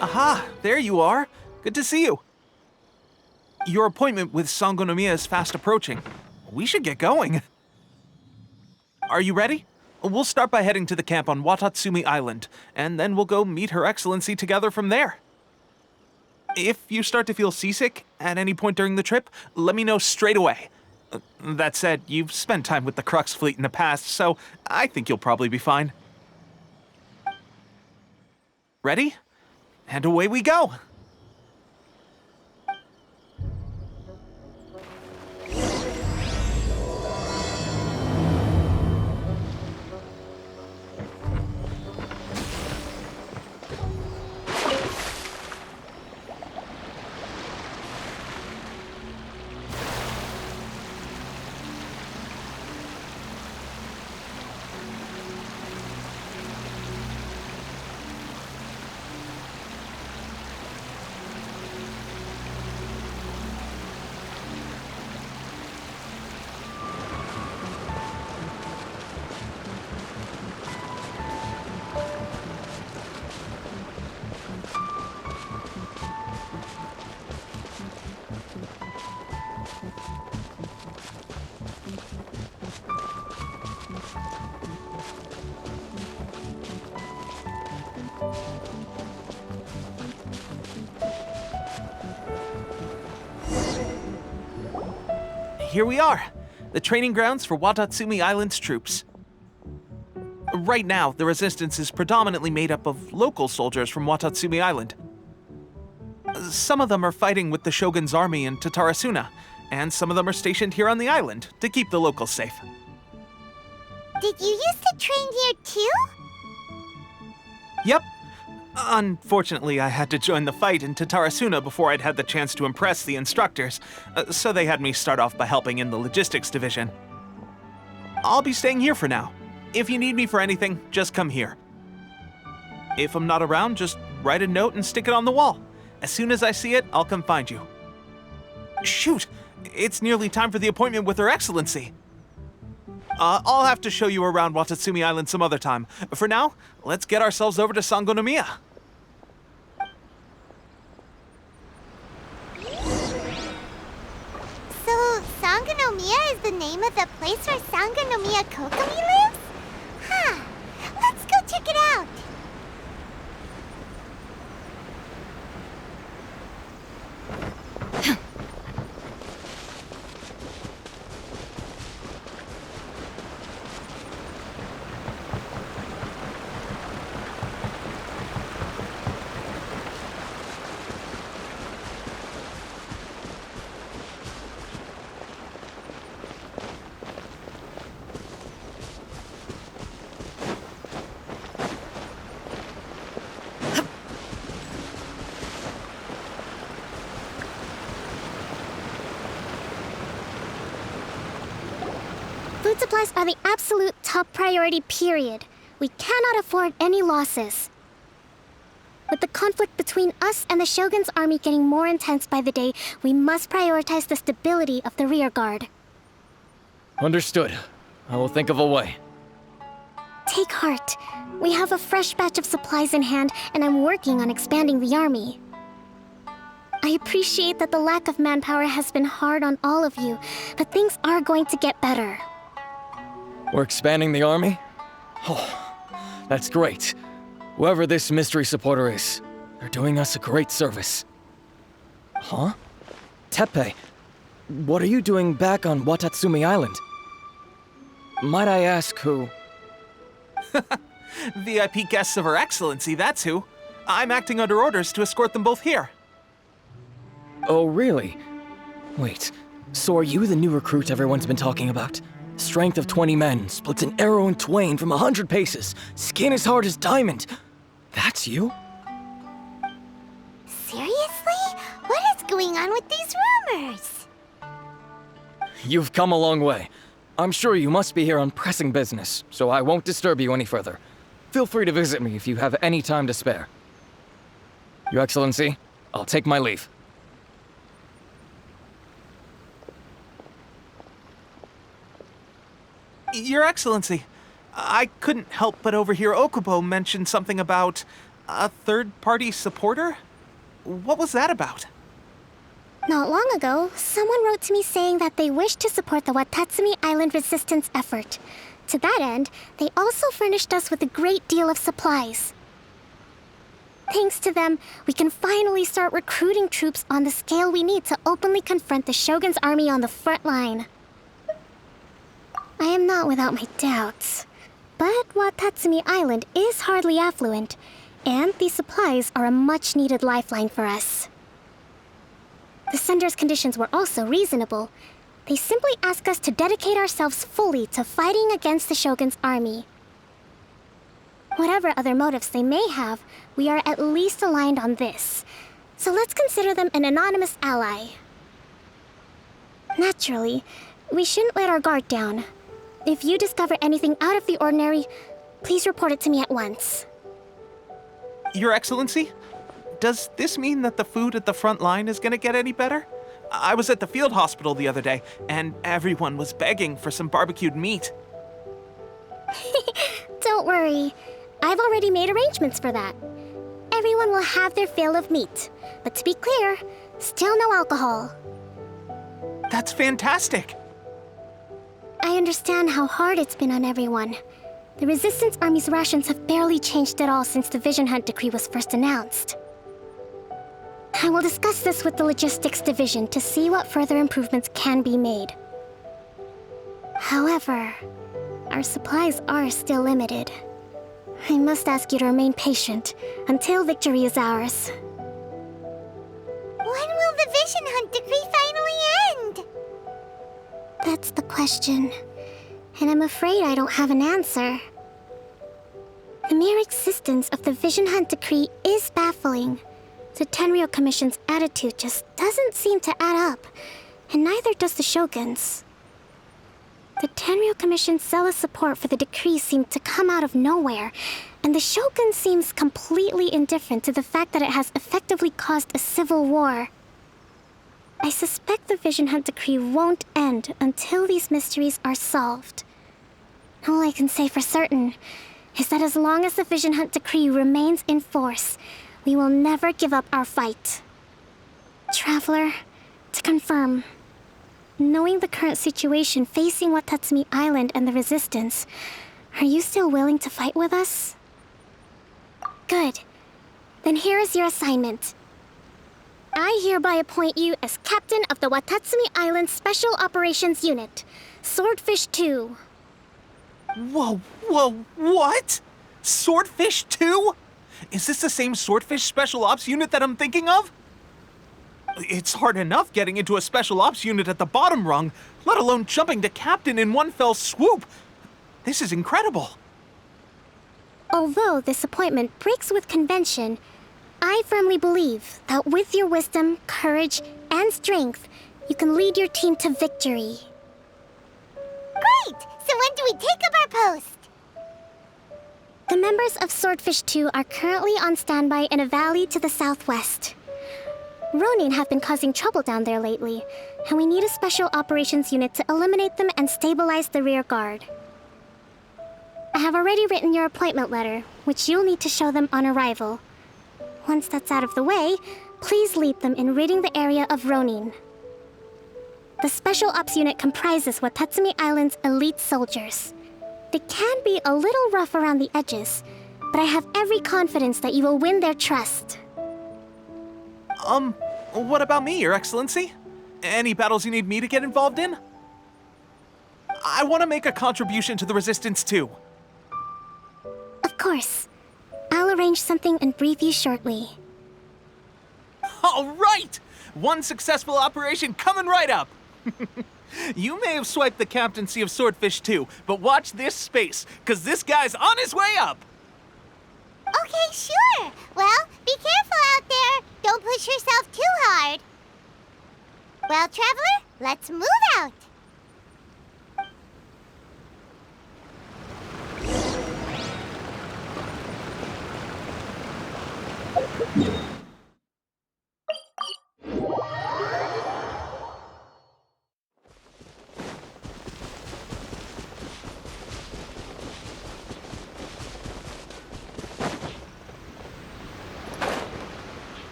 Aha, there you are. Good to see you. Your appointment with Sangonomiya is fast approaching. We should get going. Are you ready? We'll start by heading to the camp on Watatsumi Island, and then we'll go meet Her Excellency together from there. If you start to feel seasick at any point during the trip, let me know straight away. That said, you've spent time with the Crux fleet in the past, so I think you'll probably be fine. Ready? And away we go! Here we are, the training grounds for Watatsumi Island's troops. Right now, the resistance is predominantly made up of local soldiers from Watatsumi Island. Some of them are fighting with the Shogun's army in Tatarasuna, and some of them are stationed here on the island to keep the locals safe. Did you used to train here too? Yep. Unfortunately, I had to join the fight in Tatarasuna before I'd had the chance to impress the instructors, so they had me start off by helping in the logistics division. I'll be staying here for now. If you need me for anything, just come here. If I'm not around, just write a note and stick it on the wall. As soon as I see it, I'll come find you. Shoot! It's nearly time for the appointment with Her Excellency. I'll have to show you around Watatsumi Island some other time. For now, let's get ourselves over to Sangonomiya. So, Sangonomiya is the name of the place where Sangonomiya Kokomi lives? Huh. Let's go check it out. Food supplies are the absolute top priority, period. We cannot afford any losses. With the conflict between us and the Shogun's army getting more intense by the day, we must prioritize the stability of the rear guard. Understood. I will think of a way. Take heart. We have a fresh batch of supplies in hand, and I'm working on expanding the army. I appreciate that the lack of manpower has been hard on all of you, but things are going to get better. We're expanding the army? Oh, that's great. Whoever this mystery supporter is, they're doing us a great service. Huh? Teppei, what are you doing back on Watatsumi Island? Might I ask who? VIP guests of Her Excellency, that's who. I'm acting under orders to escort them both here. Oh, really? Wait, so are you the new recruit everyone's been talking about? Strength of 20 men, splits an arrow in twain from 100 paces, skin as hard as diamond. That's you? Seriously? What is going on with these rumors? You've come a long way. I'm sure you must be here on pressing business, so I won't disturb you any further. Feel free to visit me if you have any time to spare. Your Excellency, I'll take my leave. Your Excellency, I couldn't help but overhear Okubo mention something about A third-party supporter? What was that about? Not long ago, someone wrote to me saying that they wished to support the Watatsumi Island resistance effort. To that end, they also furnished us with a great deal of supplies. Thanks to them, we can finally start recruiting troops on the scale we need to openly confront the Shogun's army on the front line. I am not without my doubts, but Watatsumi Island is hardly affluent, and these supplies are a much-needed lifeline for us. The sender's conditions were also reasonable. They simply ask us to dedicate ourselves fully to fighting against the Shogun's army. Whatever other motives they may have, we are at least aligned on this. So let's consider them an anonymous ally. Naturally, we shouldn't let our guard down. If you discover anything out of the ordinary, please report it to me at once. Your Excellency? Does this mean that the food at the front line is gonna get any better? I was at the field hospital the other day, and everyone was begging for some barbecued meat. Don't worry. I've already made arrangements for that. Everyone will have their fill of meat. But to be clear, still no alcohol. That's fantastic! I understand how hard it's been on everyone. The Resistance Army's rations have barely changed at all since the Vision Hunt decree was first announced. I will discuss this with the Logistics Division to see what further improvements can be made. However, our supplies are still limited. I must ask you to remain patient until victory is ours. When will the Vision Hunt decree finally end? That's the question, and I'm afraid I don't have an answer. The mere existence of the Vision Hunt decree is baffling. The Tenryou Commission's attitude just doesn't seem to add up, and neither does the Shogun's. The Tenryou Commission's zealous support for the decree seemed to come out of nowhere, and the Shogun seems completely indifferent to the fact that it has effectively caused a civil war. I suspect the Vision Hunt decree won't end until these mysteries are solved. All I can say for certain is that as long as the Vision Hunt decree remains in force, we will never give up our fight. Traveler, to confirm, knowing the current situation facing Watatsumi Island and the Resistance, are you still willing to fight with us? Good. Then here is your assignment. I hereby appoint you as Captain of the Watatsumi Island Special Operations Unit, Swordfish 2. Whoa, what? Swordfish 2? Is this the same Swordfish Special Ops unit that I'm thinking of? It's hard enough getting into a Special Ops unit at the bottom rung, let alone jumping to Captain in one fell swoop. This is incredible. Although this appointment breaks with convention, I firmly believe that with your wisdom, courage, and strength, you can lead your team to victory. Great! So when do we take up our post? The members of Swordfish 2 are currently on standby in a valley to the southwest. Ronin have been causing trouble down there lately, and we need a special operations unit to eliminate them and stabilize the rear guard. I have already written your appointment letter, which you'll need to show them on arrival. Once that's out of the way, please lead them in ridding the area of Ronin. The Special Ops unit comprises Watatsumi Island's elite soldiers. They can be a little rough around the edges, but I have every confidence that you will win their trust. What about me, Your Excellency? Any battles you need me to get involved in? I want to make a contribution to the Resistance too. Of course. I'll arrange something and brief you shortly. All right! One successful operation coming right up! You may have swiped the captaincy of Swordfish 2, but watch this space, because this guy's on his way up! Okay, sure. Well, be careful out there. Don't push yourself too hard. Well, Traveler, let's move out.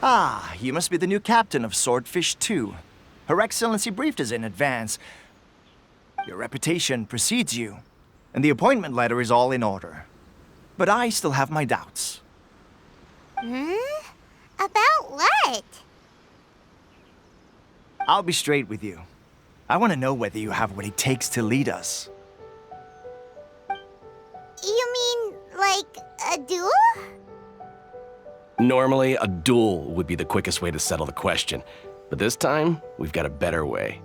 Ah, you must be the new captain of Swordfish 2. Her Excellency briefed us in advance. Your reputation precedes you, and the appointment letter is all in order. But I still have my doubts. About what? I'll be straight with you. I want to know whether you have what it takes to lead us. You mean, like, a duel? Normally, a duel would be the quickest way to settle the question, but this time, we've got a better way.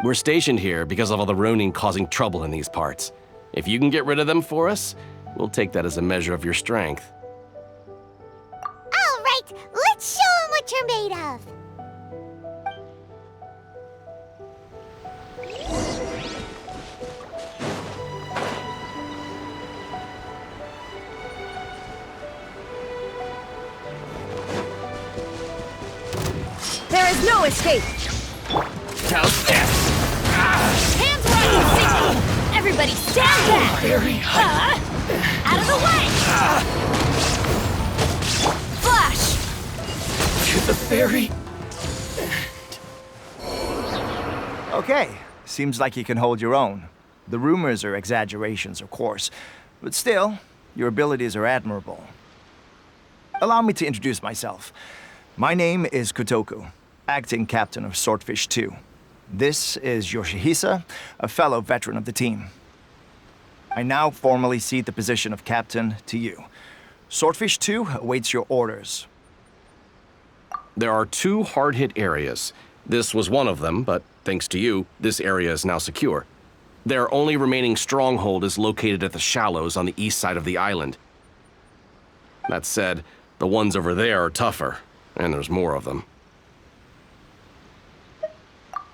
We're stationed here because of all the Ronin causing trouble in these parts. If you can get rid of them for us, we'll take that as a measure of your strength. All right, let's show 'em what you're made of. There is no escape! How's this? Hands where I can see! Everybody stand back! Out of the way! Flash! To the fairy. Okay, seems like you can hold your own. The rumors are exaggerations, of course, but still, your abilities are admirable. Allow me to introduce myself. My name is Kotoku, acting captain of Swordfish 2. This is Yoshihisa, a fellow veteran of the team. I now formally cede the position of captain to you. Swordfish 2 awaits your orders. There are 2 hard-hit areas. This was one of them, but thanks to you, this area is now secure. Their only remaining stronghold is located at the shallows on the east side of the island. That said, the ones over there are tougher, and there's more of them.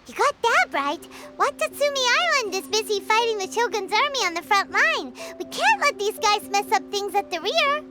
You got that right. Watatsumi Island is busy fighting the Shogun's army on the front line. We can't let these guys mess up things at the rear.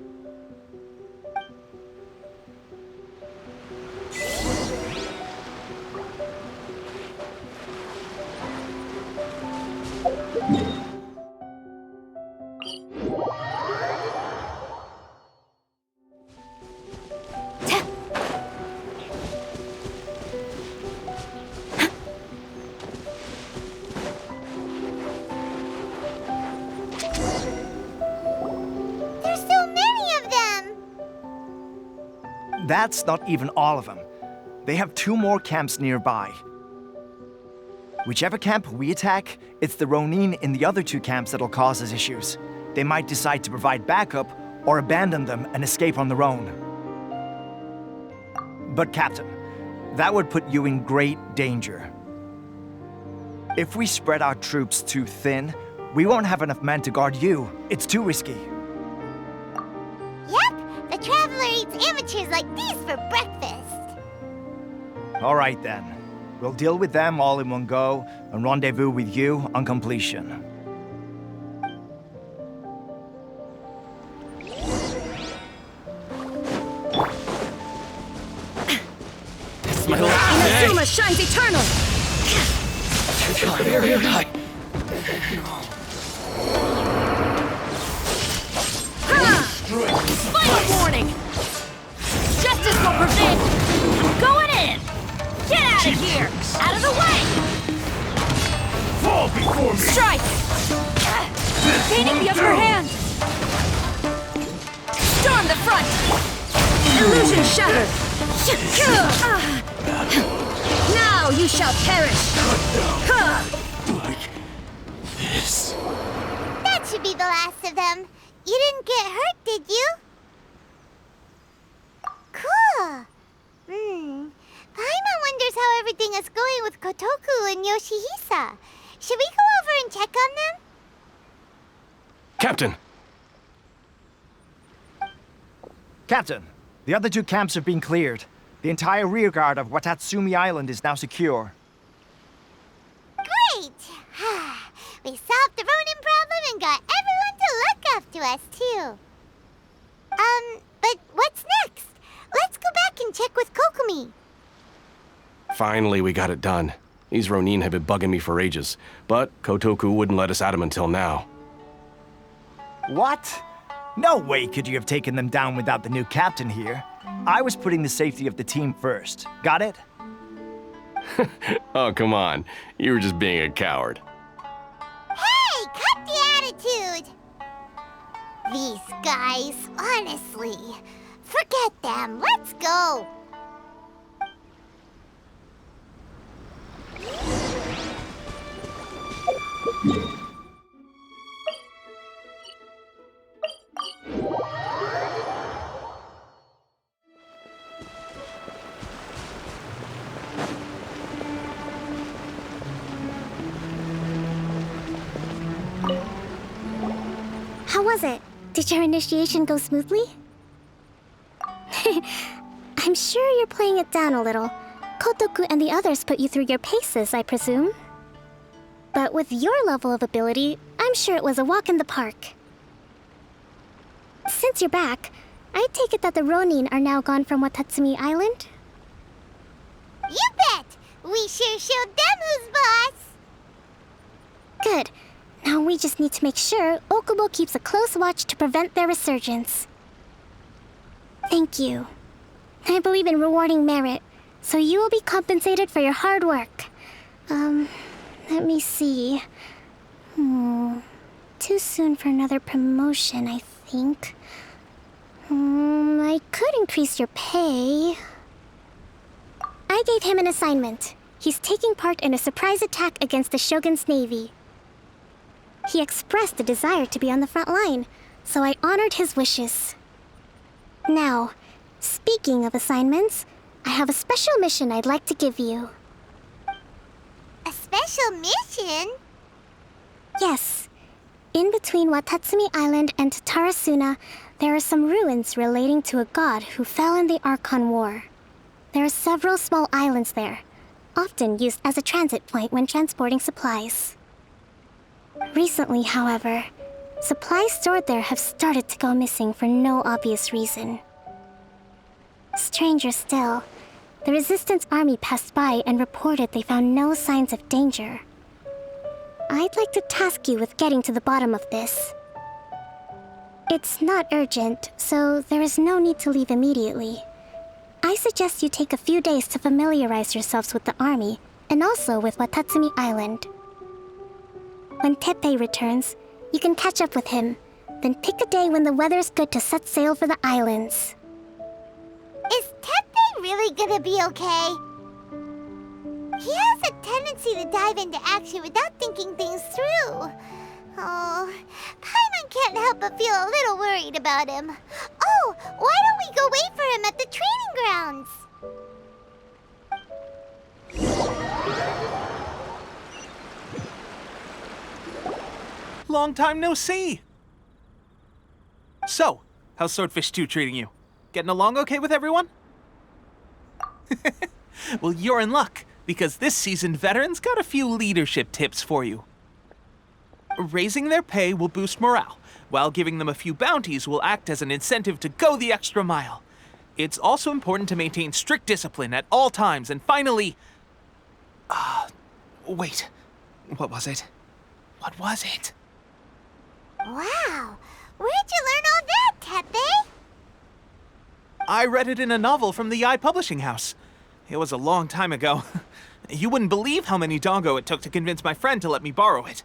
That's not even all of them. They have 2 more camps nearby. Whichever camp we attack, it's the Ronin in the other 2 camps that'll cause us issues. They might decide to provide backup or abandon them and escape on their own. But Captain, that would put you in great danger. If we spread our troops too thin, we won't have enough men to guard you. It's too risky. Yep, the Traveler eats amateurs like these for breakfast. All right then. We'll deal with them all in one go and rendezvous with you on completion. Inazuma shines eternal! Final warning! Justice will prevail! Going in! Get out of here! Out of the way! Fall before me! Strike! Gaining the upper hand! Storm the front! Illusion shattered! Now you shall perish! Like this. That should be the last of them. You didn't get hurt, did you? Cool. Paimon wonders how everything is going with Kotoku and Yoshihisa. Should we go over and check on them? Captain! Captain, the other 2 camps have been cleared. The entire rearguard of Watatsumi Island is now secure. Great! We solved the Ronin problem and got everyone to look after us, too. But what's next? Let's go back and check with Kokumi. Finally, we got it done. These Ronin have been bugging me for ages, but Kotoku wouldn't let us at him until now. What? No way could you have taken them down without the new captain here. I was putting the safety of the team first. Got it? Oh, come on. You were just being a coward. Hey, cut the attitude! These guys, honestly. Forget them. Let's go. How was it? Did your initiation go smoothly? I'm sure you're playing it down a little. Kotoku and the others put you through your paces, I presume. But with your level of ability, I'm sure it was a walk in the park. Since you're back, I take it that the Ronin are now gone from Watatsumi Island? You bet! We sure showed them who's boss! Good. Now we just need to make sure Okubo keeps a close watch to prevent their resurgence. Thank you. I believe in rewarding merit, so you will be compensated for your hard work. Let me see. Too soon for another promotion, I think. I could increase your pay. I gave him an assignment. He's taking part in a surprise attack against the Shogun's navy. He expressed a desire to be on the front line, so I honored his wishes. Now, speaking of assignments, I have a special mission I'd like to give you. A special mission? Yes. In between Watatsumi Island and Tarasuna, there are some ruins relating to a god who fell in the Archon War. There are several small islands there, often used as a transit point when transporting supplies. Recently, however, supplies stored there have started to go missing for no obvious reason. Stranger still, the Resistance army passed by and reported they found no signs of danger. I'd like to task you with getting to the bottom of this. It's not urgent, so there is no need to leave immediately. I suggest you take a few days to familiarize yourselves with the army, and also with Watatsumi Island. When Teppei returns, you can catch up with him, then pick a day when the weather's good to set sail for the islands. Is Teppei really gonna be okay? He has a tendency to dive into action without thinking things through. Oh, Paimon can't help but feel a little worried about him. Oh, why don't we go wait for him at the training grounds? Long time no see! So, how's Swordfish 2 treating you? Getting along okay with everyone? Well, you're in luck, because this seasoned veteran's got a few leadership tips for you. Raising their pay will boost morale, while giving them a few bounties will act as an incentive to go the extra mile. It's also important to maintain strict discipline at all times, and finally... wait. What was it? What was it? Wow, where'd you learn all that, Teppei? I read it in a novel from the Yae Publishing House. It was a long time ago. You wouldn't believe how many doggo it took to convince my friend to let me borrow it.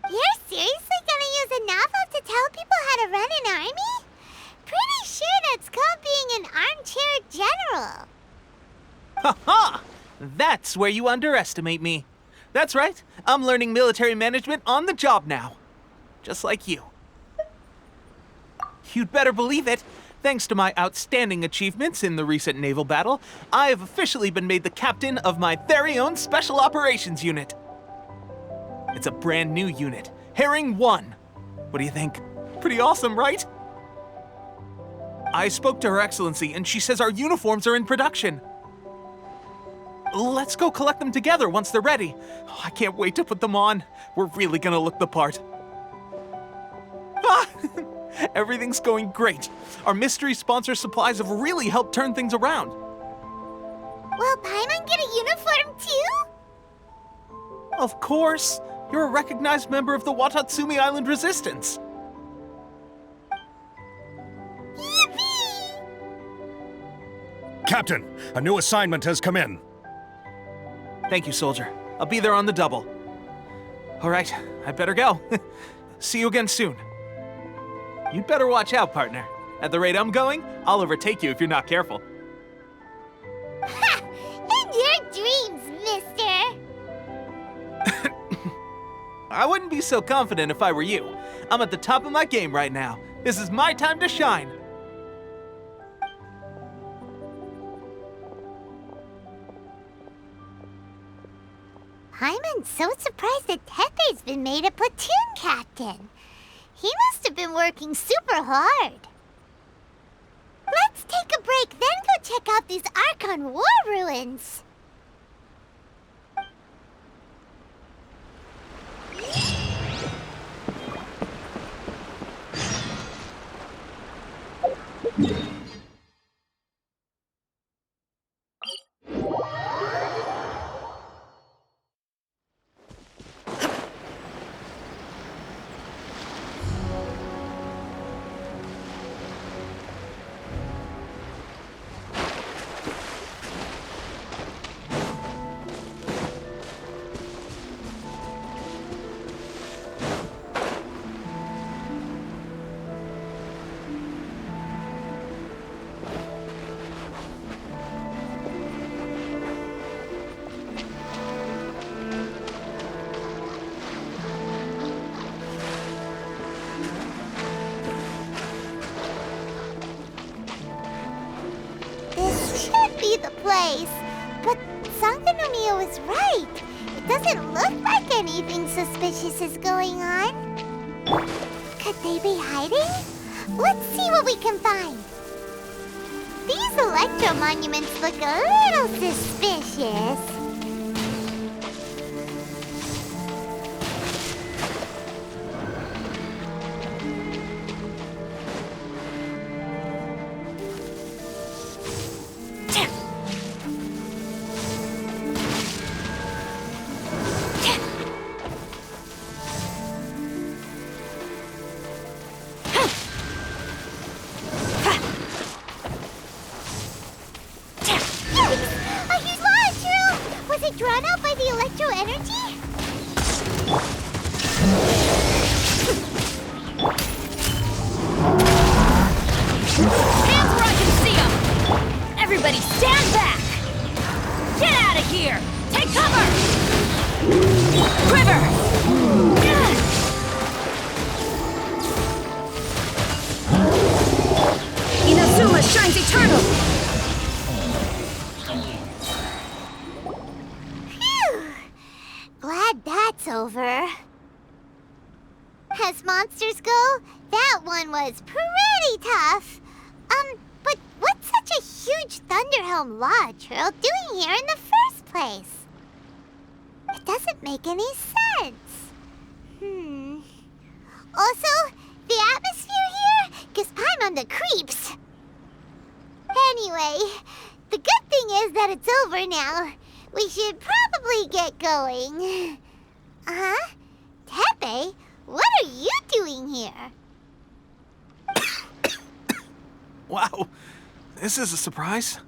You're seriously gonna use a novel to tell people how to run an army? Pretty sure that's called being an armchair general. Ha ha! That's where you underestimate me. That's right, I'm learning military management on the job now. Just like you. You'd better believe it. Thanks to my outstanding achievements in the recent naval battle, I have officially been made the captain of my very own Special Operations Unit. It's a brand new unit, Herring 1. What do you think? Pretty awesome, right? I spoke to Her Excellency, and she says our uniforms are in production. Let's go collect them together once they're ready. Oh, I can't wait to put them on. We're really gonna look the part. Ah! Everything's going great. Our mystery sponsor supplies have really helped turn things around. Will Paimon get a uniform too? Of course. You're a recognized member of the Watatsumi Island Resistance. Yippee! Captain, a new assignment has come in. Thank you, soldier. I'll be there on the double. All right, I better go. See you again soon. You'd better watch out, partner. At the rate I'm going, I'll overtake you if you're not careful. Ha! In your dreams, mister! I wouldn't be so confident if I were you. I'm at the top of my game right now. This is my time to shine. I'm so surprised that Tepe's been made a platoon captain. He must have been working super hard. Let's take a break, then go check out these Archon war ruins. The place, but Sangonomiya was right. It doesn't look like anything suspicious is going on. Could they be hiding? Let's see what we can find. These electro monuments look a little suspicious. Drawn out by the electro energy? Hands where I can see them! Everybody stand back! Get out of here! Take cover! Quiver! Inazuma shines eternal! Glad that's over. As monsters go, that one was pretty tough. But what's such a huge Thunderhelm Lodge Earl doing here in the first place? It doesn't make any sense. Also, the atmosphere here gives Paimon the creeps. Anyway, the good thing is that it's over now. We should probably get going. Tepe, what are you doing here? Wow, this is a surprise.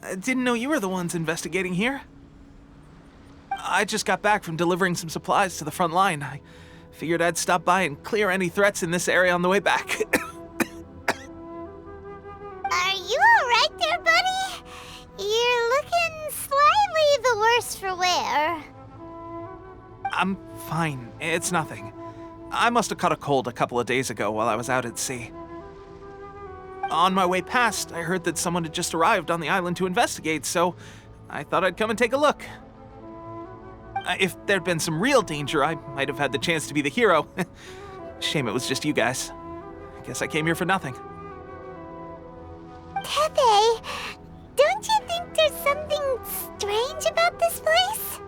I didn't know you were the ones investigating here. I just got back from delivering some supplies to the front line. I figured I'd stop by and clear any threats in this area on the way back. Are you alright there, buddy? You're looking slightly the worse for wear. I'm fine. It's nothing. I must have caught a cold a couple of days ago while I was out at sea. On my way past, I heard that someone had just arrived on the island to investigate, so I thought I'd come and take a look. If there'd been some real danger, I might have had the chance to be the hero. Shame it was just you guys. I guess I came here for nothing. Tepe, don't you think there's something strange about this place?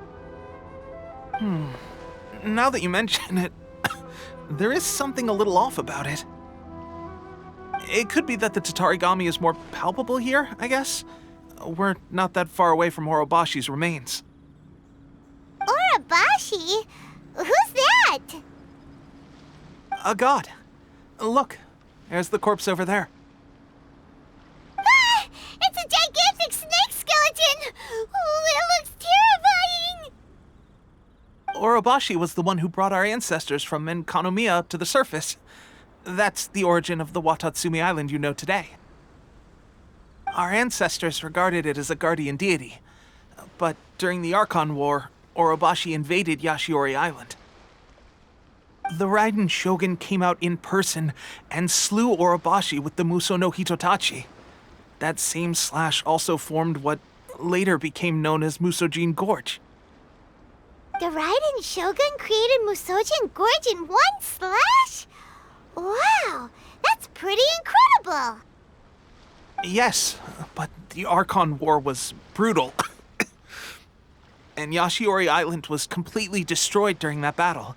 Now that you mention it, there is something a little off about it. It could be that the Tatarigami is more palpable here, I guess. We're not that far away from Orobashi's remains. Orobashi? Who's that? A god. Look, there's the corpse over there. Ah! It's a gigantic Orobashi was the one who brought our ancestors from Enkanomiya up to the surface. That's the origin of the Watatsumi Island you know today. Our ancestors regarded it as a guardian deity, but during the Archon War, Orobashi invaded Yashiori Island. The Raiden Shogun came out in person and slew Orobashi with the Muso no Hitotachi. That same slash also formed what later became known as Musojin Gorge. The Raiden Shogun created Musojin Gorge in one slash? Wow, that's pretty incredible! Yes, but the Archon War was brutal. And Yashiori Island was completely destroyed during that battle.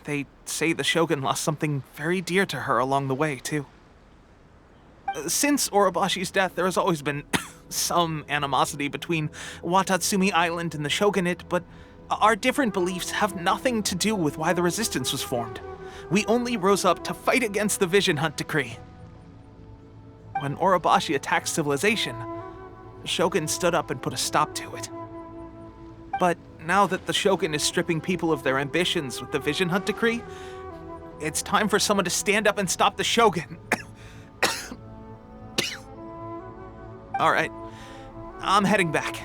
They say the Shogun lost something very dear to her along the way, too. Since Orobashi's death, there has always been some animosity between Watatsumi Island and the Shogunate, but our different beliefs have nothing to do with why the resistance was formed. We only rose up to fight against the Vision Hunt Decree. When Orobashi attacked civilization, the Shogun stood up and put a stop to it. But now that the Shogun is stripping people of their ambitions with the Vision Hunt Decree, it's time for someone to stand up and stop the Shogun. All right, I'm heading back.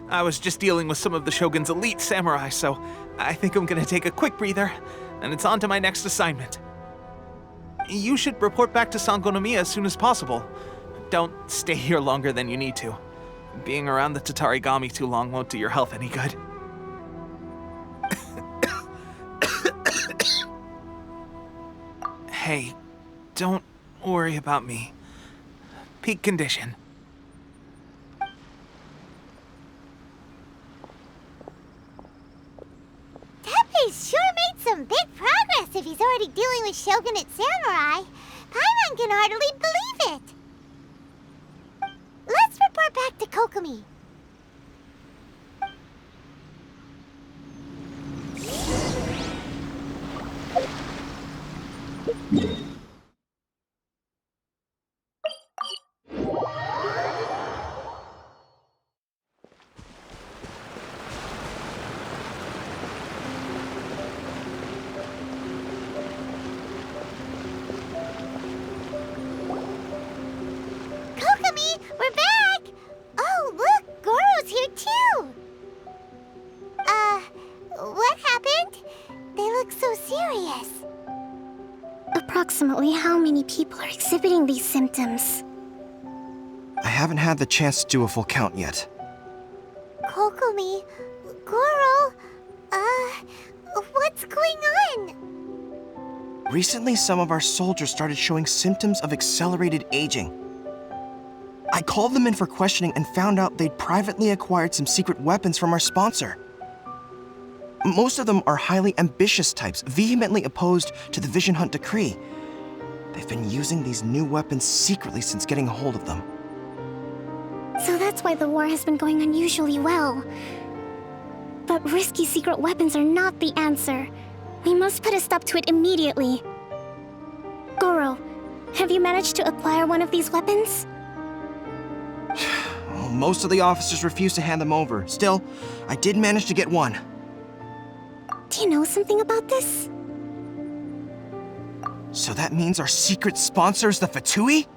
I was just dealing with some of the Shogun's elite samurai, so I think I'm gonna take a quick breather, and it's on to my next assignment. You should report back to Sangonomiya as soon as possible. Don't stay here longer than you need to. Being around the Tatarigami too long won't do your health any good. Hey, don't worry about me. Peak condition. Teppei's sure made some big progress if he's already dealing with Shogunate samurai. Paimon can hardly believe it. Let's report back to Kokomi. Kokomi, we're back! Oh, look, Goro's here too! What happened? They look so serious. Approximately how many people are exhibiting these symptoms? I haven't had the chance to do a full count yet. Kokomi, Goro, what's going on? Recently, some of our soldiers started showing symptoms of accelerated aging. I called them in for questioning and found out they'd privately acquired some secret weapons from our sponsor. Most of them are highly ambitious types, vehemently opposed to the Vision Hunt Decree. They've been using these new weapons secretly since getting a hold of them. So that's why the war has been going unusually well. But risky secret weapons are not the answer. We must put a stop to it immediately. Goro, have you managed to acquire one of these weapons? Well, most of the officers refuse to hand them over. Still, I did manage to get one. Do you know something about this? So that means our secret sponsor is the Fatui?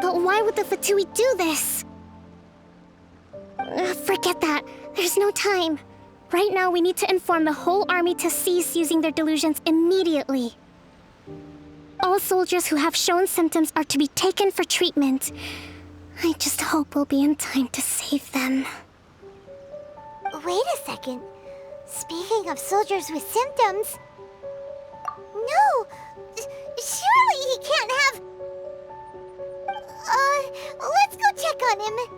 But why would the Fatui do this? Forget that. There's no time. Right now, we need to inform the whole army to cease using their delusions immediately. All soldiers who have shown symptoms are to be taken for treatment. I just hope we'll be in time to save them. Wait a second. Speaking of soldiers with symptoms... No! Surely he can't have... let's go check on him.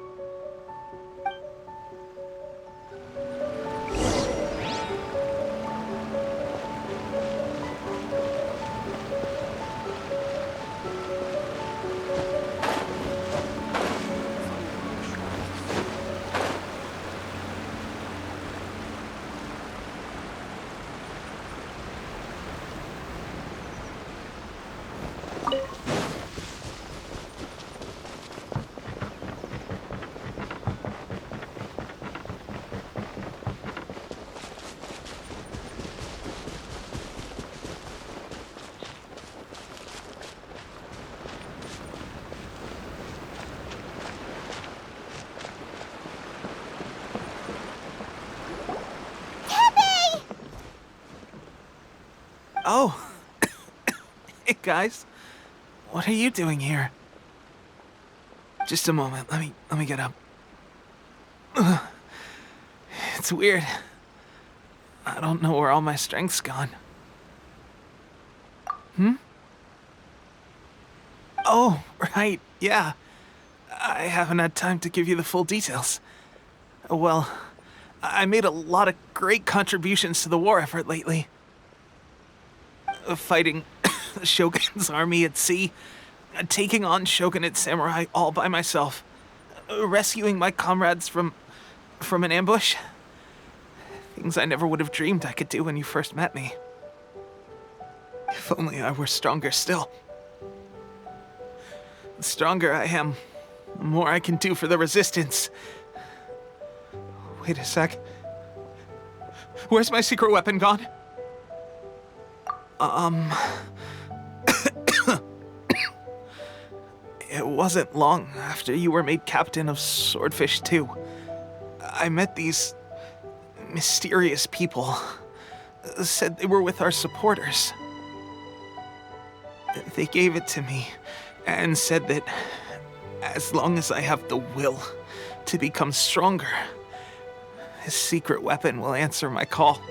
Oh. Hey, guys. What are you doing here? Just a moment. Let me get up. Ugh. It's weird. I don't know where all my strength's gone. Oh, right. Yeah. I haven't had time to give you the full details. Well, I made a lot of great contributions to the war effort lately. Fighting the Shogun's army at sea, taking on Shogunate samurai all by myself, rescuing my comrades from an ambush. Things I never would have dreamed I could do when you first met me. If only I were stronger still. The stronger I am, the more I can do for the Resistance. Wait a sec. Where's my secret weapon gone? It wasn't long after you were made captain of Swordfish 2. I met these mysterious people. Said they were with our supporters. They gave it to me and said that as long as I have the will to become stronger, his secret weapon will answer my call.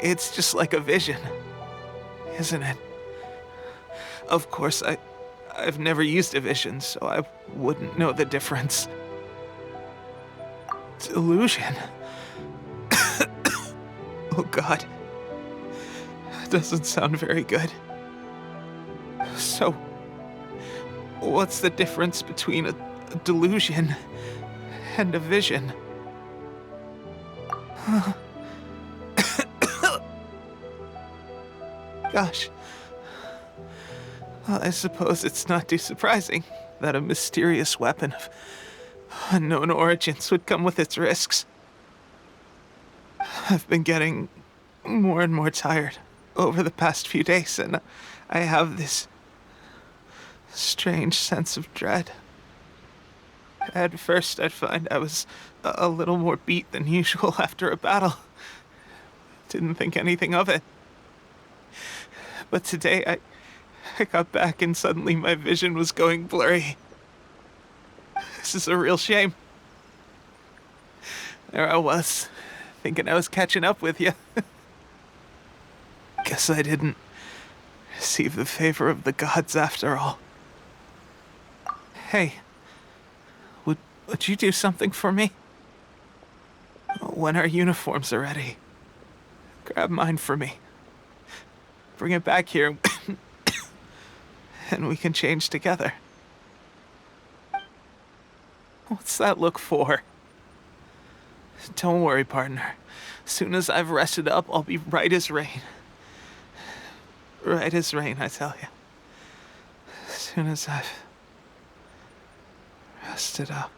It's just like a vision, isn't it? Of course, I've never used a vision, so I wouldn't know the difference. Delusion. Oh God. That doesn't sound very good. So, what's the difference between a delusion and a vision? Gosh. Well, I suppose it's not too surprising that a mysterious weapon of unknown origins would come with its risks. I've been getting more and more tired over the past few days, and I have this strange sense of dread. At first, I'd find I was a little more beat than usual after a battle. Didn't think anything of it. But today, I got back and suddenly my vision was going blurry. This is a real shame. There I was, thinking I was catching up with you. Guess I didn't receive the favor of the gods after all. Hey, would you do something for me? When our uniforms are ready, grab mine for me. Bring it back here, and we can change together. What's that look for? Don't worry, partner. As soon as I've rested up, I'll be right as rain. Right as rain, I tell you. As soon as I've rested up.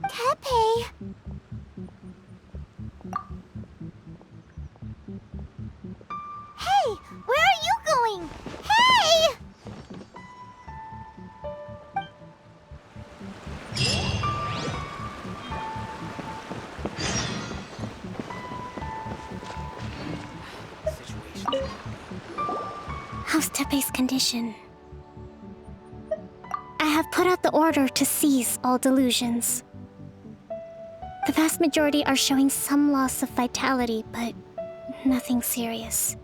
Tepe! Hey! Where are you going? Hey! How's Tepe's condition? I have put out the order to seize all delusions. The vast majority are showing some loss of vitality, but nothing serious.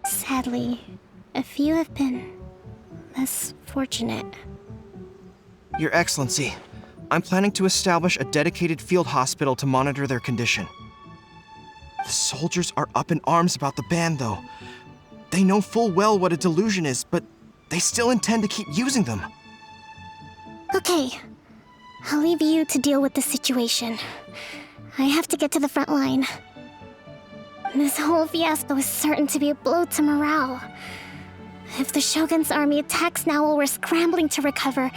Sadly, a few have been less fortunate. Your Excellency, I'm planning to establish a dedicated field hospital to monitor their condition. The soldiers are up in arms about the ban, though. They know full well what a delusion is, but they still intend to keep using them. Okay, I'll leave you to deal with the situation. I have to get to the front line. This whole fiasco is certain to be a blow to morale. If the Shogun's army attacks now while we're scrambling to recover,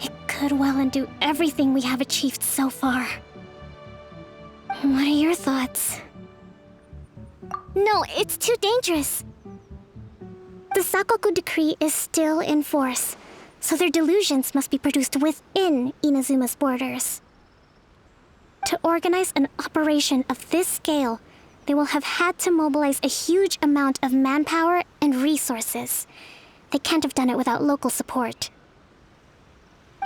it could well undo everything we have achieved so far. What are your thoughts? No, it's too dangerous. The Sakoku decree is still in force, so their delusions must be produced within Inazuma's borders. To organize an operation of this scale, they will have had to mobilize a huge amount of manpower and resources. They can't have done it without local support.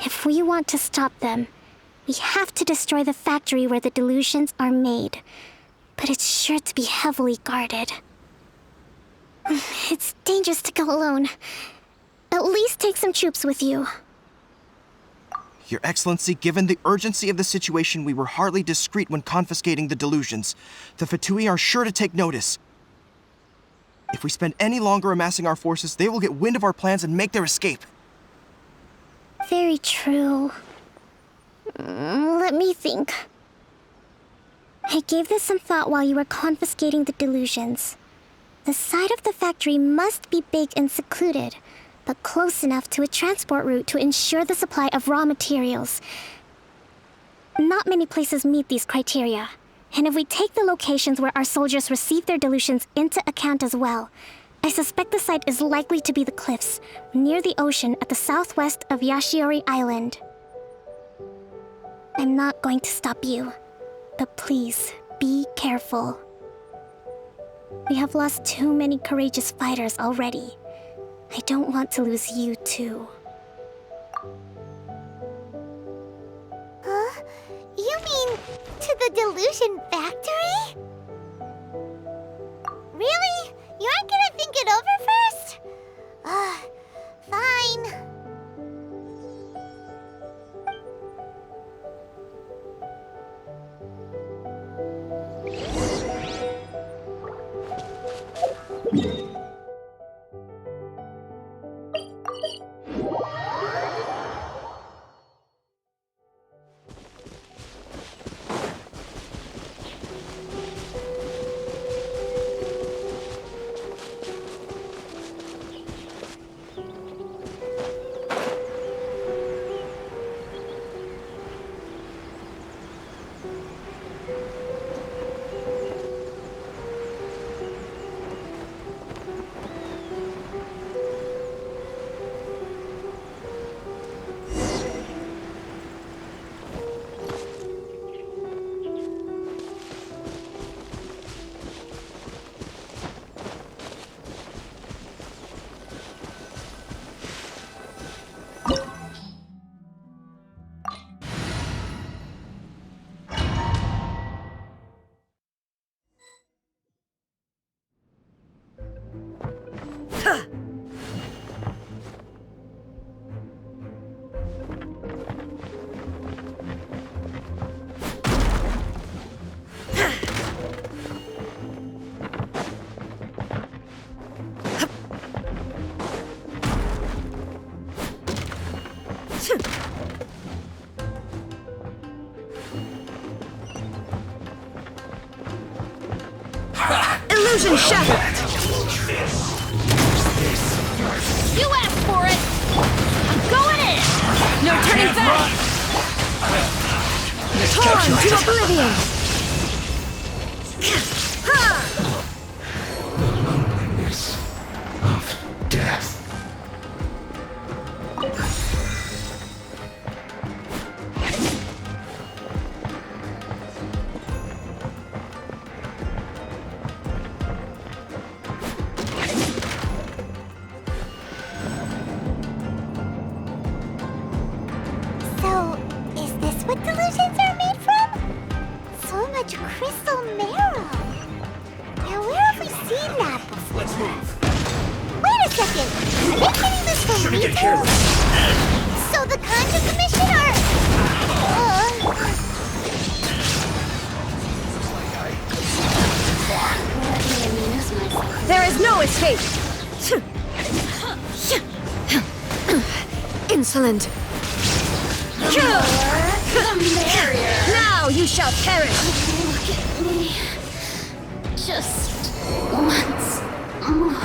If we want to stop them, we have to destroy the factory where the delusions are made. But it's sure to be heavily guarded. It's dangerous to go alone. At least take some troops with you. Your Excellency, given the urgency of the situation, we were hardly discreet when confiscating the delusions. The Fatui are sure to take notice. If we spend any longer amassing our forces, they will get wind of our plans and make their escape. Very true. Let me think. I gave this some thought while you were confiscating the delusions. The side of the factory must be big and secluded, but close enough to a transport route to ensure the supply of raw materials. Not many places meet these criteria, and if we take the locations where our soldiers receive their delusions into account as well, I suspect the site is likely to be the cliffs, near the ocean at the southwest of Yashiori Island. I'm not going to stop you, but please, be careful. We have lost too many courageous fighters already. I don't want to lose you too. Huh? You mean to the Delusion factory? Really? You aren't gonna think it over first? Fine. Illusion shattered! You asked for it! I'm going in! No turning back! Torn to oblivion! Loneliness of death. So, is this what delusions are made from? So much crystal marrow. Now, where have we seen that before? Let's move. Wait a second. Are they getting this from Shouldn't get retail? careless. So the Contra Commission are... There is no escape! Insolent! Now you shall perish! Look at me. Just once more.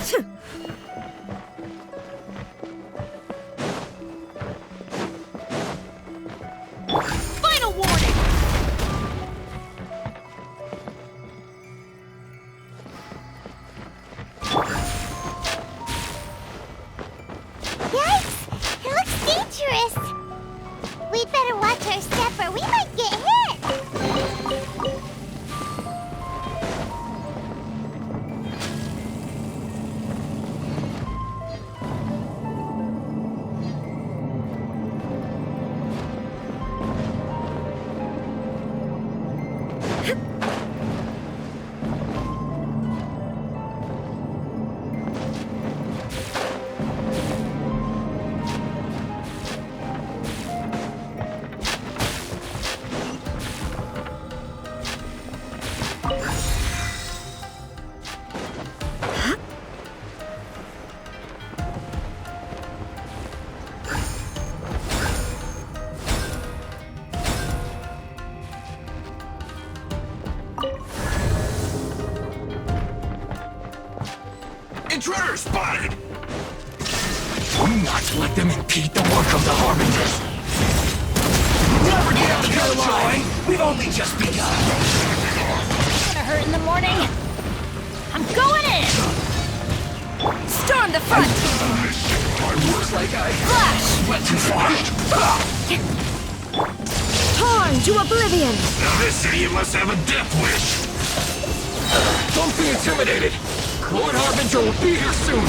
Final warning! Yikes! It looks dangerous. We'd better watch our step or we might get hit. Intruder spotted! Do not let them impede the work of the Harbingers! Never get out of here, Joy! We've only just begun! It's gonna hurt in the morning. I'm going in! Storm the front! Looks like I Flash! went too far. Torn to oblivion! Now this idiot must have a death wish! Don't be intimidated! Lord Harbinger will be here soon!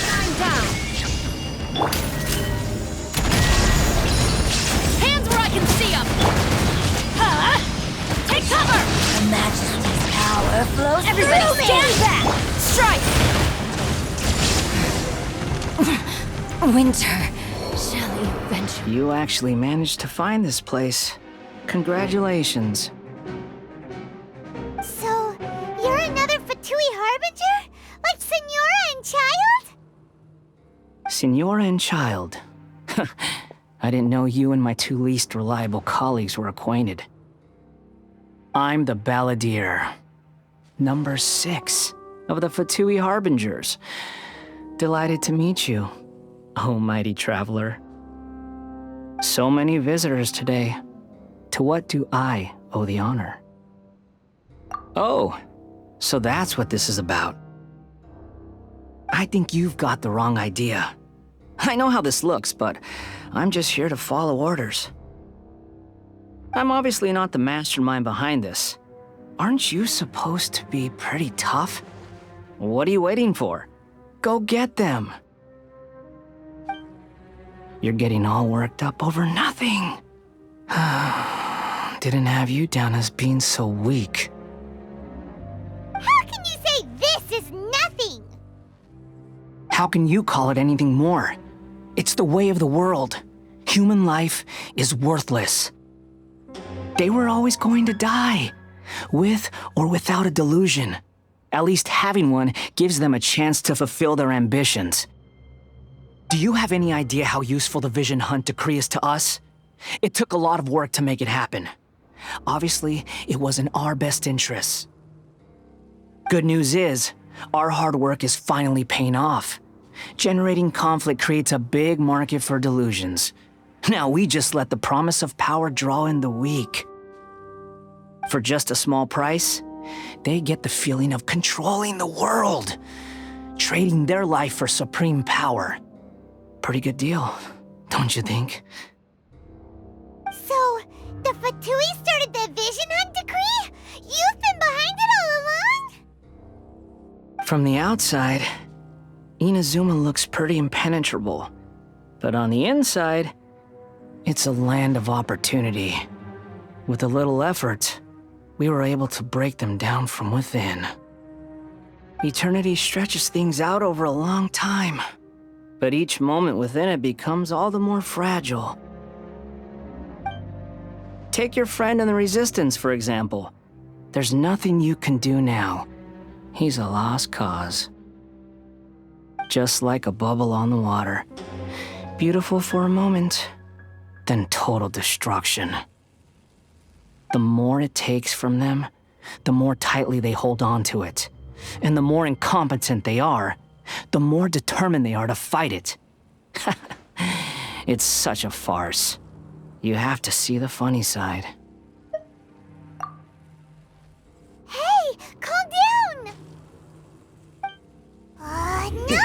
I'm down! Hands where I can see them! Huh? Take cover! The Majesty's power flows Everybody through stand back! Strike! Winter, shall you venture? You actually managed to find this place. Congratulations. So, you're another Fatui Harbinger? Like Senora and Child? Senora and Child. I didn't know you and my two least reliable colleagues were acquainted. I'm the Balladeer, number 6 of the Fatui Harbingers. Delighted to meet you, oh mighty traveler. So many visitors today. To what do I owe the honor? Oh, so that's what this is about. I think you've got the wrong idea. I know how this looks, but I'm just here to follow orders. I'm obviously not the mastermind behind this. Aren't you supposed to be pretty tough? What are you waiting for? Go get them. You're getting all worked up over nothing. Didn't have you down as being so weak. How can you say this is nothing? How can you call it anything more? It's the way of the world. Human life is worthless. They were always going to die, with or without a delusion. At least having one gives them a chance to fulfill their ambitions. Do you have any idea how useful the Vision Hunt decree is to us? It took a lot of work to make it happen. Obviously, it was in our best interests. Good news is, our hard work is finally paying off. Generating conflict creates a big market for delusions. Now we just let the promise of power draw in the weak. For just a small price, they get the feeling of controlling the world, trading their life for supreme power. Pretty good deal, don't you think? So, the Fatui started the Vision Hunt decree? You've been behind it all along? From the outside, Inazuma looks pretty impenetrable. But on the inside, it's a land of opportunity. With a little effort, we were able to break them down from within. Eternity stretches things out over a long time, but each moment within it becomes all the more fragile. Take your friend in the Resistance, for example. There's nothing you can do now. He's a lost cause. Just like a bubble on the water. Beautiful for a moment, then total destruction. The more it takes from them, the more tightly they hold on to it, And the more incompetent they are, the more determined they are to fight it. It's such a farce. You have to see the funny side. Hey, calm down! No!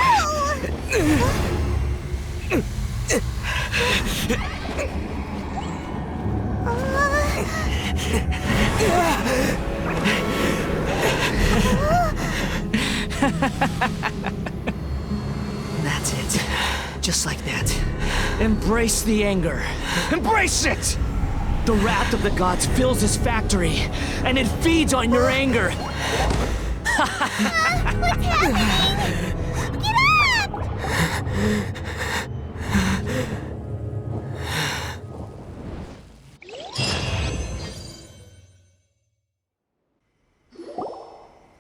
That's it. Just like that. Embrace the anger. Embrace it! The wrath of the gods fills this factory, and it feeds on your anger. What's happening? Get up!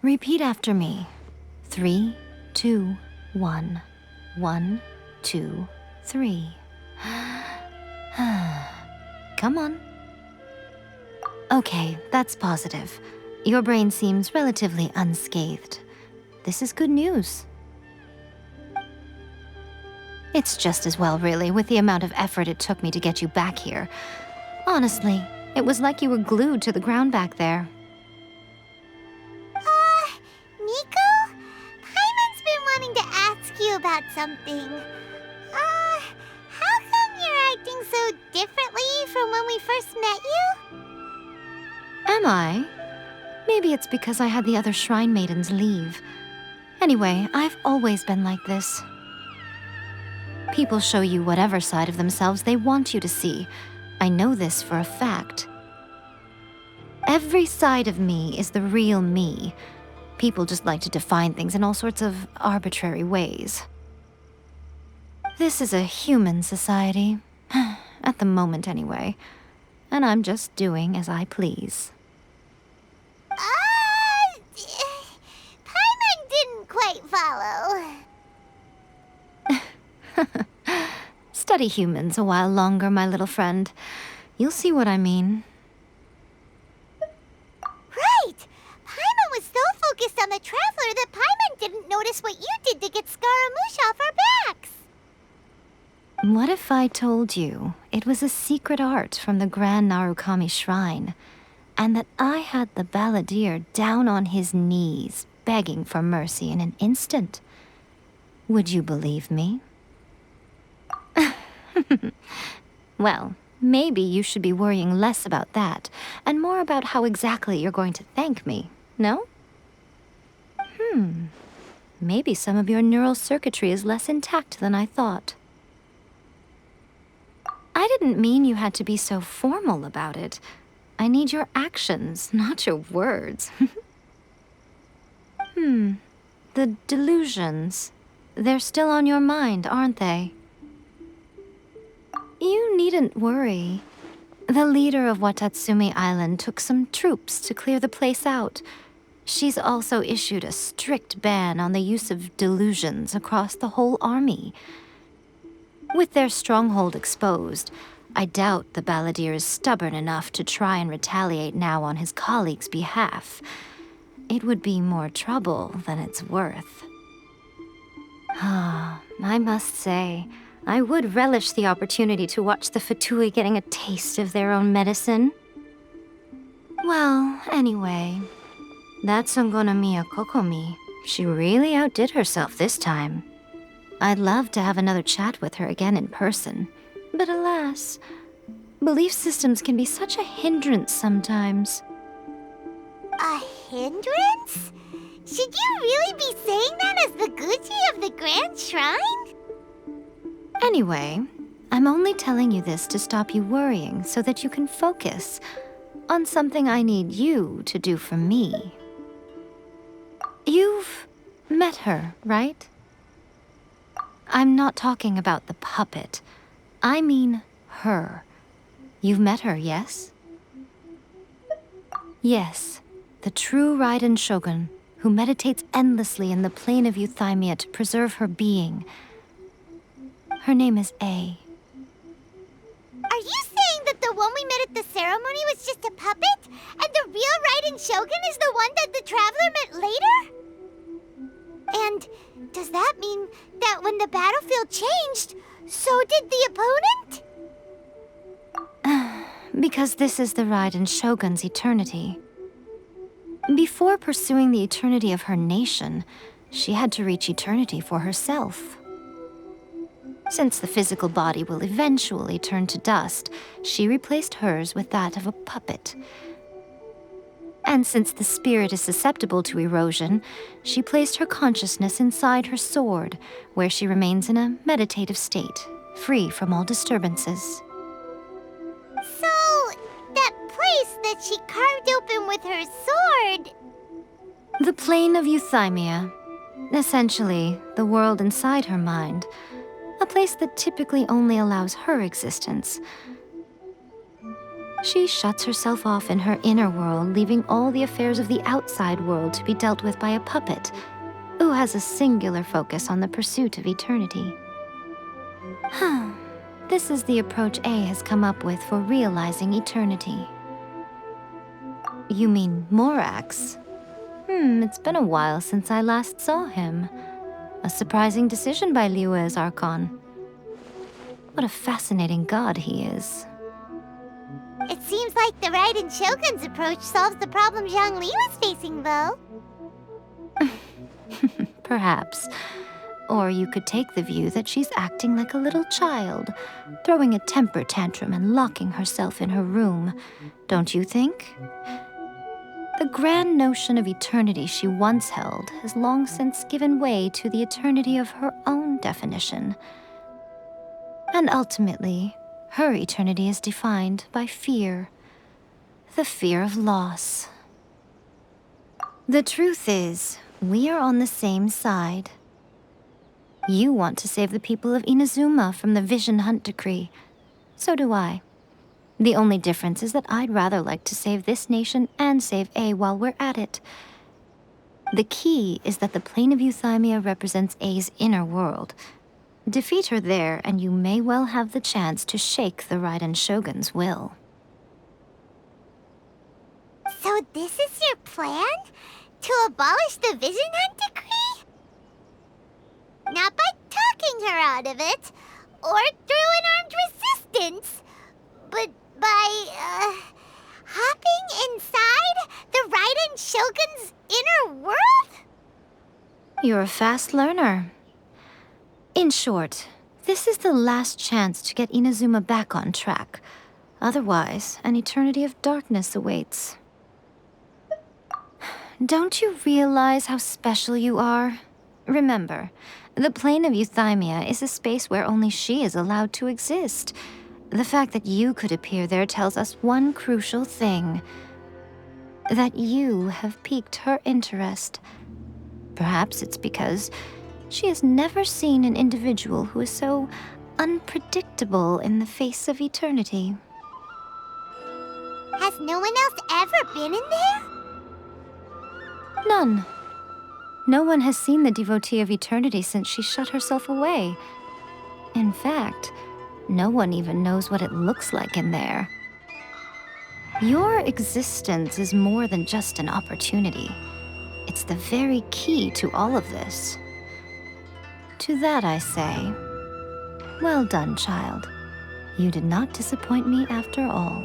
Repeat after me. 3, 2, 1. 1, 2, 3. Come on. Okay, that's positive. Your brain seems relatively unscathed. This is good news. It's just as well, really, with the amount of effort it took me to get you back here. Honestly, it was like you were glued to the ground back there. Nico? Paimon's been wanting to ask you about something. How come you're acting so differently from when we first met you? Am I? Maybe it's because I had the other Shrine Maidens leave. Anyway, I've always been like this. People show you whatever side of themselves they want you to see. I know this for a fact. Every side of me is the real me. People just like to define things in all sorts of arbitrary ways. This is a human society. At the moment, anyway. And I'm just doing as I please. Paimon didn't quite follow. Study humans a while longer, my little friend. You'll see what I mean. Right! Paimon was so focused on the Traveler that Paimon didn't notice what you did to get Scaramouche off our backs. What if I told you it was a secret art from the Grand Narukami Shrine, and that I had the balladeer down on his knees, begging for mercy in an instant? Would you believe me? Well, maybe you should be worrying less about that, and more about how exactly you're going to thank me, no? Maybe some of your neural circuitry is less intact than I thought. I didn't mean you had to be so formal about it. I need your actions, not your words. The delusions. They're still on your mind, aren't they? You needn't worry. The leader of Watatsumi Island took some troops to clear the place out. She's also issued a strict ban on the use of delusions across the whole army. With their stronghold exposed, I doubt the balladeer is stubborn enough to try and retaliate now on his colleague's behalf. It would be more trouble than it's worth. I must say, I would relish the opportunity to watch the Fatui getting a taste of their own medicine. Well, anyway, that Songonomiya Kokomi, she really outdid herself this time. I'd love to have another chat with her again in person, but alas, belief systems can be such a hindrance sometimes. A hindrance? Should you really be saying that as the Gucci of the Grand Shrine? Anyway, I'm only telling you this to stop you worrying so that you can focus on something I need you to do for me. You've met her, right? I'm not talking about the puppet. I mean her. You've met her, yes? Yes, the true Raiden Shogun, who meditates endlessly in the plane of euthymia to preserve her being. Her name is A. Are you saying that the one we met at the ceremony was just a puppet? And the real Raiden Shogun is the one that the Traveler met later? And does that mean that when the battlefield changed, so did the opponent? Because this is the Raiden Shogun's eternity. Before pursuing the eternity of her nation, she had to reach eternity for herself. Since the physical body will eventually turn to dust, she replaced hers with that of a puppet. And since the spirit is susceptible to erosion, she placed her consciousness inside her sword, where she remains in a meditative state, free from all disturbances. So, that place that she carved open with her sword... The plane of euthymia. Essentially, the world inside her mind. A place that typically only allows her existence. She shuts herself off in her inner world, leaving all the affairs of the outside world to be dealt with by a puppet, who has a singular focus on the pursuit of eternity. This is the approach A has come up with for realizing eternity. You mean Morax? It's been a while since I last saw him. A surprising decision by Liyue's Archon. What a fascinating god he is. It seems like the Raiden Shogun's approach solves the problem Zhang Li was facing, though. Perhaps. Or you could take the view that she's acting like a little child, throwing a temper tantrum and locking herself in her room. Don't you think? The grand notion of eternity she once held has long since given way to the eternity of her own definition. And ultimately, her eternity is defined by fear. The fear of loss. The truth is, we are on the same side. You want to save the people of Inazuma from the Vision Hunt decree. So do I. The only difference is that I'd rather like to save this nation and save A while we're at it. The key is that the plane of euthymia represents A's inner world. Defeat her there, and you may well have the chance to shake the Raiden Shogun's will. So this is your plan? To abolish the Vision Hunt decree? Not by talking her out of it, or through an armed resistance, but by, hopping inside the Raiden Shogun's inner world? You're a fast learner. In short, this is the last chance to get Inazuma back on track. Otherwise, an eternity of darkness awaits. Don't you realize how special you are? Remember, the plane of euthymia is a space where only she is allowed to exist. The fact that you could appear there tells us one crucial thing. That you have piqued her interest. Perhaps it's because she has never seen an individual who is so unpredictable in the face of eternity. Has no one else ever been in there? None. No one has seen the devotee of eternity since she shut herself away. In fact, no one even knows what it looks like in there. Your existence is more than just an opportunity. It's the very key to all of this. To that I say, well done, child. You did not disappoint me after all.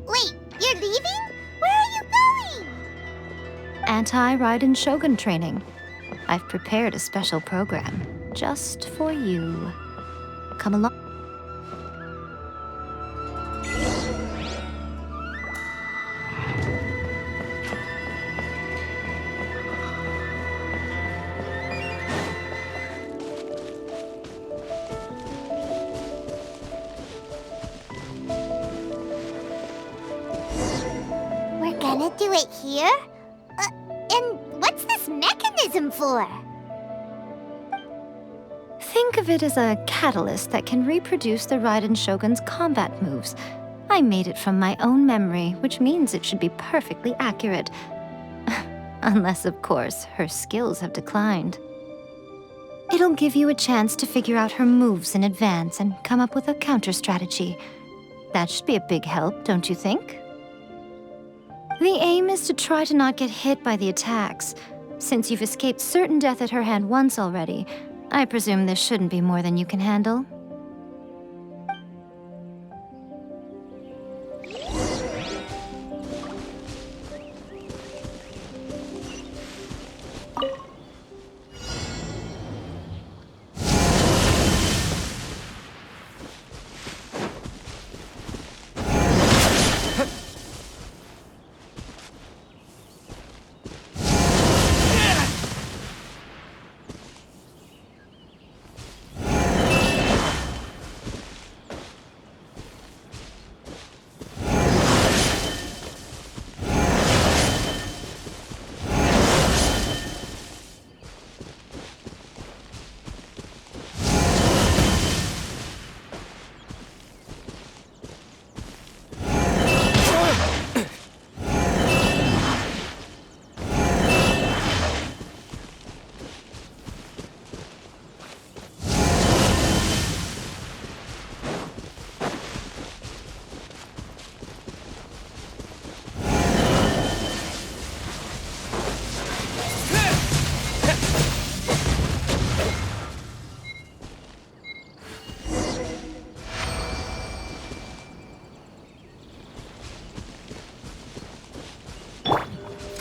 Wait, you're leaving? Where are you going? Anti-Raiden Shogun training. I've prepared a special program just for you. Come along. We're gonna do it here? And what's this mechanism for? Think of it as a catalyst that can reproduce the Raiden Shogun's combat moves. I made it from my own memory, which means it should be perfectly accurate. Unless, of course, her skills have declined. It'll give you a chance to figure out her moves in advance and come up with a counter strategy. That should be a big help, don't you think? The aim is to try to not get hit by the attacks. Since you've escaped certain death at her hand once already, I presume this shouldn't be more than you can handle.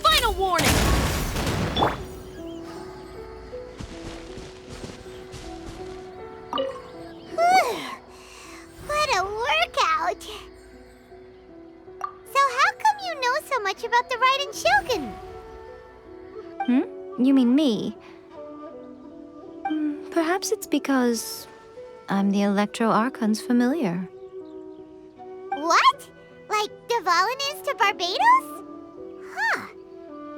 What a workout! So how come you know so much about the Raiden Shogun? You mean me? Perhaps it's because I'm the Electro Archon's familiar. What? Like Duval is to Barbados? Huh.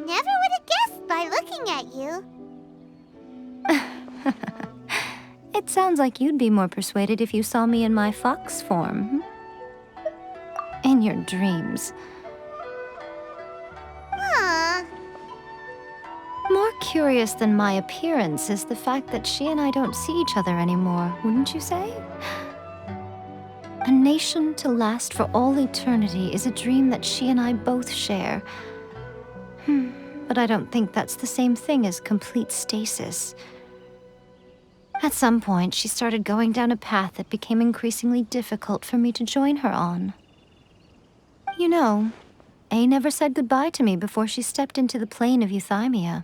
Never would have guessed by looking at you. It sounds like you'd be more persuaded if you saw me in my fox form. In your dreams. Huh. More curious than my appearance is the fact that she and I don't see each other anymore, wouldn't you say? A nation to last for all eternity is a dream that she and I both share. But I don't think that's the same thing as complete stasis. At some point, she started going down a path that became increasingly difficult for me to join her on. You know, A never said goodbye to me before she stepped into the plane of euthymia.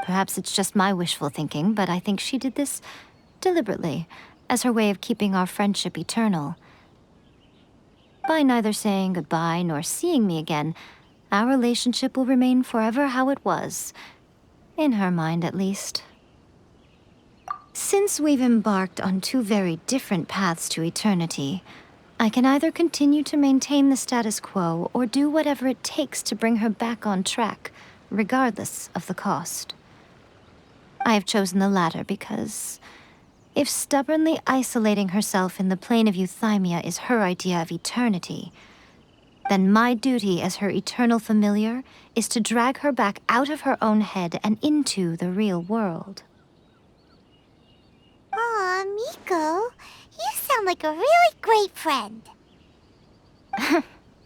Perhaps it's just my wishful thinking, but I think she did this deliberately, as her way of keeping our friendship eternal. By neither saying goodbye nor seeing me again, our relationship will remain forever how it was. In her mind, at least. Since we've embarked on two very different paths to eternity, I can either continue to maintain the status quo or do whatever it takes to bring her back on track, regardless of the cost. I have chosen the latter because if stubbornly isolating herself in the plane of euthymia is her idea of eternity, then my duty as her eternal familiar is to drag her back out of her own head and into the real world. Aw, Miko, you sound like a really great friend.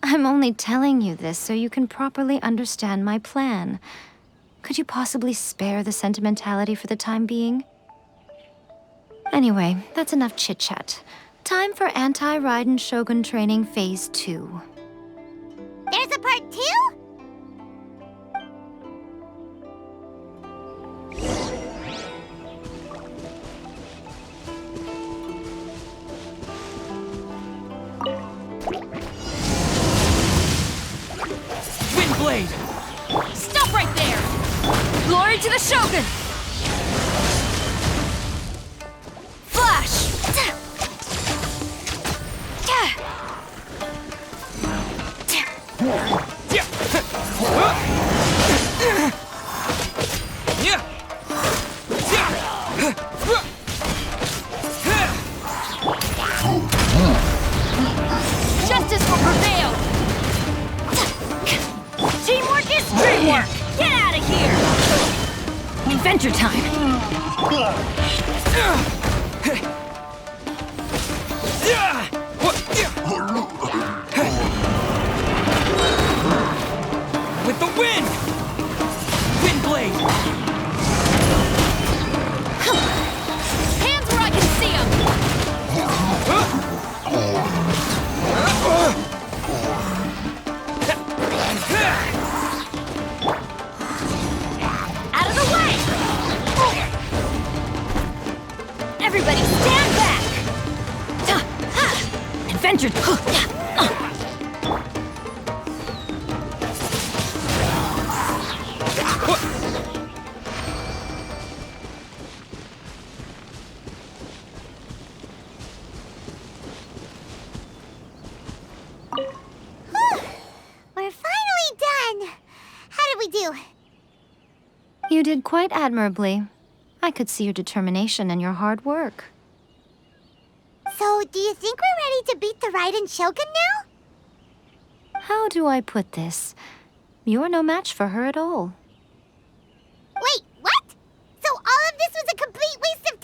I'm only telling you this so you can properly understand my plan. Could you possibly spare the sentimentality for the time being? Anyway, that's enough chit-chat. Time for Anti-Raiden Shogun Training Phase 2. There's a part 2? Windblade! Stop right there! Glory to the Shogun! Flash! Justice will prevail! Teamwork is dreamwork! Get out of here! Adventure time! Everybody stand back! Adventure... We're finally done. How did we do? You did quite admirably. I could see your determination and your hard work. So, do you think we're ready to beat the Raiden Shogun now? How do I put this? You're no match for her at all. Wait, what? So all of this was a complete waste of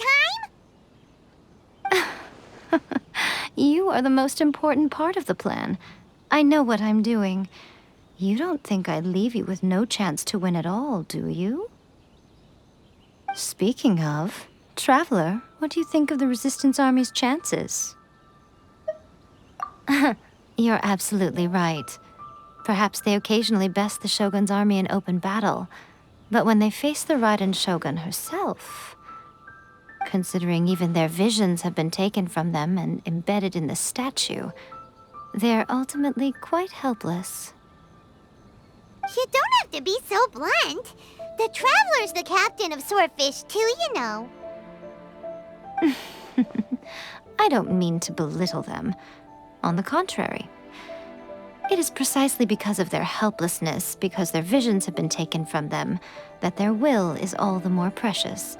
time? You are the most important part of the plan. I know what I'm doing. You don't think I'd leave you with no chance to win at all, do you? Speaking of, Traveler, what do you think of the Resistance Army's chances? You're absolutely right. Perhaps they occasionally best the Shogun's army in open battle, but when they face the Raiden Shogun herself, considering even their visions have been taken from them and embedded in the statue, they're ultimately quite helpless. You don't have to be so blunt. The Traveler's the captain of Swordfish too, you know. I don't mean to belittle them. On the contrary. It is precisely because of their helplessness, because their visions have been taken from them, that their will is all the more precious.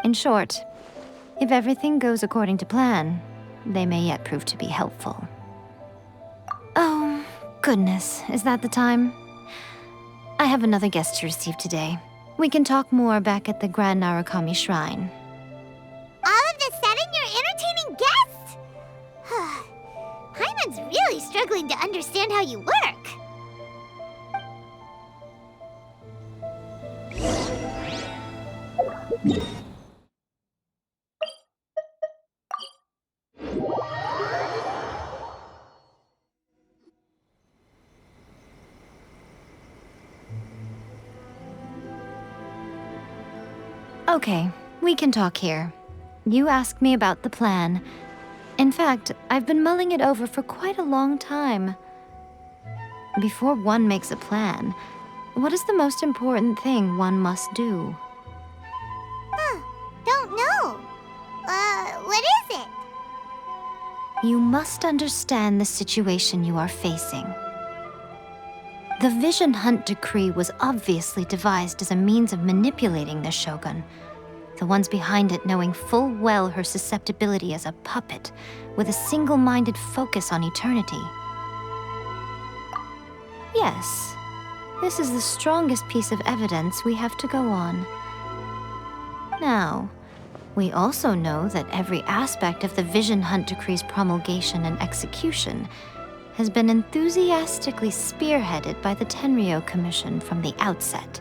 In short, if everything goes according to plan, they may yet prove to be helpful. Oh, goodness, is that the time? I have another guest to receive today. We can talk more back at the Grand Narukami Shrine. All of a sudden, you're entertaining guests? Paimon's really struggling to understand how you work. Okay, we can talk here. You asked me about the plan. In fact, I've been mulling it over for quite a long time. Before one makes a plan, what is the most important thing one must do? Don't know. What is it? You must understand the situation you are facing. The Vision Hunt Decree was obviously devised as a means of manipulating the Shogun, the ones behind it knowing full well her susceptibility as a puppet, with a single-minded focus on eternity. Yes, this is the strongest piece of evidence we have to go on. Now, we also know that every aspect of the Vision Hunt Decree's promulgation and execution has been enthusiastically spearheaded by the Tenryou Commission from the outset.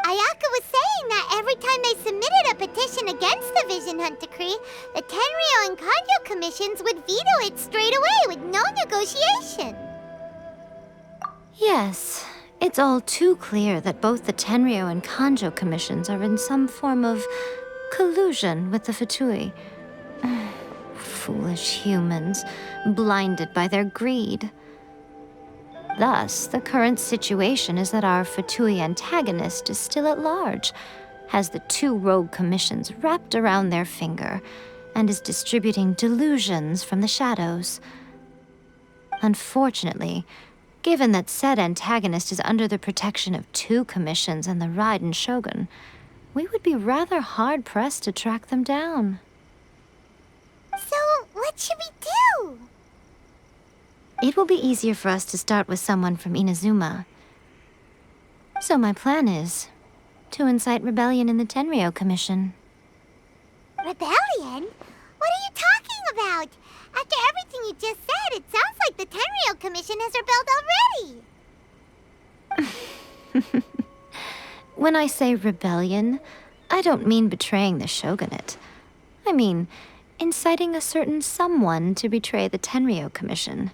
Ayaka was saying that every time they submitted a petition against the Vision Hunt Decree, the Tenryou and Kanjo commissions would veto it straight away with no negotiation. Yes, it's all too clear that both the Tenryou and Kanjo commissions are in some form of collusion with the Fatui. Foolish humans, blinded by their greed. Thus, the current situation is that our Fatui antagonist is still at large, has the two rogue commissions wrapped around their finger, and is distributing delusions from the shadows. Unfortunately, given that said antagonist is under the protection of two commissions and the Raiden Shogun, we would be rather hard-pressed to track them down. So, what should we do? It will be easier for us to start with someone from Inazuma. So my plan is to incite rebellion in the Tenryou Commission. Rebellion? What are you talking about? After everything you just said, it sounds like the Tenryou Commission has rebelled already. When I say rebellion, I don't mean betraying the shogunate. I mean inciting a certain someone to betray the Tenryou Commission.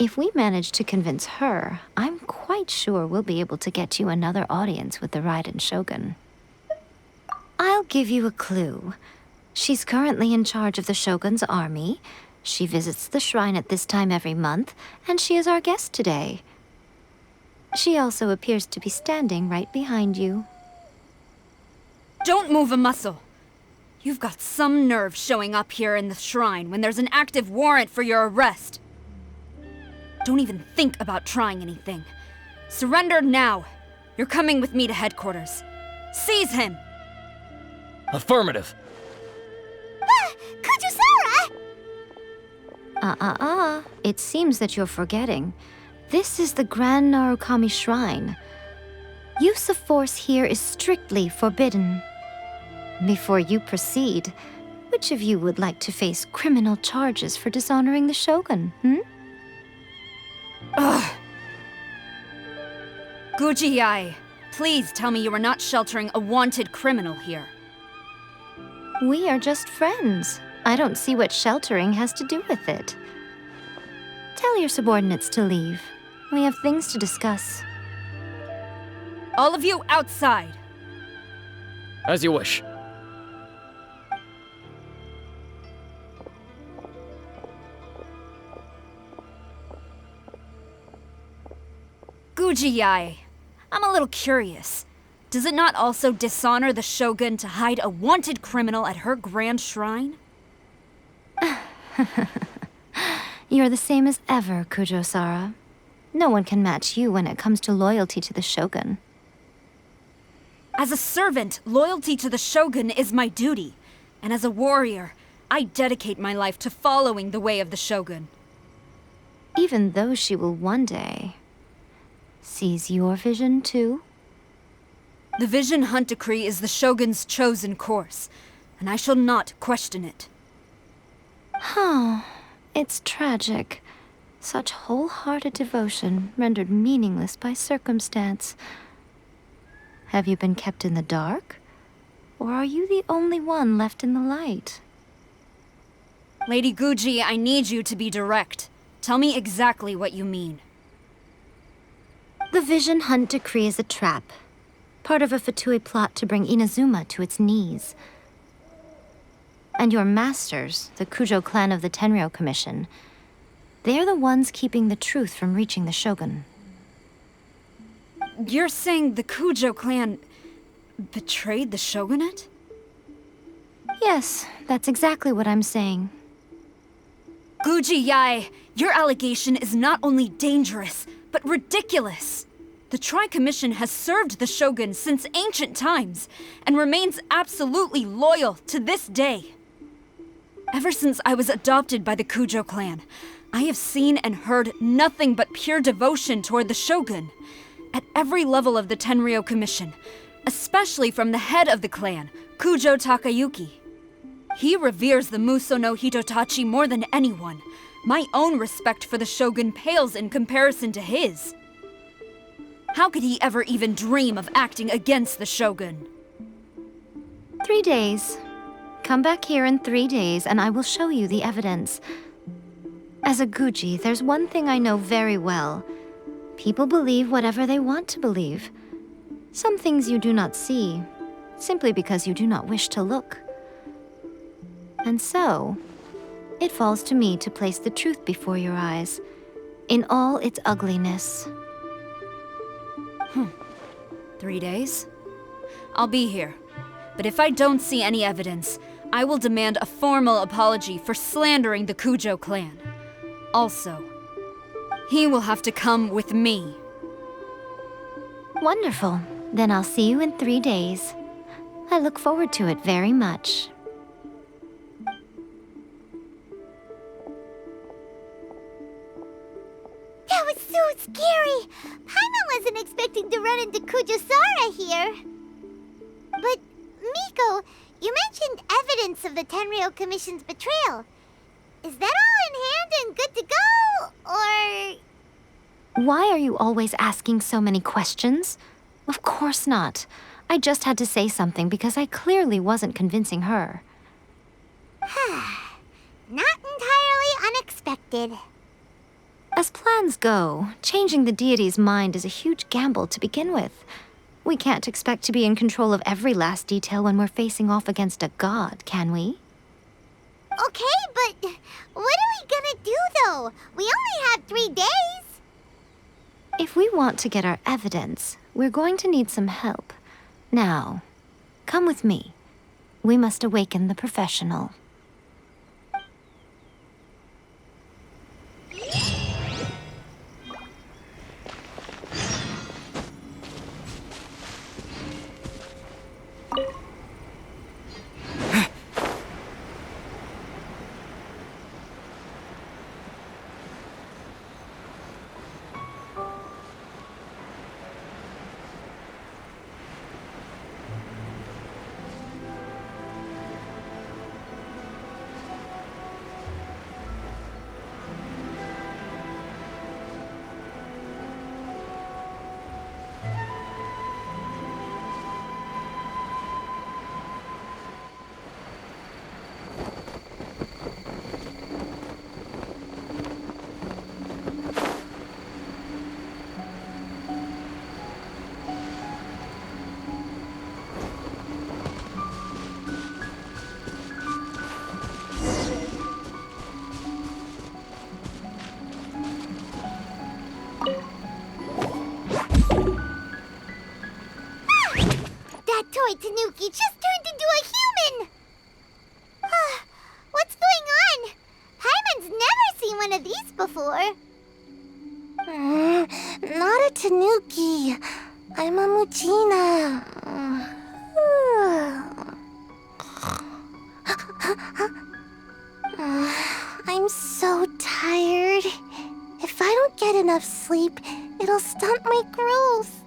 If we manage to convince her, I'm quite sure we'll be able to get you another audience with the Raiden Shogun. I'll give you a clue. She's currently in charge of the Shogun's army. She visits the shrine at this time every month, and she is our guest today. She also appears to be standing right behind you. Don't move a muscle. You've got some nerve showing up here in the shrine when there's an active warrant for your arrest. Don't even think about trying anything. Surrender now. You're coming with me to headquarters. Seize him! Affirmative. Kujusara! It seems that you're forgetting. This is the Grand Narukami Shrine. Use of force here is strictly forbidden. Before you proceed, which of you would like to face criminal charges for dishonoring the Shogun, Ugh! Guji-ai, please tell me you are not sheltering a wanted criminal here. We are just friends. I don't see what sheltering has to do with it. Tell your subordinates to leave. We have things to discuss. All of you outside! As you wish. Guji-ai, I'm a little curious. Does it not also dishonor the Shogun to hide a wanted criminal at her grand shrine? You're the same as ever, Kujo-sara. No one can match you when it comes to loyalty to the Shogun. As a servant, loyalty to the Shogun is my duty. And as a warrior, I dedicate my life to following the way of the Shogun. Even though she will one day seize your vision too? The Vision Hunt Decree is the Shogun's chosen course, and I shall not question it. It's tragic. Such wholehearted devotion rendered meaningless by circumstance. Have you been kept in the dark? Or are you the only one left in the light? Lady Guji, I need you to be direct. Tell me exactly what you mean. The Vision Hunt Decree is a trap. Part of a Fatui plot to bring Inazuma to its knees. And your masters, the Kujo clan of the Tenryou Commission, they're the ones keeping the truth from reaching the Shogun. You're saying the Kujo clan betrayed the Shogunate? Yes, that's exactly what I'm saying. Guji-ai, your allegation is not only dangerous, but ridiculous. The Tri-Commission has served the Shogun since ancient times, and remains absolutely loyal to this day. Ever since I was adopted by the Kujo clan, I have seen and heard nothing but pure devotion toward the Shogun, at every level of the Tenryou Commission, especially from the head of the clan, Kujo Takayuki. He reveres the Muso no Hitotachi more than anyone. My own respect for the Shogun pales in comparison to his. How could he ever even dream of acting against the Shogun? 3 days. Come back here in 3 days and I will show you the evidence. As a Guji, there's one thing I know very well. People believe whatever they want to believe. Some things you do not see, simply because you do not wish to look. And so, it falls to me to place the truth before your eyes, in all its ugliness. 3 days? I'll be here. But if I don't see any evidence, I will demand a formal apology for slandering the Kujo clan. Also, he will have to come with me. Wonderful. Then I'll see you in 3 days. I look forward to it very much. That was so scary! Paimon wasn't expecting to run into Kujusara here. But, Miko, you mentioned evidence of the Tenryou Commission's betrayal. Is that all in hand and good to go, or...? Why are you always asking so many questions? Of course not. I just had to say something because I clearly wasn't convincing her. Not entirely unexpected. As plans go, changing the deity's mind is a huge gamble to begin with. We can't expect to be in control of every last detail when we're facing off against a god, can we? Okay, but what are we gonna do, though? We only have 3 days. If we want to get our evidence, we're going to need some help. Now, come with me. We must awaken the professional. Toy Tanuki just turned into a human! What's going on? Paimon's never seen one of these before. Not a Tanuki. I'm a Muchina. I'm so tired. If I don't get enough sleep, it'll stunt my growth.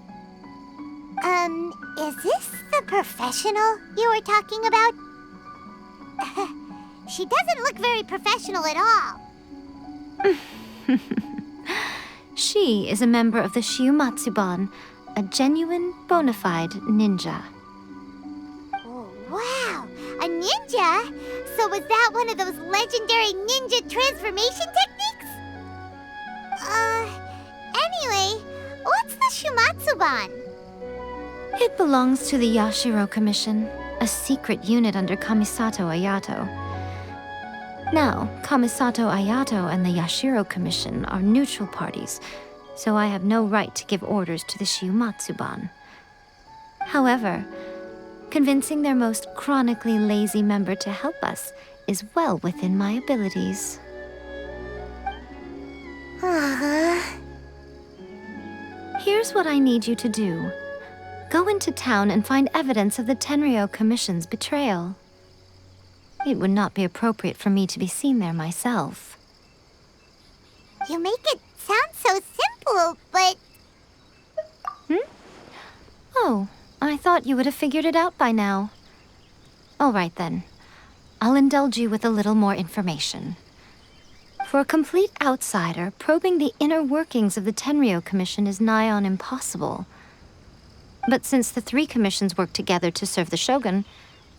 Is this the professional you were talking about? She doesn't look very professional at all. She is a member of the Shiumatsuban, a genuine, bona fide ninja. Oh, wow! A ninja? So was that one of those legendary ninja transformation techniques? Anyway, what's the Shiumatsuban? It belongs to the Yashiro Commission, a secret unit under Kamisato Ayato. Now, Kamisato Ayato and the Yashiro Commission are neutral parties, so I have no right to give orders to the Shiumatsuban. However, convincing their most chronically lazy member to help us is well within my abilities. Here's what I need you to do. Go into town and find evidence of the Tenryou Commission's betrayal. It would not be appropriate for me to be seen there myself. You make it sound so simple, but... Oh, I thought you would have figured it out by now. All right then. I'll indulge you with a little more information. For a complete outsider, probing the inner workings of the Tenryou Commission is nigh on impossible. But since the 3 commissions work together to serve the Shogun,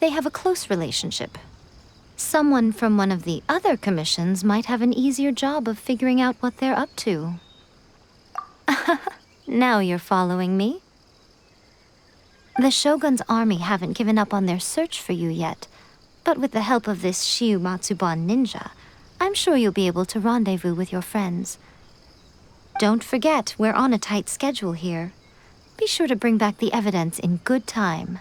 they have a close relationship. Someone from one of the other commissions might have an easier job of figuring out what they're up to. Now you're following me. The Shogun's army haven't given up on their search for you yet, but with the help of this Shiumatsuban ninja, I'm sure you'll be able to rendezvous with your friends. Don't forget, we're on a tight schedule here. Be sure to bring back the evidence in good time.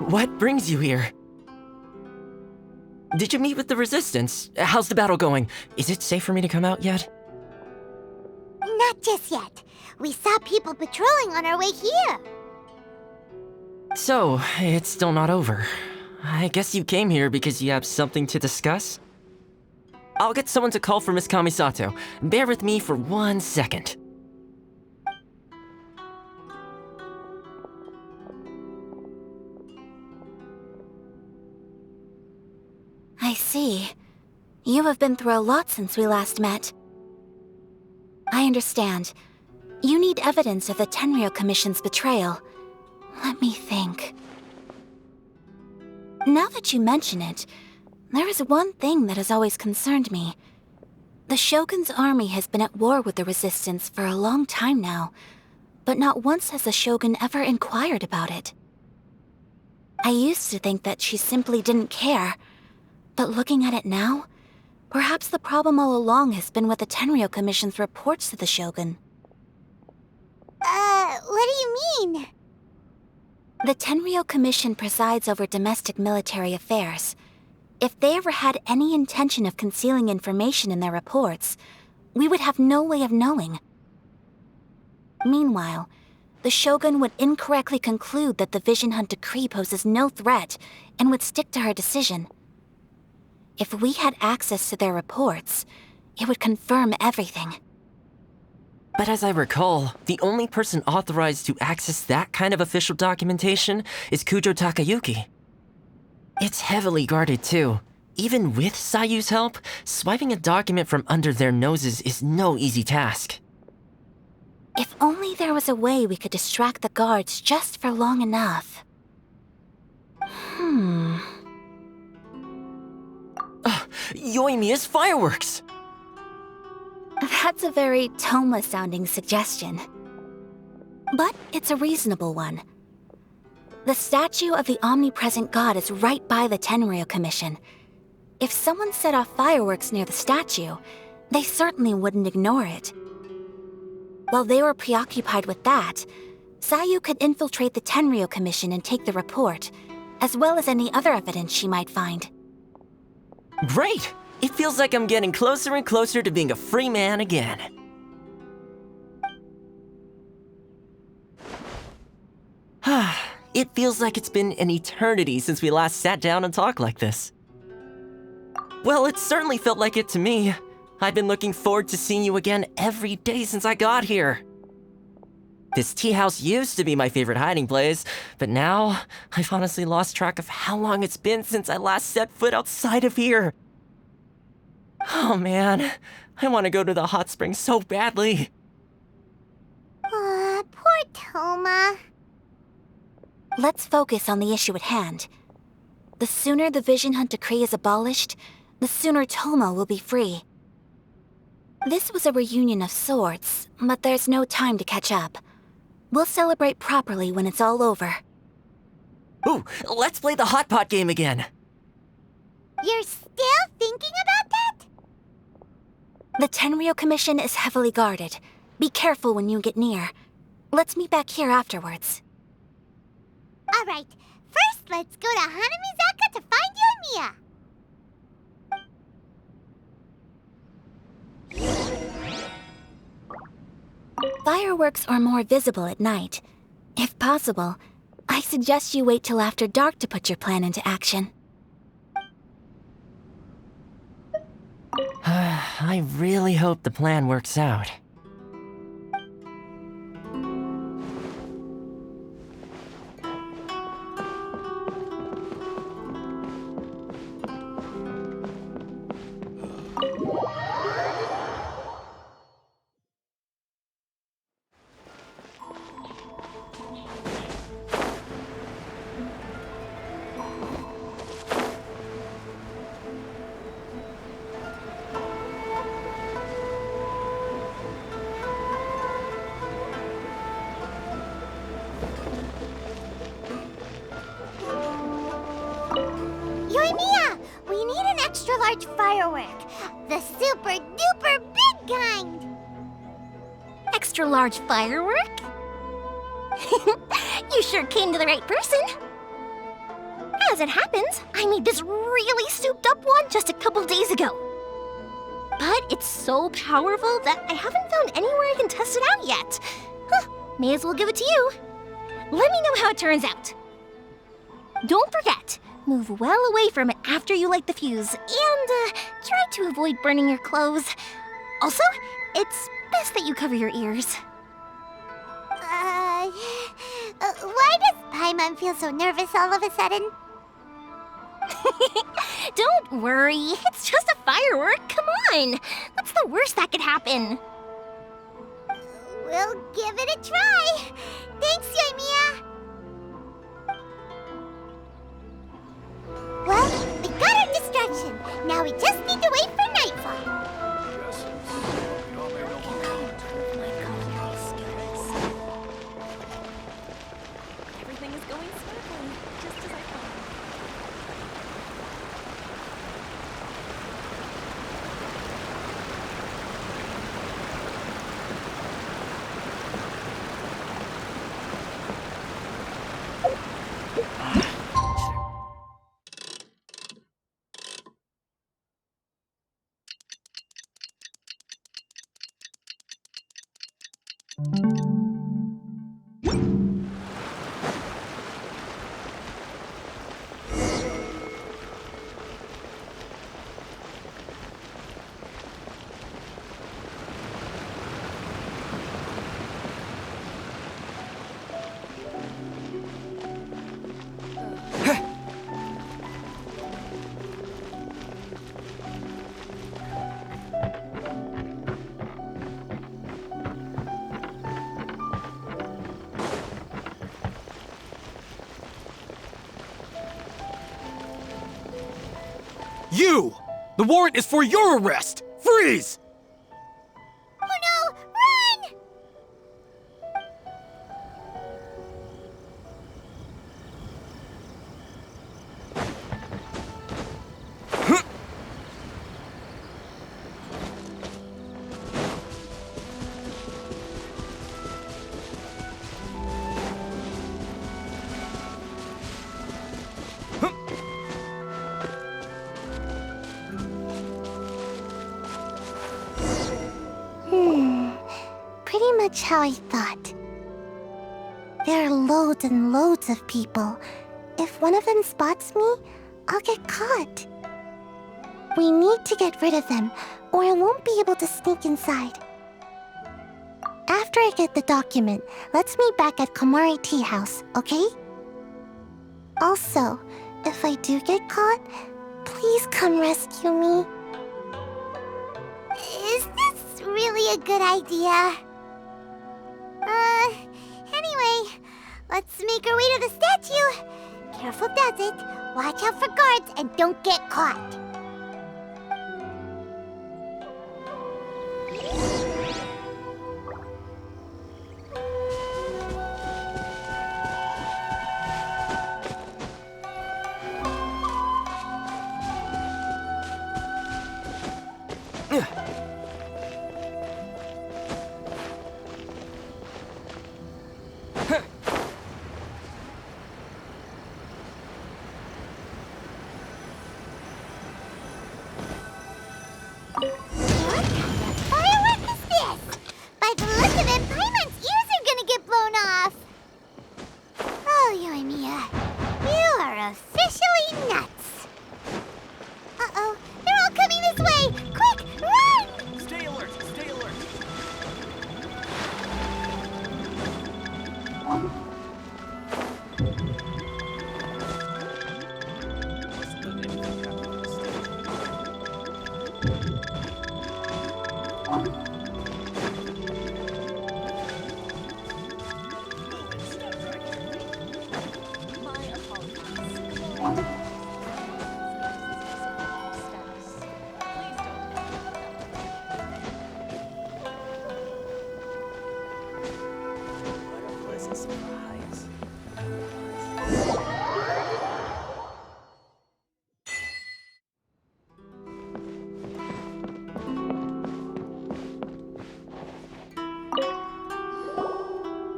What brings you here? Did you meet with the Resistance? How's the battle going? Is it safe for me to come out yet? Not just yet. We saw people patrolling on our way here. So, it's still not over. I guess you came here because you have something to discuss? I'll get someone to call for Miss Kamisato. Bear with me for 1 second. I see. You have been through a lot since we last met. I understand. You need evidence of the Tenryou Commission's betrayal. Let me think. Now that you mention it, there is one thing that has always concerned me. The Shogun's army has been at war with the Resistance for a long time now, but not once has the Shogun ever inquired about it. I used to think that she simply didn't care, but looking at it now, perhaps the problem all along has been with the Tenryou Commission's reports to the Shogun. What do you mean? The Tenryou Commission presides over domestic military affairs. If they ever had any intention of concealing information in their reports, we would have no way of knowing. Meanwhile, the Shogun would incorrectly conclude that the Vision Hunt decree poses no threat and would stick to her decision. If we had access to their reports, it would confirm everything. But as I recall, the only person authorized to access that kind of official documentation is Kujo Takayuki. It's heavily guarded too. Even with Sayu's help, swiping a document from under their noses is no easy task. If only there was a way we could distract the guards just for long enough. Yoimiya's fireworks! That's a very Toma-sounding suggestion. But it's a reasonable one. The statue of the Omnipresent God is right by the Tenryou Commission. If someone set off fireworks near the statue, they certainly wouldn't ignore it. While they were preoccupied with that, Sayu could infiltrate the Tenryou Commission and take the report, as well as any other evidence she might find. Great! It feels like I'm getting closer and closer to being a free man again. It feels like it's been an eternity since we last sat down and talked like this. Well, it certainly felt like it to me. I've been looking forward to seeing you again every day since I got here. This tea house used to be my favorite hiding place, but now I've honestly lost track of how long it's been since I last set foot outside of here. Oh man, I want to go to the hot springs so badly. Poor Toma. Let's focus on the issue at hand. The sooner the Vision Hunt decree is abolished, the sooner Toma will be free. This was a reunion of sorts, but there's no time to catch up. We'll celebrate properly when it's all over. Ooh, let's play the hot pot game again. You're still thinking about that? The Tenryou Commission is heavily guarded. Be careful when you get near. Let's meet back here afterwards. Alright, first let's go to Hanamizaka to find Yoimiya. Fireworks are more visible at night. If possible, I suggest you wait till after dark to put your plan into action. I really hope the plan works out. Yoimiya, we need an extra large firework. The super duper big kind. Extra large firework? You sure came to the right person. As it happens, I made this really souped up one just a couple days ago. But it's so powerful that I haven't found anywhere I can test it out yet. May as well give it to you. Let me know how it turns out. Don't forget, Move well away from it after you light the fuse, and try to avoid burning your clothes. Also, it's best that you cover your ears. Why does Paimon feel so nervous all of a sudden? Don't worry, it's just a firework, come on! What's the worst that could happen? We'll give it a try. Thanks, Yoimiya. Well, we got our distraction. Now we just need to wait for nightfall. Everything is going smoothly, just as I thought. You! The warrant is for your arrest! Freeze! Oh no! Run! Pretty much how I thought. There are loads and loads of people. If one of them spots me, I'll get caught. We need to get rid of them, or I won't be able to sneak inside. After I get the document, let's meet back at Komari Tea House, okay? Also, if I do get caught, please come rescue me. Is this really a good idea? Anyway, let's make our way to the statue. Careful does it. Watch out for guards and don't get caught.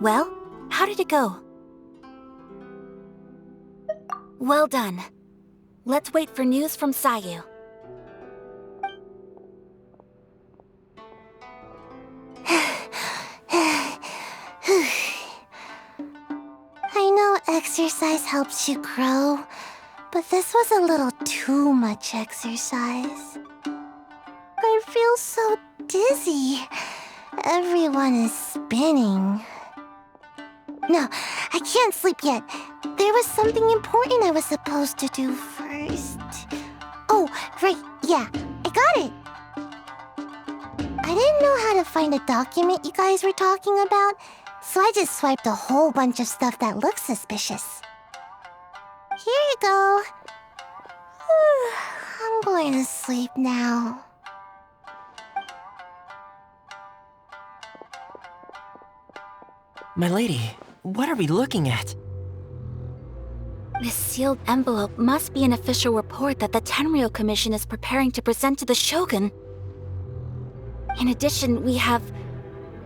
Well, how did it go? Well done. Let's wait for news from Sayu. I know exercise helps you grow, But this was a little too much exercise. I feel so dizzy. Everyone is spinning. No, I can't sleep yet. There was something important I was supposed to do first. Oh, right, yeah, I got it. I didn't know how to find a document you guys were talking about, so I just swiped a whole bunch of stuff that looks suspicious. Here you go. I'm going to sleep now. My lady, what are we looking at? This sealed envelope must be an official report that the Tenryou Commission is preparing to present to the Shogun. In addition, we have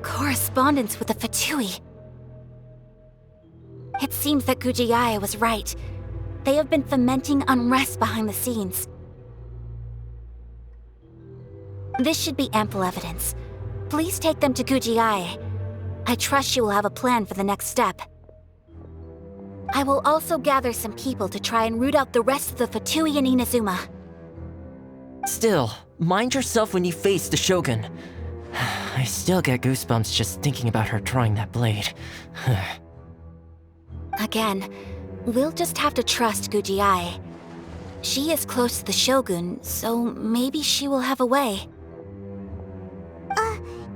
correspondence with the Fatui. It seems that Gujiae was right. They have been fomenting unrest behind the scenes. This should be ample evidence. Please take them to Gujiae. I trust she will have a plan for the next step. I will also gather some people to try and root out the rest of the Fatui in Inazuma. Still, mind yourself when you face the Shogun. I still get goosebumps just thinking about her drawing that blade. Again, we'll just have to trust Gujiae. She is close to the Shogun, so maybe she will have a way.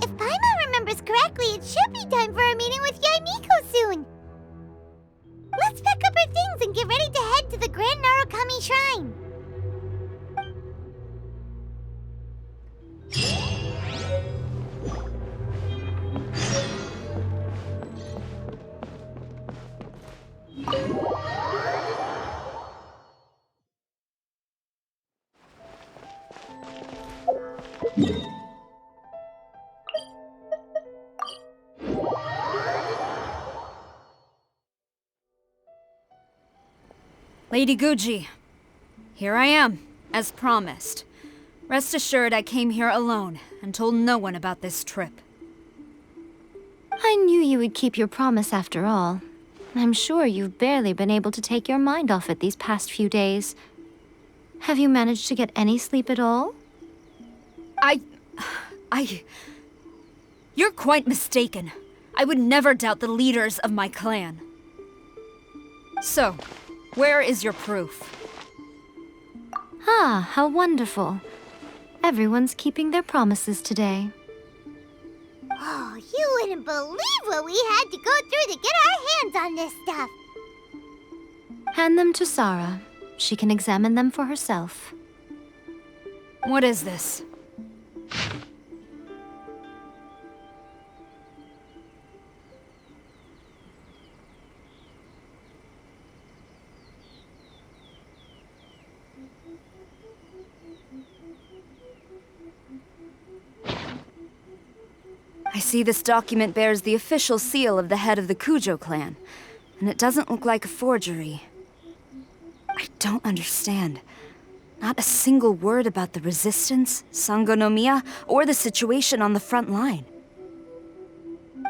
If Paimon remembers correctly, it should be time for a meeting with Yaimiko soon. Let's pack up our things and get ready to head to the Grand Narukami Shrine. Lady Guji, here I am, as promised. Rest assured I came here alone and told no one about this trip. I knew you would keep your promise after all. I'm sure you've barely been able to take your mind off it these past few days. Have you managed to get any sleep at all? You're quite mistaken. I would never doubt the leaders of my clan. So, where is your proof? Ah, how wonderful. Everyone's keeping their promises today. Oh, you wouldn't believe what we had to go through to get our hands on this stuff. Hand them to Sarah. She can examine them for herself. What is this? I see this document bears the official seal of the head of the Kujo clan, and it doesn't look like a forgery. I don't understand. Not a single word about the resistance, Sangonomiya, or the situation on the front line.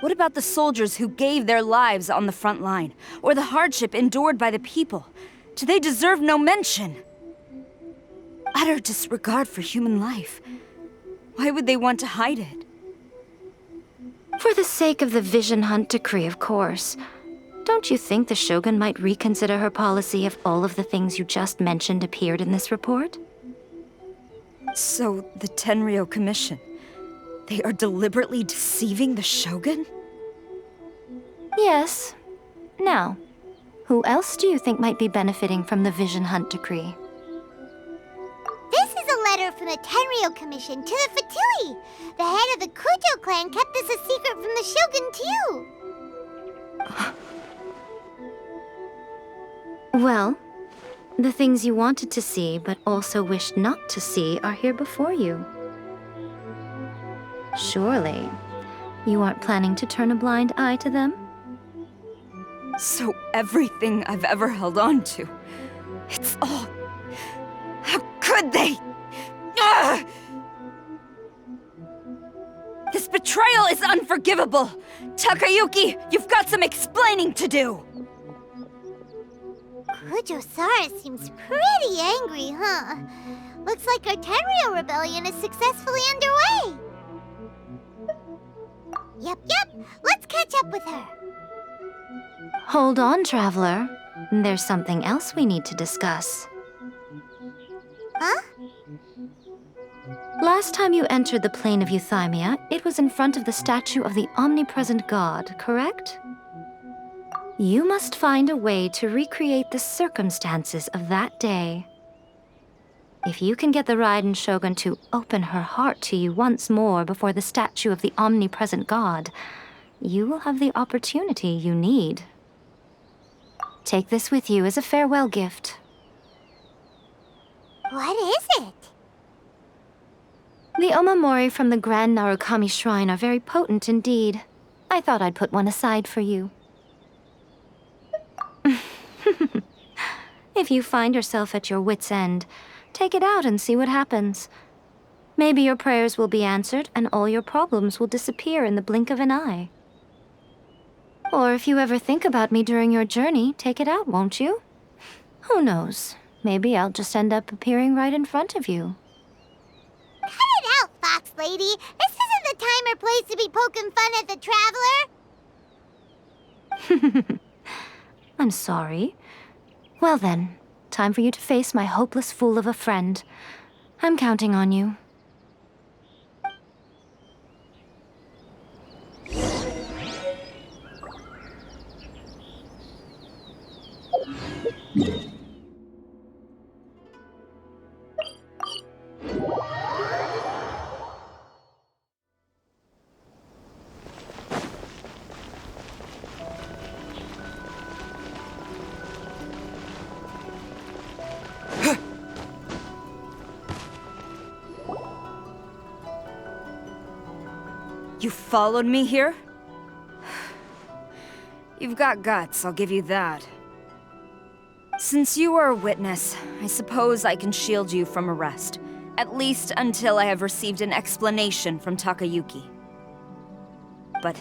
What about the soldiers who gave their lives on the front line, or the hardship endured by the people? Do they deserve no mention? Utter disregard for human life. Why would they want to hide it? For the sake of the Vision Hunt decree, of course. Don't you think the Shogun might reconsider her policy if all of the things you just mentioned appeared in this report? So, the Tenryou Commission, they are deliberately deceiving the Shogun? Yes. Now, who else do you think might be benefiting from the Vision Hunt decree? This is a letter from the Tenryou Commission to the Fatui. The head of the Kujo clan kept this a secret from the Shogun, too. Well, the things you wanted to see but also wished not to see are here before you. Surely, you aren't planning to turn a blind eye to them? So everything I've ever held on to, it's all... How could they? Ugh! This betrayal is unforgivable! Takayuki, you've got some explaining to do! Pujosaurus seems pretty angry, huh? Looks like our Tenryou rebellion is successfully underway. Yep. Let's catch up with her. Hold on, Traveler. There's something else we need to discuss. Huh? Last time you entered the plane of Euthymia, it was in front of the statue of the Omnipresent God, correct? You must find a way to recreate the circumstances of that day. If you can get the Raiden Shogun to open her heart to you once more before the statue of the Omnipresent God, you will have the opportunity you need. Take this with you as a farewell gift. What is it? The omamori from the Grand Narukami Shrine are very potent indeed. I thought I'd put one aside for you. If you find yourself at your wit's end, take it out and see what happens. Maybe your prayers will be answered and all your problems will disappear in the blink of an eye. Or if you ever think about me during your journey, take it out, won't you? Who knows? Maybe I'll just end up appearing right in front of you. Cut it out, Fox Lady. This isn't the time or place to be poking fun at the Traveler. I'm sorry. Well then, time for you to face my hopeless fool of a friend. I'm counting on you. You followed me here? You've got guts, I'll give you that. Since you are a witness, I suppose I can shield you from arrest. At least until I have received an explanation from Takayuki. But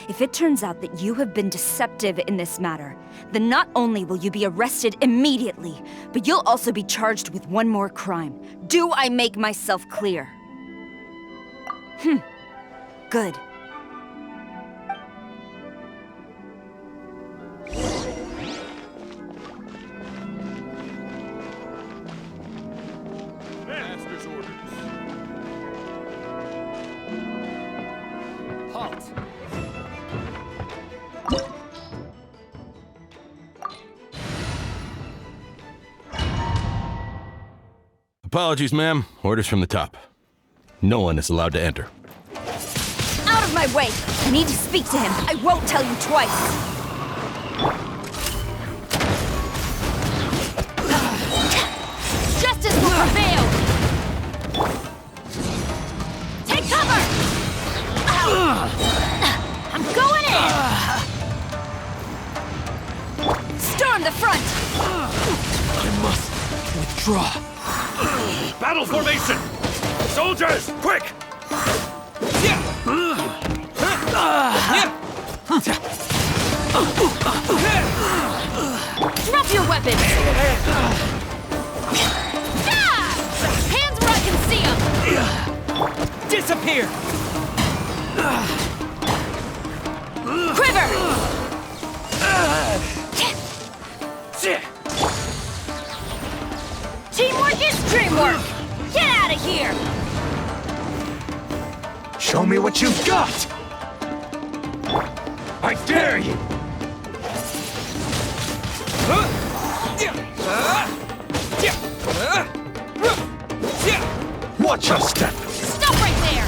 if it turns out that you have been deceptive in this matter, then not only will you be arrested immediately, but you'll also be charged with one more crime. Do I make myself clear? Good. Master's orders. Halt. Apologies, ma'am. Orders from the top. No one is allowed to enter. Out of my way! I need to speak to him. I won't tell you twice. Justice will prevail! Take cover! I'm going in! Storm the front! I must withdraw. Battle formation! Soldiers, quick! Drop your weapons! Hands where I can see them! Disappear! Quiver! Teamwork is dreamwork! Get out of here! Show me what you've got! I dare you! Watch your step! Stop right there!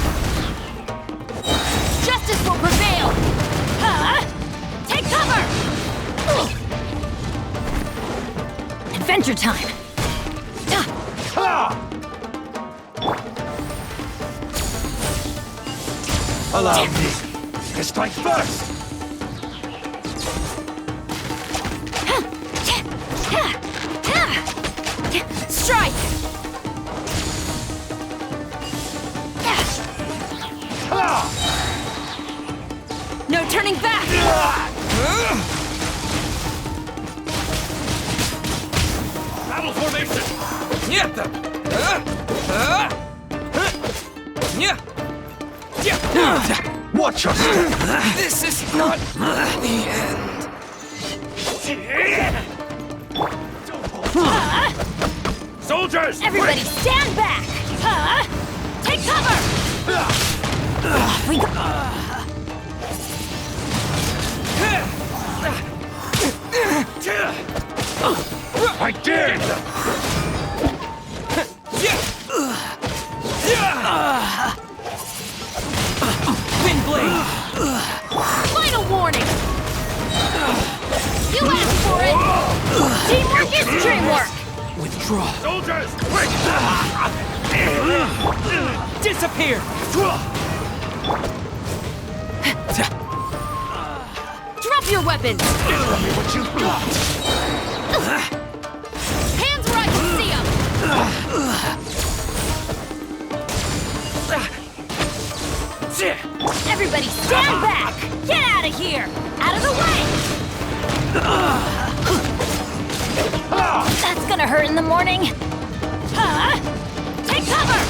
Justice will prevail! Take cover! Adventure time! Allow me to strike first! Strike! No turning back! Get them! Watch us! This is not the end. Soldiers! Everybody quick! stand back! Take cover! We go. I did! Wind blade! Final warning! You asked for it! Teamwork is dreamwork! Withdraw. Soldiers! Quick! Disappear! Drop your weapons! Tell me what you've got! Hands where I can see them! Everybody stand back! Get out of here! Out of the way! That's gonna hurt in the morning! Take cover!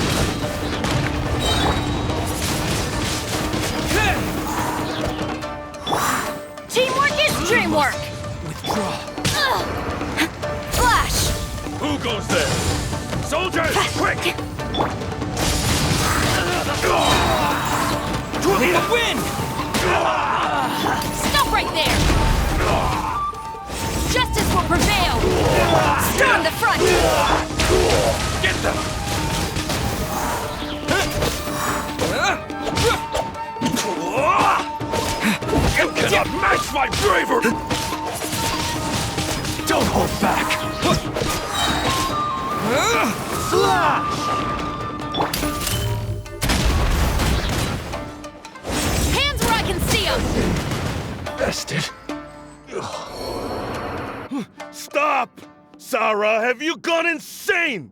Teamwork is dreamwork! Withdraw. Flash! Who goes there? Soldiers! Quick! The wind! Stop right there! Justice will prevail! Storm the front! Get them! You cannot match my bravery! Don't hold back! Slash! Hands where I can see them! Bested. Stop! Sarah, have you gone insane?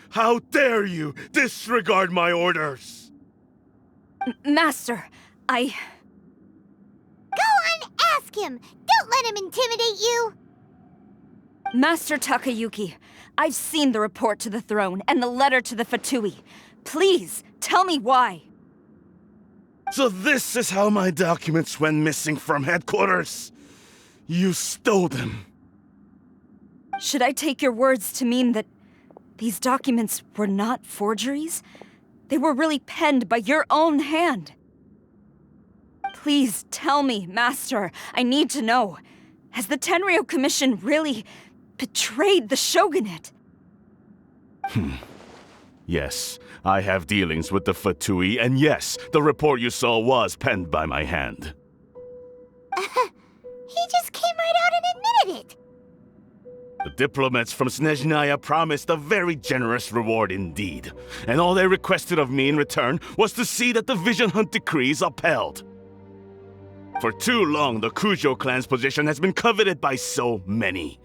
How dare you disregard my orders? Master, Go on, ask him! Don't let him intimidate you! Master Takayuki, I've seen the report to the throne and the letter to the Fatui. Please, tell me why. So this is how my documents went missing from headquarters? You stole them. Should I take your words to mean that these documents were not forgeries? They were really penned by your own hand. Please tell me, Master. I need to know. Has the Tenryou Commission really betrayed the shogunate? Yes, I have dealings with the Fatui, and yes, the report you saw was penned by my hand. He just came right out and admitted it! The diplomats from Snezhnaya promised a very generous reward indeed, and all they requested of me in return was to see that the Vision Hunt decrees upheld. For too long, the Kujo clan's position has been coveted by so many.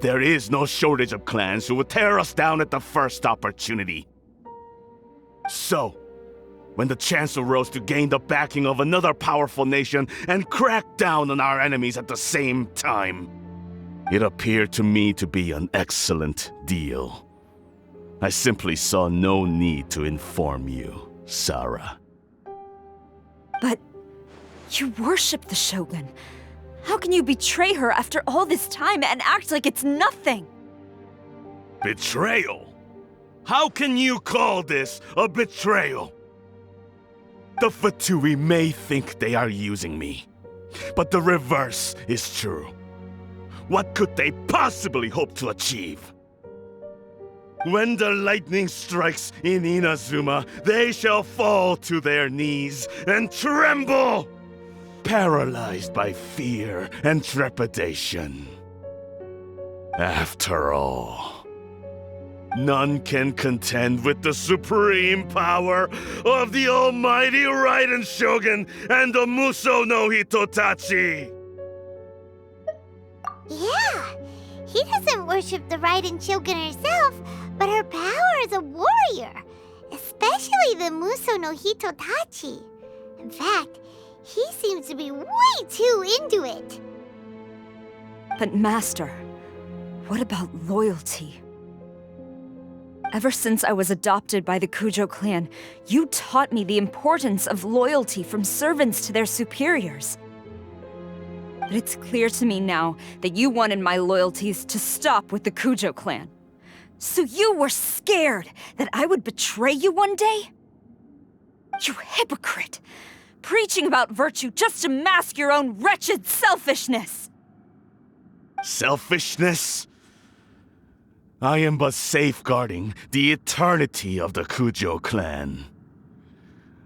There is no shortage of clans who would tear us down at the first opportunity. So, when the chance arose to gain the backing of another powerful nation and crack down on our enemies at the same time, it appeared to me to be an excellent deal. I simply saw no need to inform you, Sarah. But you worship the Shogun. How can you betray her after all this time and act like it's nothing? Betrayal? How can you call this a betrayal? The Fatui may think they are using me, but the reverse is true. What could they possibly hope to achieve? When the lightning strikes in Inazuma, they shall fall to their knees and tremble, paralyzed by fear and trepidation. After all, none can contend with the supreme power of the almighty Raiden Shogun and the Muso no Hitotachi! Yeah, he doesn't worship the Raiden Shogun herself, but her power as a warrior, especially the Muso no Hitotachi. In fact, he seems to be way too into it. But Master, what about loyalty? Ever since I was adopted by the Kujo clan, you taught me the importance of loyalty from servants to their superiors. But it's clear to me now that you wanted my loyalties to stop with the Kujo clan. So you were scared that I would betray you one day? You hypocrite! Preaching about virtue just to mask your own wretched selfishness! Selfishness? I am but safeguarding the eternity of the Kujo clan.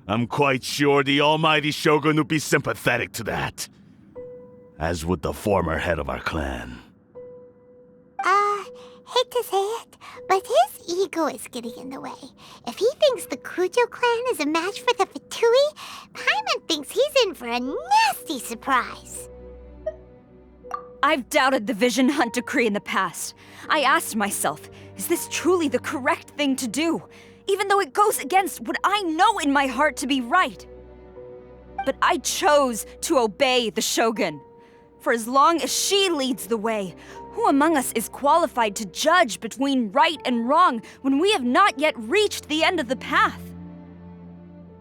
I'm quite sure the almighty Shogun would be sympathetic to that. As would the former head of our clan. Hate to say it, but his ego is getting in the way. If he thinks the Kujo clan is a match for the Fatui, Paimon thinks he's in for a nasty surprise. I've doubted the Vision Hunt decree in the past. I asked myself, is this truly the correct thing to do? Even though it goes against what I know in my heart to be right. But I chose to obey the Shogun. For as long as she leads the way, who among us is qualified to judge between right and wrong when we have not yet reached the end of the path?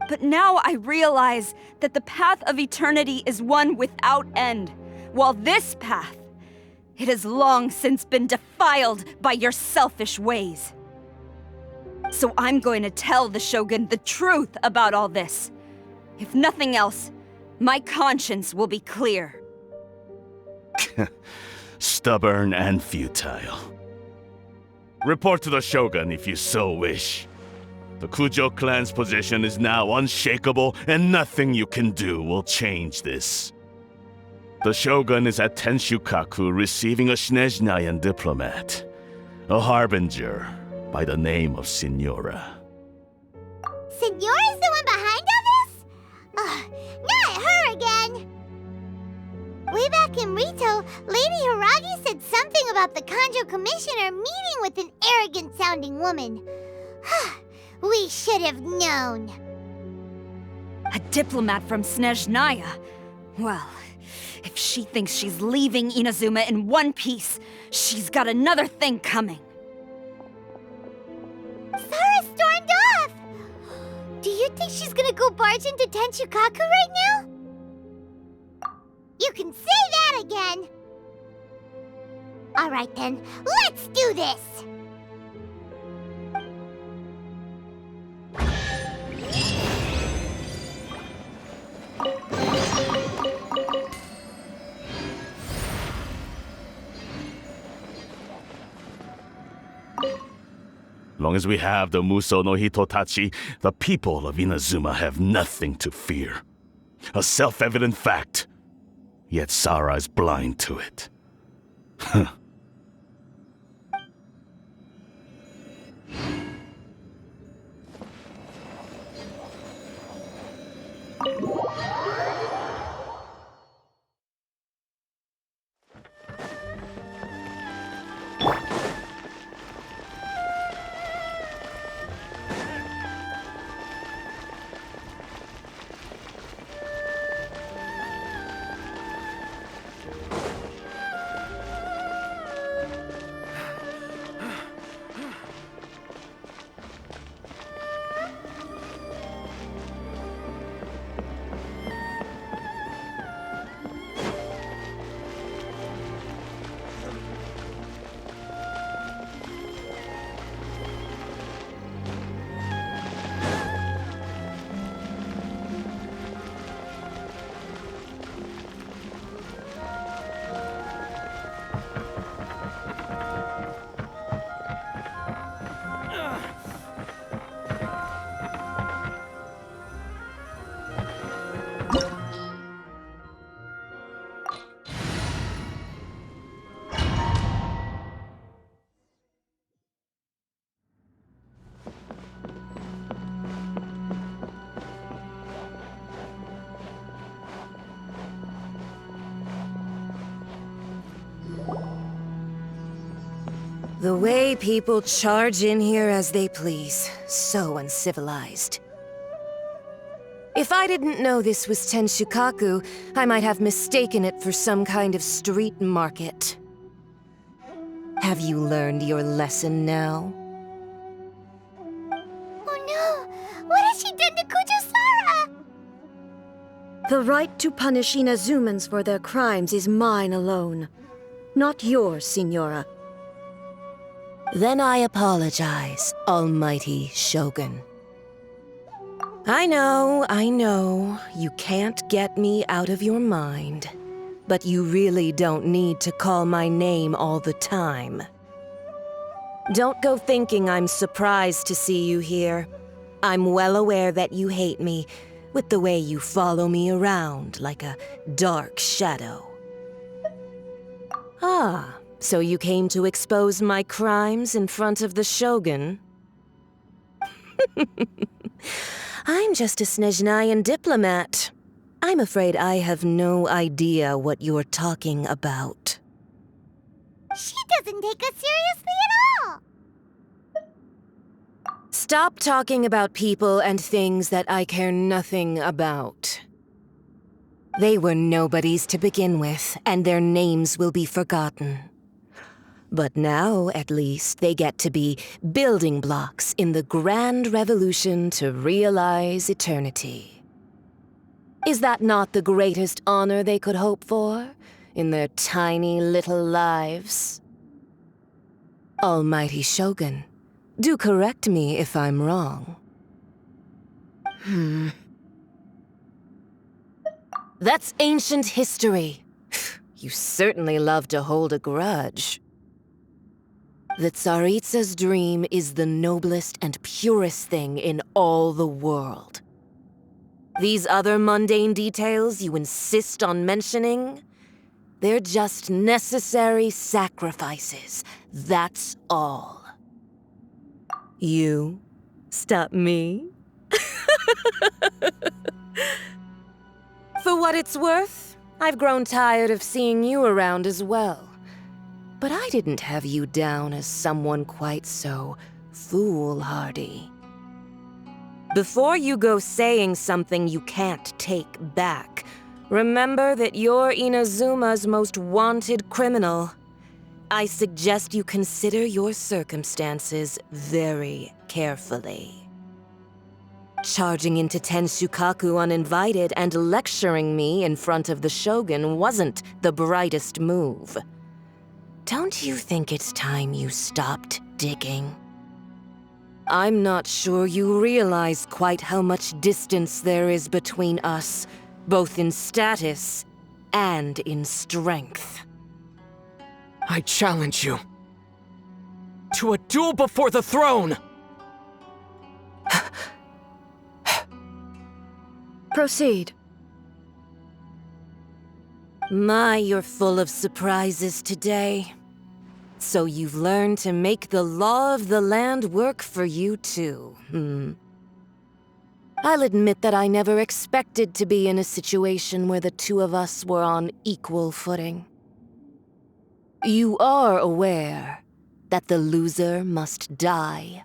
But now I realize that the path of eternity is one without end, while this path, it has long since been defiled by your selfish ways. So I'm going to tell the Shogun the truth about all this. If nothing else, my conscience will be clear. Stubborn and futile. Report to the Shogun if you so wish. The Kujo clan's position is now unshakable, and nothing you can do will change this. The Shogun is at Tenshukaku receiving a Snezhnayan diplomat, a harbinger by the name of Signora. Signora's the one behind all this? Not her again! Way back in Rito, Lady Hiragi said something about the Kanjo Commissioner meeting with an arrogant-sounding woman. We should have known. A diplomat from Snezhnaya? Well, if she thinks she's leaving Inazuma in one piece, she's got another thing coming. Sara stormed off! Do you think she's gonna go barge into Tenshukaku right now? You can say that again! Alright then, let's do this! Long as we have the Muso no Hitotachi, the people of Inazuma have nothing to fear. A self-evident fact. Yet Sara is blind to it. The way people charge in here as they please. So uncivilized. If I didn't know this was Tenshukaku, I might have mistaken it for some kind of street market. Have you learned your lesson now? The right to punish Inazumans for their crimes is mine alone, not yours, Signora. Then I apologize, Almighty Shogun. I know, you can't get me out of your mind. But you really don't need to call my name all the time. Don't go thinking I'm surprised to see you here. I'm well aware that you hate me, with the way you follow me around like a dark shadow. Ah, so you came to expose my crimes in front of the Shogun? I'm just a Snezhnayan diplomat. I'm afraid I have no idea what you're talking about. She doesn't take us seriously at all! Stop talking about people and things that I care nothing about. They were nobodies to begin with, and their names will be forgotten. But now, at least, they get to be building blocks in the grand revolution to realize eternity. Is that not the greatest honor they could hope for in their tiny little lives? Almighty Shogun, do correct me if I'm wrong. That's ancient history. You certainly love to hold a grudge. The Tsaritsa's dream is the noblest and purest thing in all the world. These other mundane details you insist on mentioning, they're just necessary sacrifices, that's all. You stop me? For what it's worth, I've grown tired of seeing you around as well. But I didn't have you down as someone quite so foolhardy. Before you go saying something you can't take back, remember that you're Inazuma's most wanted criminal. I suggest you consider your circumstances very carefully. Charging into Tenshukaku uninvited and lecturing me in front of the Shogun wasn't the brightest move. Don't you think it's time you stopped digging? I'm not sure you realize quite how much distance there is between us, both in status and in strength. I challenge you to a duel before the throne! Proceed. My, you're full of surprises today. So you've learned to make the law of the land work for you too, I'll admit that I never expected to be in a situation where the two of us were on equal footing. You are aware that the loser must die.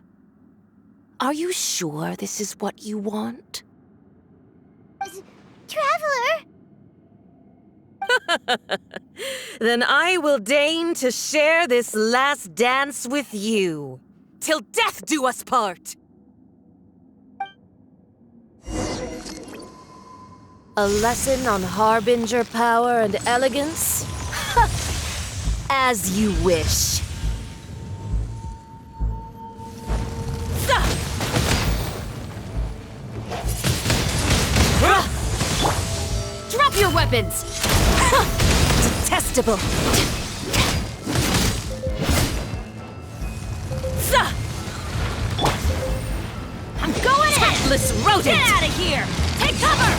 Are you sure this is what you want? Traveler! Then I will deign to share this last dance with you. Till death do us part! A lesson on Harbinger power and elegance? As you wish. Drop your weapons! Detestable. I'm going in! Tactless rodent! Get out of here! Take cover!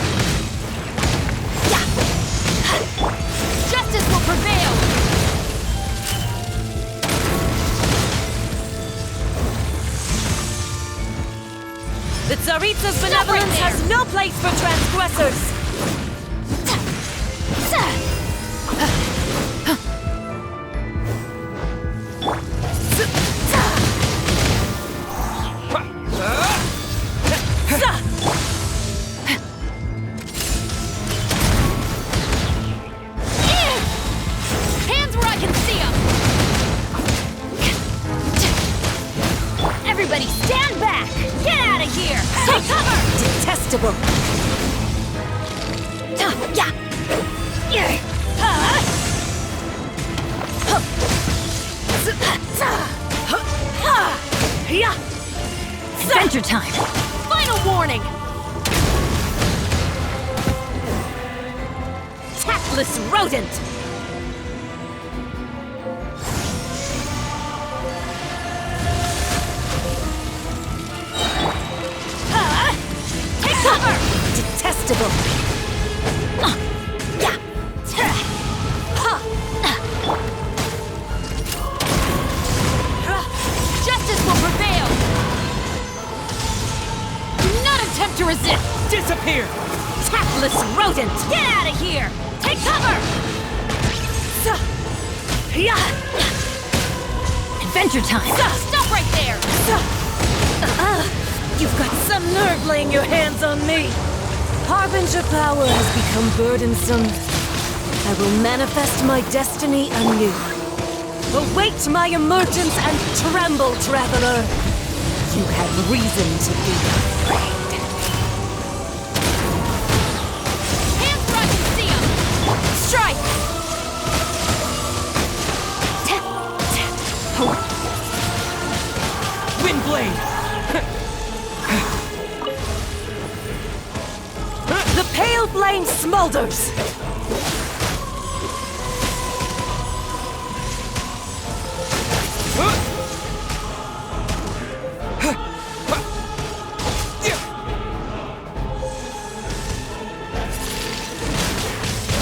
Justice will prevail! The Tsaritsa's benevolence has no place for transgressors! Hands where I can see them! Everybody stand back! Get out of here! Take cover! Detestable! Adventure time! Final warning! Tactless rodent! Take cover! Detestable! Justice will prevail! Do not attempt to resist! Disappear! Tactless rodent! Get out of here! Take cover! Adventure time! Stop right there! You've got some nerve laying your hands on me. Harbinger power has become burdensome. I will manifest my destiny anew. Await my emergence and tremble, traveler. You have reason to be afraid. Hands where I can see 'em! Strike! Windblade! The pale flame smolders!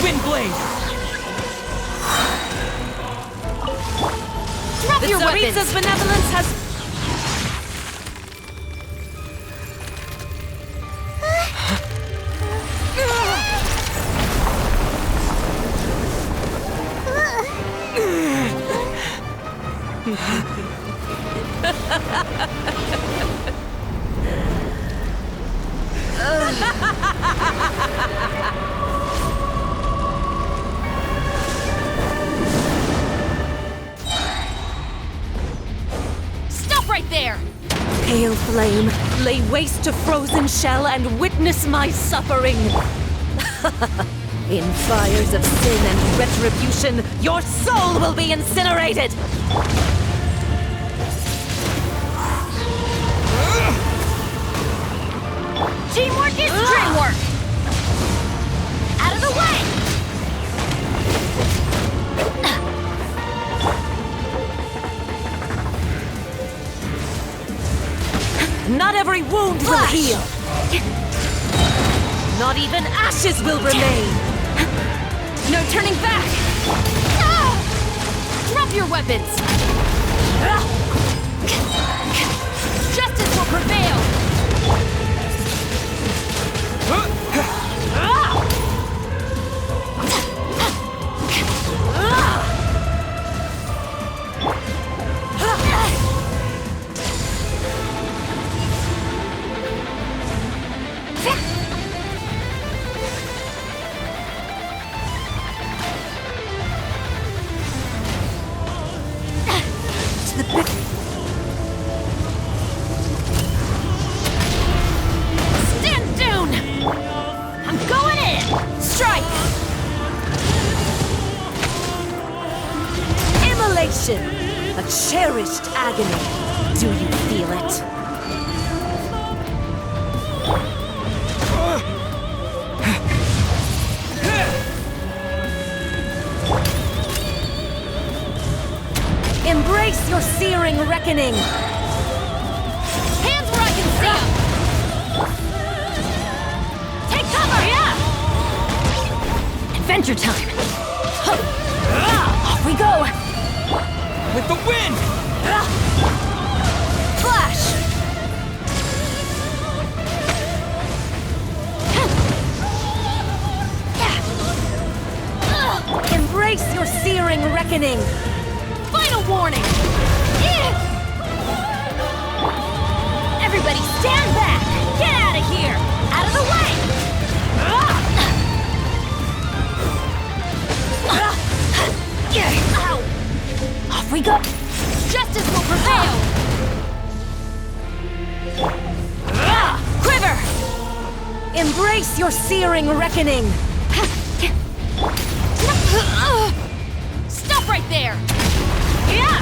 Windblade! Drop your weapons! Tsaritsa's benevolence has... Stop right there! Pale flame, lay waste to frozen shell and witness my suffering. In fires of sin and retribution, your soul will be incinerated! Teamwork is dreamwork! Out of the way! Not every wound will heal! Not even ashes will remain! No turning back! Drop your weapons! Justice will prevail! Stand down! I'm going in! Strike! Immolation! A cherished agony. Do you feel it? Embrace your searing reckoning! Hands where I can see 'em! Take cover, yeah! Adventure time! Off we go! With the wind! Flash! Embrace your searing reckoning! Final warning! Everybody stand back! Get out of here! Out of the way! Ow! Off we go! Justice will prevail! Quiver! Embrace your searing reckoning! Stop right there! Yeah!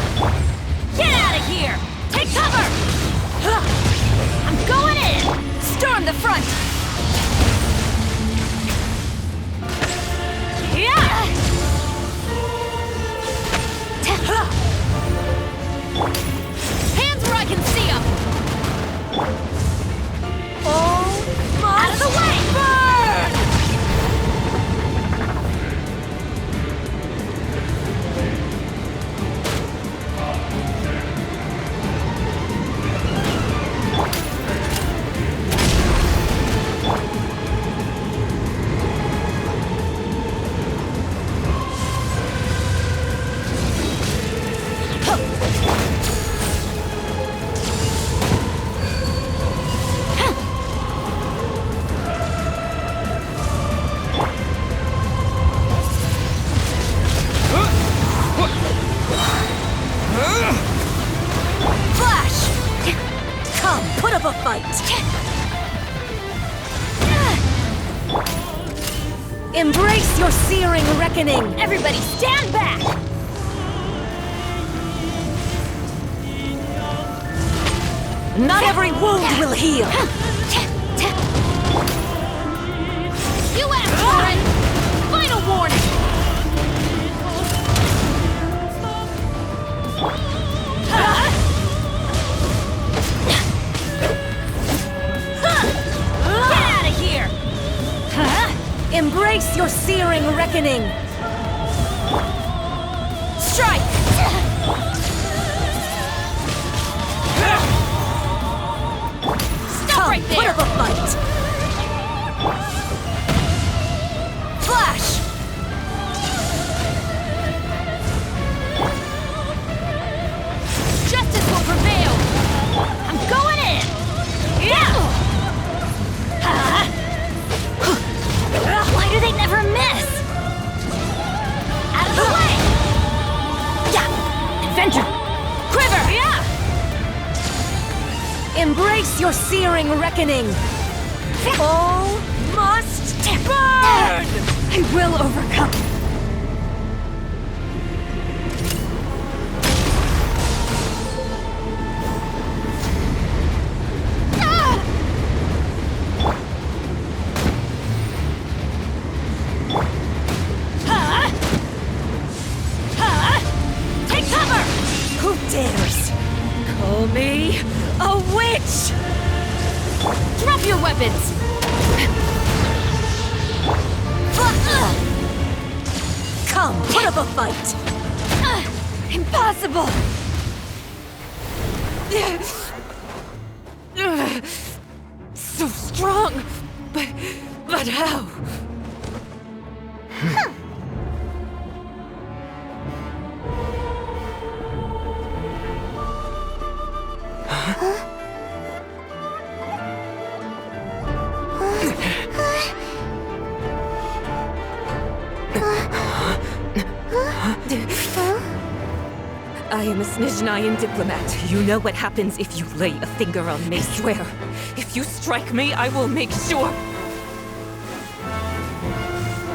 Get out of here! Take cover! I'm Going in! Storm the front! Yeah! Hands where I can see them! Oh, out of the way! Burn! Embrace your searing reckoning! Everybody stand back! Not every wound will heal! You asked for it! Final warning! Get out of here! Embrace your searing reckoning! Strike! Stop right there! Put up a fight! Flash! Justice will prevail! I'm going in! Yeah! Why do they never miss? Out of the way! Yeah! Adventure! Quiver! Yeah! Embrace your searing reckoning! All must burn! I will overcome! Call me a witch! Drop your weapons! Come, put up a fight! Impossible! So strong, but how? I am a Snezhnayan diplomat. You know what happens if you lay a finger on me. I swear, if you strike me, I will make sure.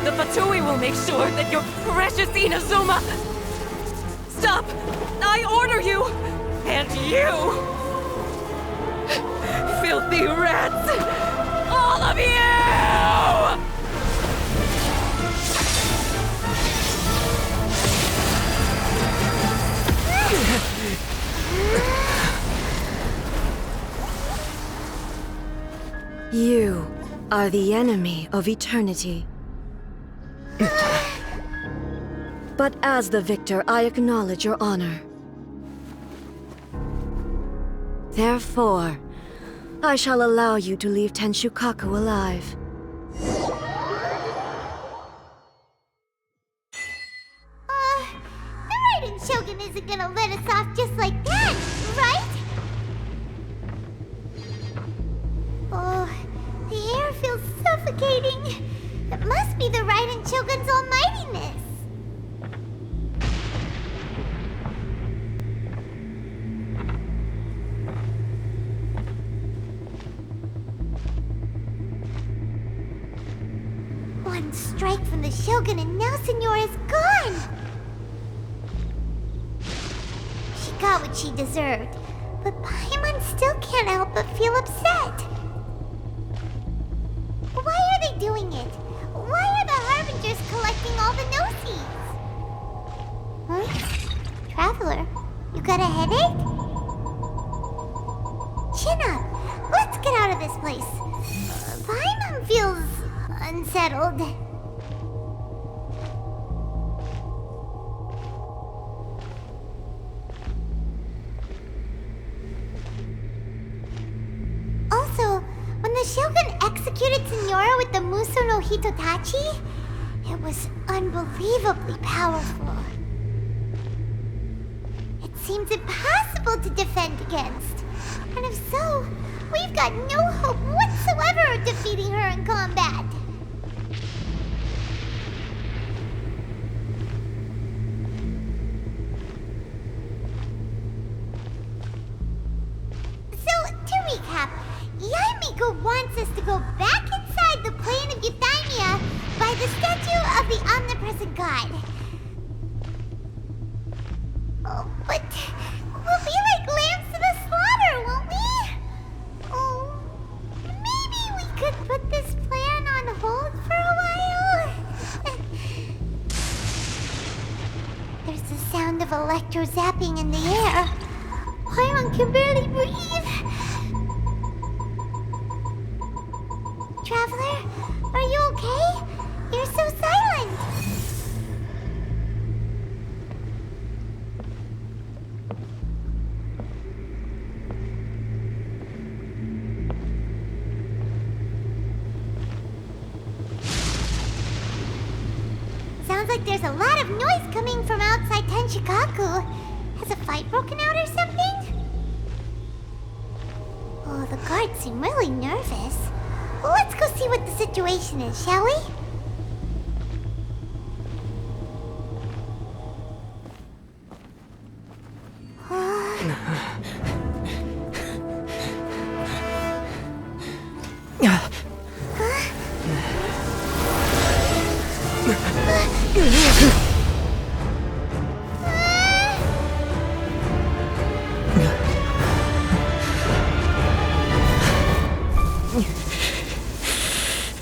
The Fatui will make sure that your precious Inazuma. Stop! I order you! And you! Filthy rats! All of you! You are the enemy of eternity. But as the victor, I acknowledge your honor. Therefore, I shall allow you to leave Tenshukaku alive. The Raiden Shogun isn't gonna let us off just like that, right? Oh, the air feels suffocating. It must be the Raiden Shogun's almightiness. One strike from the Shogun and now Signora's gone! She got what she deserved. But Paimon still can't help but feel upset. Why are they doing it? Why are the Harbingers collecting all the no-seeds? Huh? Traveler, you got a headache? Chin up. Let's get out of this place. Paimon feels unsettled. Also, when the Shogun executed Senora with the Muso no Hitotachi, it was unbelievably powerful. It seems impossible to defend against. And if so, we've got no hope whatsoever of defeating her in combat. So, to recap, Yaimiko wants us to go back inside the plane of Euthymia by the statue of the Omnipresent God. Oh, but we'll be like lambs to the slaughter, won't we? Oh, maybe we could put this plan on hold for a while? There's the sound of electro zapping in the air. Paimon can barely breathe. Traveler, are you okay? You're so silent. Sounds like there's a lot of noise coming from outside Tenshikaku. Has a fight broken out or something? Oh, the guards seem really nervous. Well, let's go see what the situation is, shall we?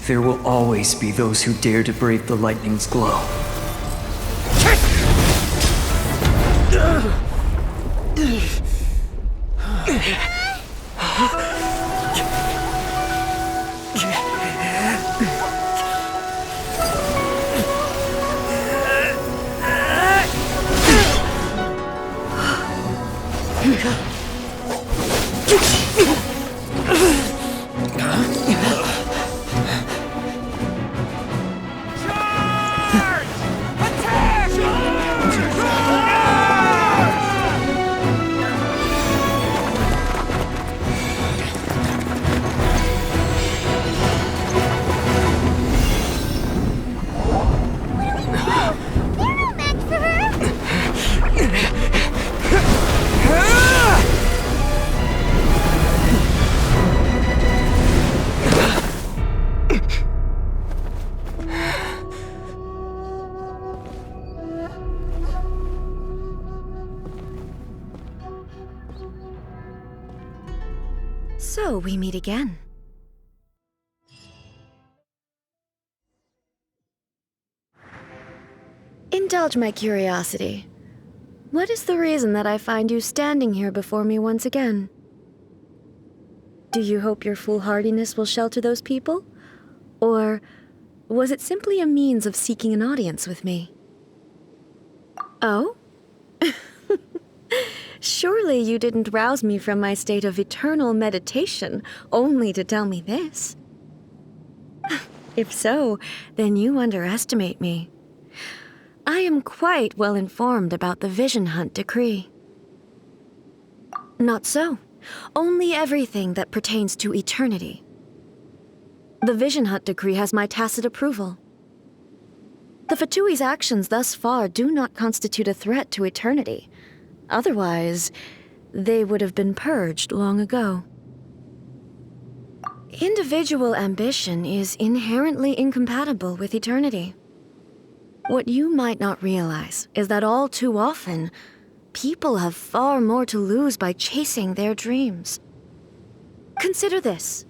There will always be those who dare to brave the lightning's glow. So we meet again. Indulge my curiosity. What is the reason that I find you standing here before me once again? Do you hope your foolhardiness will shelter those people? Or was it simply a means of seeking an audience with me? Oh? Surely you didn't rouse me from my state of eternal meditation only to tell me this. If so, then you underestimate me. I am quite well informed about the Vision Hunt decree. Not so. Only everything that pertains to eternity. The Vision Hunt decree has my tacit approval. The Fatui's actions thus far do not constitute a threat to eternity. Otherwise, they would have been purged long ago. Individual ambition is inherently incompatible with eternity. What you might not realize is that all too often, People have far more to lose by chasing their dreams. Consider this.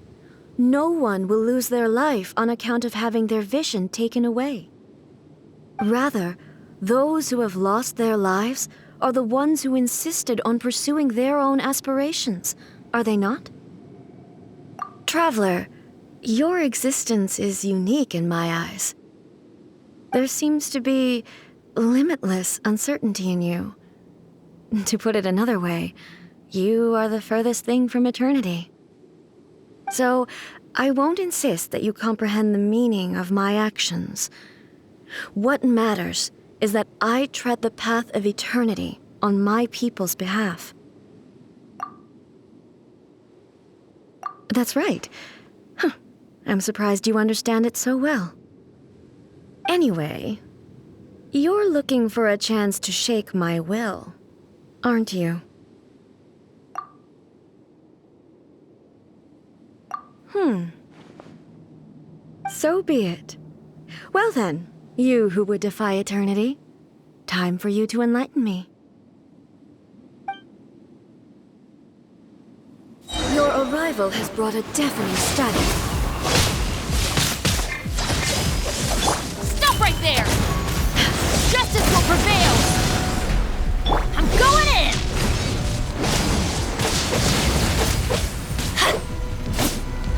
No one will lose their life on account of having their vision taken away. Rather, those who have lost their lives are the ones who insisted on pursuing their own aspirations, are they not? Traveler, your existence is unique in my eyes. There seems to be limitless uncertainty in you. To put it another way, you are the furthest thing from eternity. So, I won't insist that you comprehend the meaning of my actions. What matters is that I tread the path of eternity on my people's behalf. That's right. Huh. I'm surprised you understand it so well. Anyway, you're looking for a chance to shake my will, aren't you? So be it. Well then, you who would defy eternity, time for you to enlighten me. Your arrival has brought a deafening static. Stop right there! Justice will prevail! I'm going in!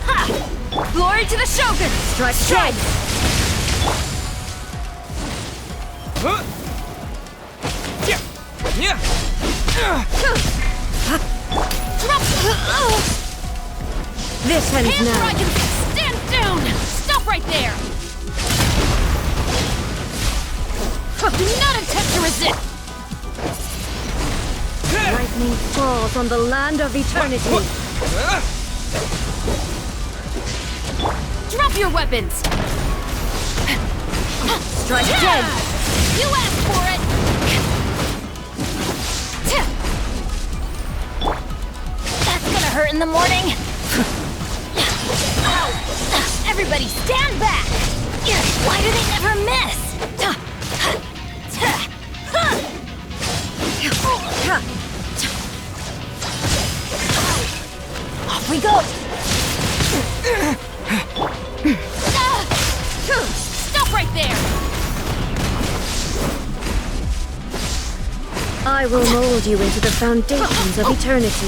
Ha! Glory to the Shogun! Strike! Strike! This ends Hands now. where I can stand down! Stop right there! Do not attempt to resist! Lightning falls on the land of eternity. Drop your weapons! Strike dead! You asked for it! That's gonna hurt in the morning! Ow. Everybody stand back! Why do they never miss? Off we go! Stop right there! I will mold you into the foundations of eternity.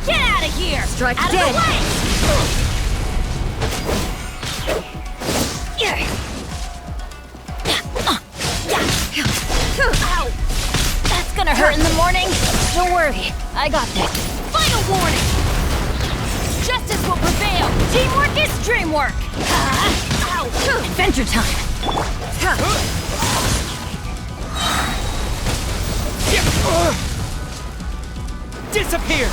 Get out of here! Strike out dead! Of the way! Ow! That's gonna hurt in the morning. Don't worry, I got this. Final warning! Justice will prevail! Teamwork is dreamwork! Ow! Adventure time! Disappear!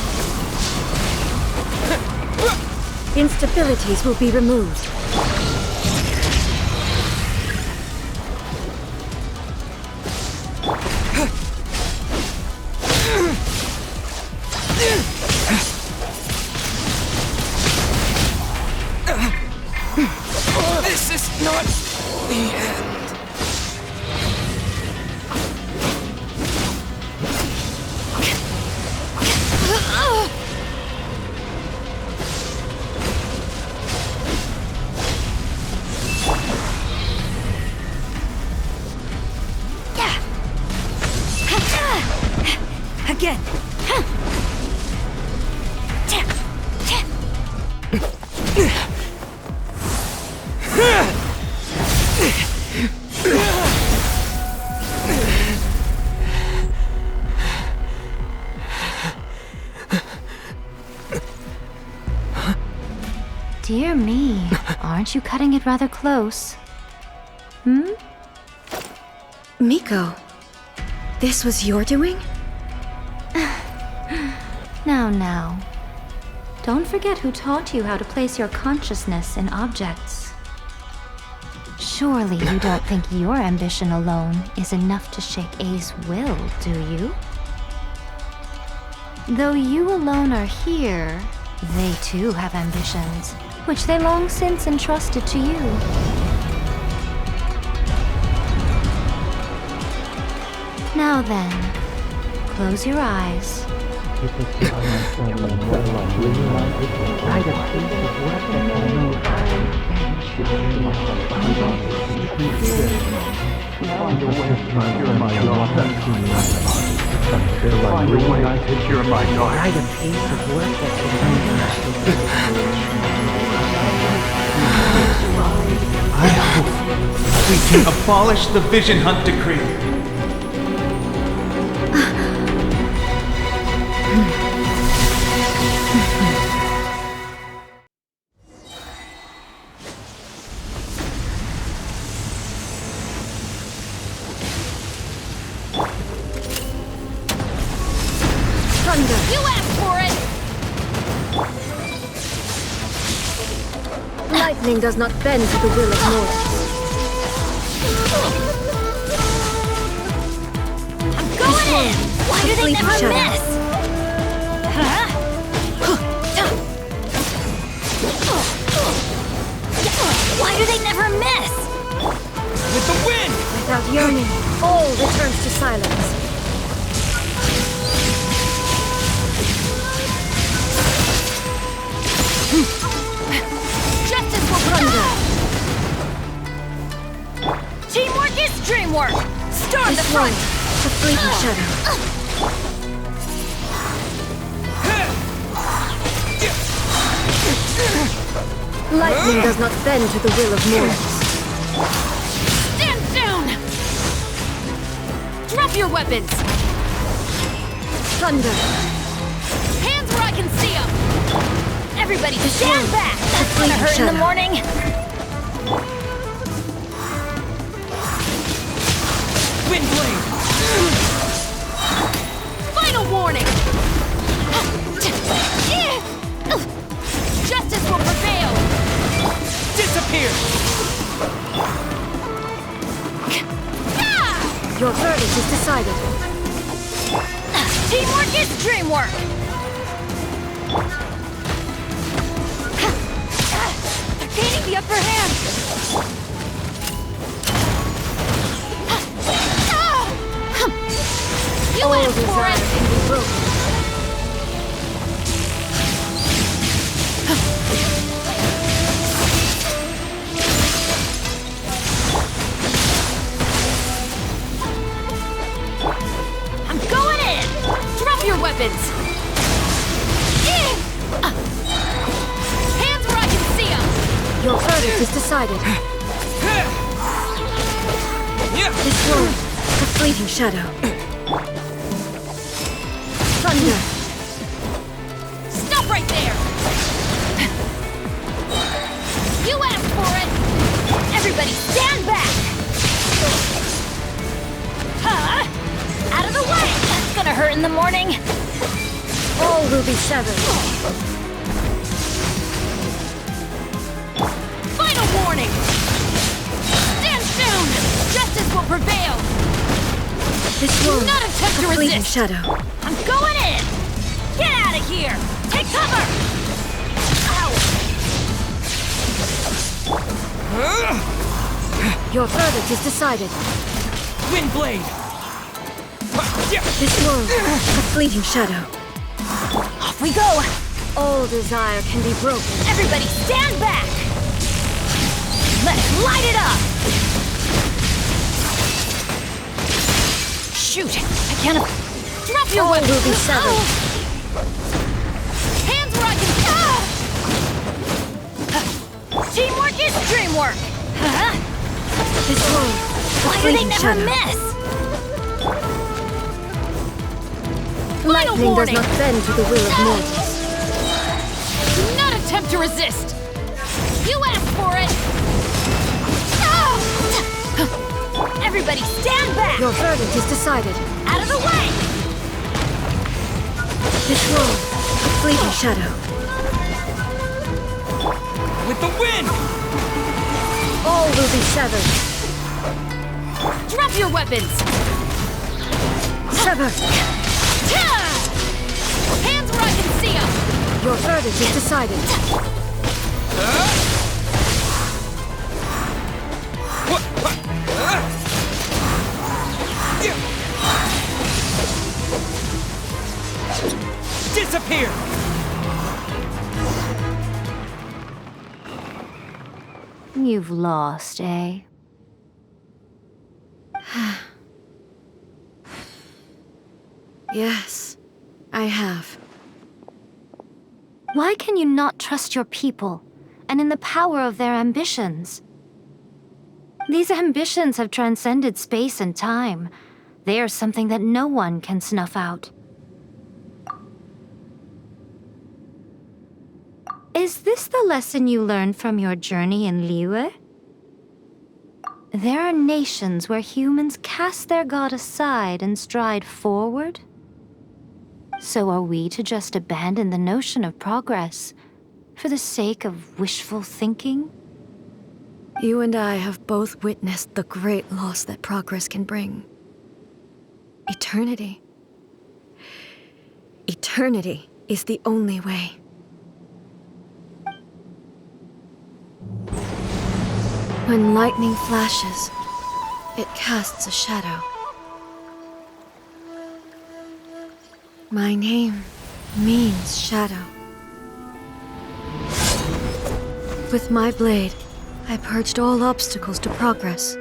Instabilities will be removed. This is not the end. Again! Dear me, aren't you cutting it rather close? Miko, this was your doing? Now. Don't forget who taught you how to place your consciousness in objects. Surely you don't think your ambition alone is enough to shake A's will, do you? Though you alone are here, they too have ambitions, which they long since entrusted to you. Now then, close your eyes. I hope we can abolish the Vision Hunt Decree. Thunder! You asked for it! Lightning does not bend to the will of mortals. I'm going in! Why do they never miss? Huh? Why do they never miss? With the wind! Without yearning, all returns to silence. Justice will thunder! Teamwork is dreamwork! Storm the front! The fleeting shadow. Lightning does not bend to the will of mortals. Stand down! Drop your weapons! Thunder! Hands where I can see them! Everybody stand back! That's gonna hurt in the morning! Wind blade! Final warning! Justice will prevail! Disappear! Your verdict is decided. Teamwork is dreamwork! They're gaining the upper hand! You asked for it! Can be broken. I'm going in! Drop your weapons! Hands where I can see them! Your verdict is decided. This world, a fleeting shadow. Thunder! Stop right there! You asked for it! Everybody stand back! Huh? Out of the way! That's gonna hurt in the morning! All will be severed. Final warning! Stand down! Justice will prevail! This world, Do not attempt to a fleeting resist! shadow. I'm going in! Get out of here! Take cover! Your verdict is decided. Wind blade! This world, a fleeting shadow. Off we go! All desire can be broken. Everybody stand back! Let's light it up! Shoot! I can't... Drop your All weapons! will be severed. Hands where I can... Teamwork is dreamwork! This world, Why do they never miss? Final lightning warning! does not bend to the will of mortals. Do not attempt to resist! You asked for it! Everybody stand back! Your verdict is decided. Out of the way! This world, a fleeting shadow. With the wind! All will be severed. Drop your weapons! Severed. Hands where I can see them! Your verdict is decided. You've lost, eh? Yes, I have. Why can you not trust your people, and in the power of their ambitions? These ambitions have transcended space and time. They are something that no one can snuff out. Is this the lesson you learned from your journey in Liyue? There are nations where humans cast their god aside and stride forward. So are we to just abandon the notion of progress for the sake of wishful thinking? You and I have both witnessed the great loss that progress can bring. Eternity. Eternity is the only way. When lightning flashes, it casts a shadow. My name means shadow. With my blade, I purged all obstacles to progress.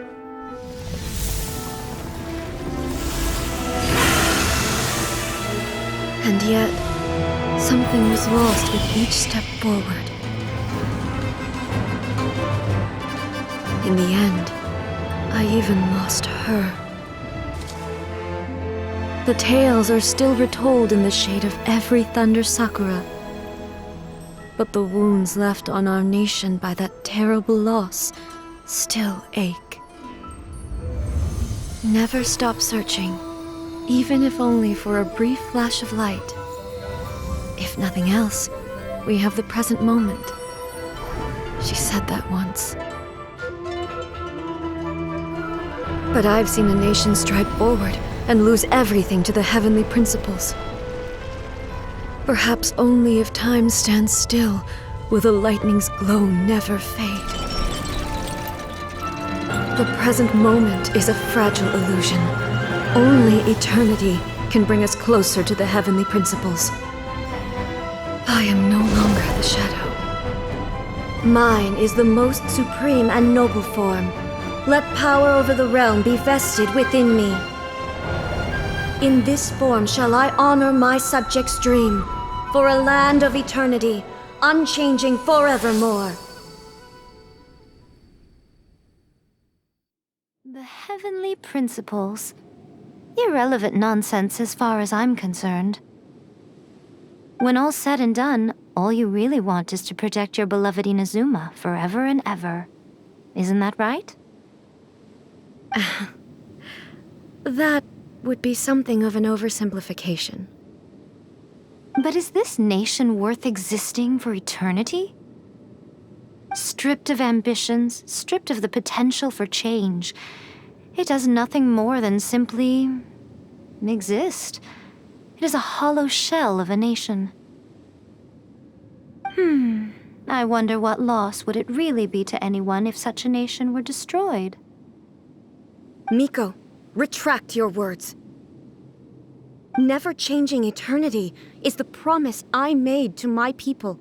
And yet, something was lost with each step forward. In the end, I even lost her. The tales are still retold in the shade of every Thunder Sakura. But the wounds left on our nation by that terrible loss still ache. Never stop searching, even if only for a brief flash of light. If nothing else, we have the present moment. She said that once. But I've seen a nation stride forward and lose everything to the heavenly principles. Perhaps only if time stands still will the lightning's glow never fade. The present moment is a fragile illusion. Only eternity can bring us closer to the heavenly principles. I am no longer the shadow. Mine is the most supreme and noble form. Let power over the realm be vested within me. In this form shall I honor my subjects' dream, for a land of eternity, unchanging forevermore. The heavenly principles. Irrelevant nonsense as far as I'm concerned. When all's said and done, all you really want is to protect your beloved Inazuma forever and ever. Isn't that right? That would be something of an oversimplification. But is this nation worth existing for eternity? Stripped of ambitions, stripped of the potential for change, it does nothing more than simply exist. It is a hollow shell of a nation. I wonder what loss would it really be to anyone if such a nation were destroyed? Miko, retract your words. Never changing eternity is the promise I made to my people.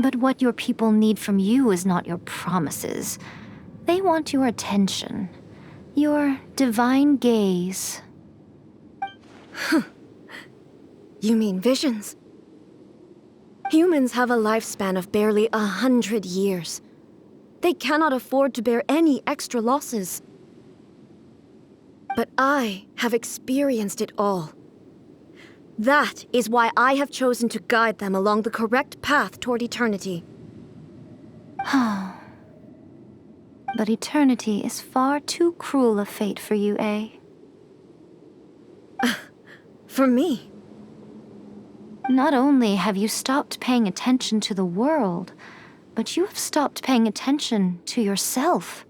But what your people need from you is not your promises. They want your attention, your divine gaze. You mean visions? Humans have a lifespan of barely 100 years. They cannot afford to bear any extra losses. But I have experienced it all. That is why I have chosen to guide them along the correct path toward eternity. But eternity is far too cruel a fate for you, eh? For me? Not only have you stopped paying attention to the world, but you have stopped paying attention to yourself.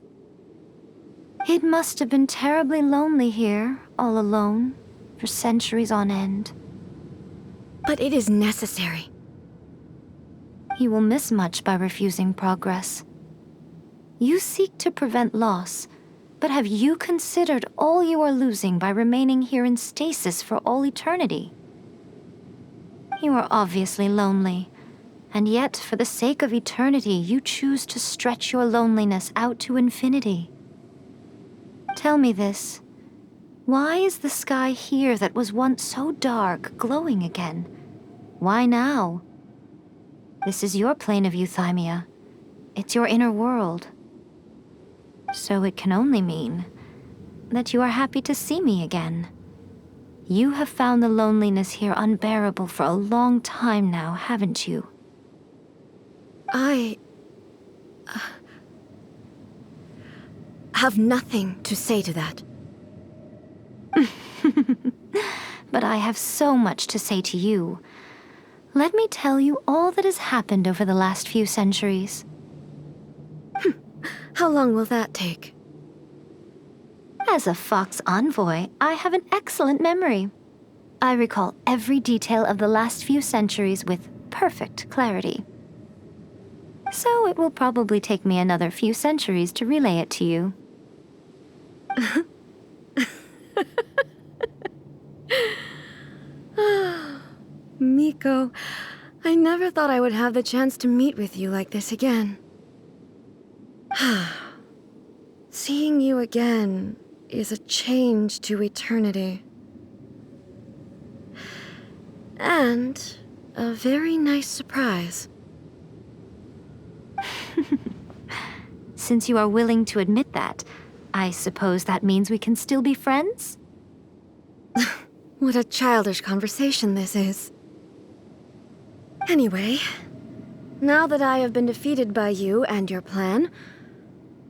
It must have been terribly lonely here, all alone, for centuries on end. But it is necessary. You will miss much by refusing progress. You seek to prevent loss, but have you considered all you are losing by remaining here in stasis for all eternity? You are obviously lonely, And yet, for the sake of eternity, you choose to stretch your loneliness out to infinity. Tell me this. Why is the sky here that was once so dark glowing again? Why now? This is your plane of euthymia. It's your inner world. So it can only mean that you are happy to see me again. You have found the loneliness here unbearable for a long time now, haven't you? I have nothing to say to that. But I have so much to say to you. Let me tell you all that has happened over the last few centuries. How long will that take? As a Fox envoy, I have an excellent memory. I recall every detail of the last few centuries with perfect clarity. So it will probably take me another few centuries to relay it to you. Miko, I never thought I would have the chance to meet with you like this again. Seeing you again is a change to eternity. And a very nice surprise. Since you are willing to admit that, I suppose that means we can still be friends? What a childish conversation this is. Anyway, now that I have been defeated by you and your plan,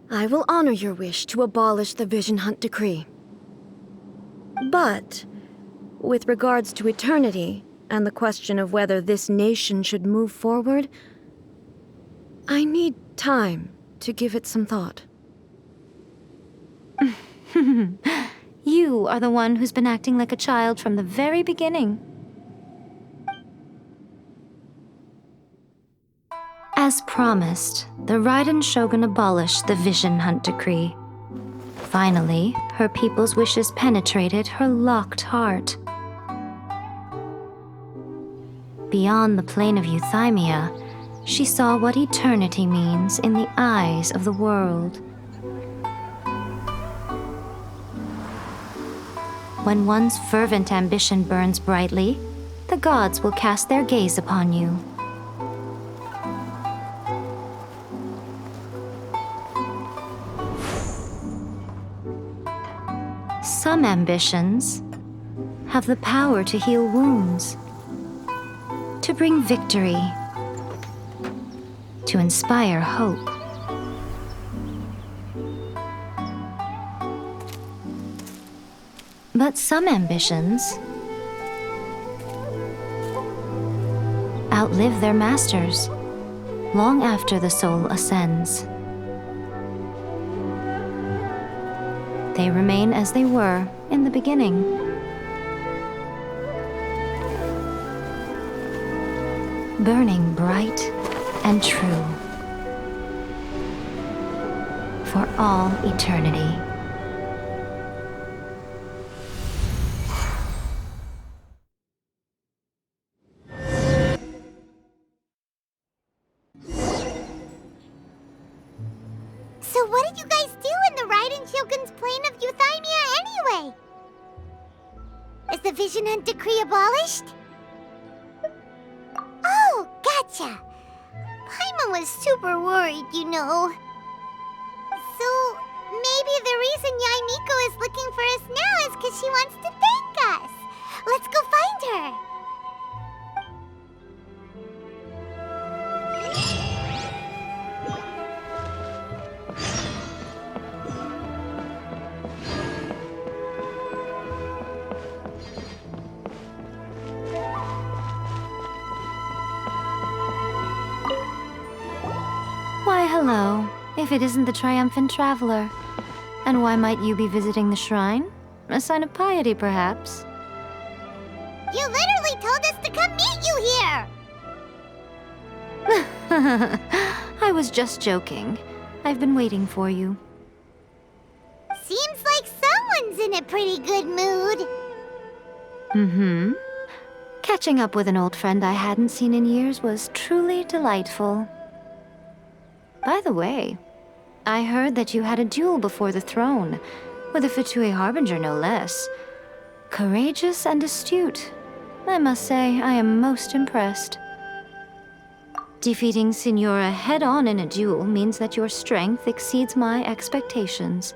I will honor your wish to abolish the Vision Hunt Decree. But, with regards to eternity, and the question of whether this nation should move forward, I need time to give it some thought. You are the one who's been acting like a child from the very beginning. As promised, the Raiden Shogun abolished the Vision Hunt Decree. Finally, her people's wishes penetrated her locked heart. Beyond the plane of euthymia, she saw what eternity means in the eyes of the world. When one's fervent ambition burns brightly, the gods will cast their gaze upon you. Some ambitions have the power to heal wounds, to bring victory, to inspire hope. But some ambitions outlive their masters long after the soul ascends. They remain as they were in the beginning. Burning bright and true for all eternity. So what did you guys do in the Raiden Shogun's plane of euthymia anyway? Is the Vision Hunt Decree abolished? Oh, gotcha. Paimon was super worried, you know. So, maybe the reason Yae Miko is looking for us now is because she wants to thank us. Let's go find her. Why, hello, if it isn't the triumphant traveler. And why might you be visiting the shrine? A sign of piety, perhaps? You literally told us to come meet you here! I was just joking. I've been waiting for you. Seems like someone's in a pretty good mood. Mm-hmm. Catching up with an old friend I hadn't seen in years was truly delightful. By the way, I heard that you had a duel before the throne, with a Fatui Harbinger no less. Courageous and astute. I must say, I am most impressed. Defeating Signora head-on in a duel means that your strength exceeds my expectations.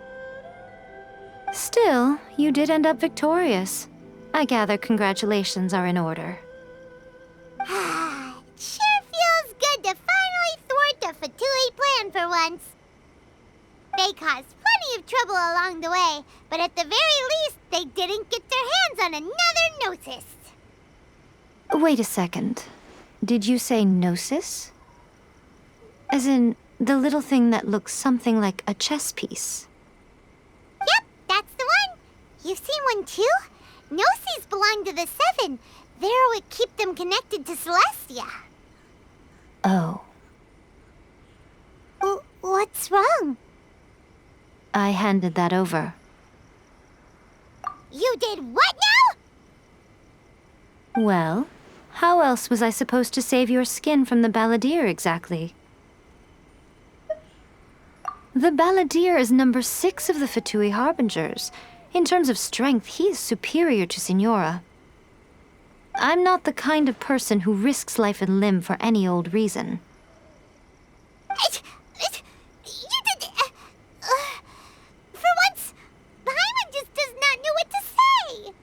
Still, you did end up victorious. I gather congratulations are in order. Sure feels good to finally thwart the Fatui plan for once. They caused plenty of trouble along the way, but at the very least, they didn't get their hands on another Gnosis. Wait a second. Did you say Gnosis? As in, the little thing that looks something like a chess piece? Yep, that's the one. You've seen one too? Gnosis belong to the Seven. They're what keep them connected to Celestia. Oh. What's wrong? I handed that over. You did what now? Well, how else was I supposed to save your skin from the Balladeer exactly? The Balladeer is number 6 of the Fatui Harbingers. In terms of strength, he is superior to Signora. I'm not the kind of person who risks life and limb for any old reason. For once, Paimon just does not know what to say.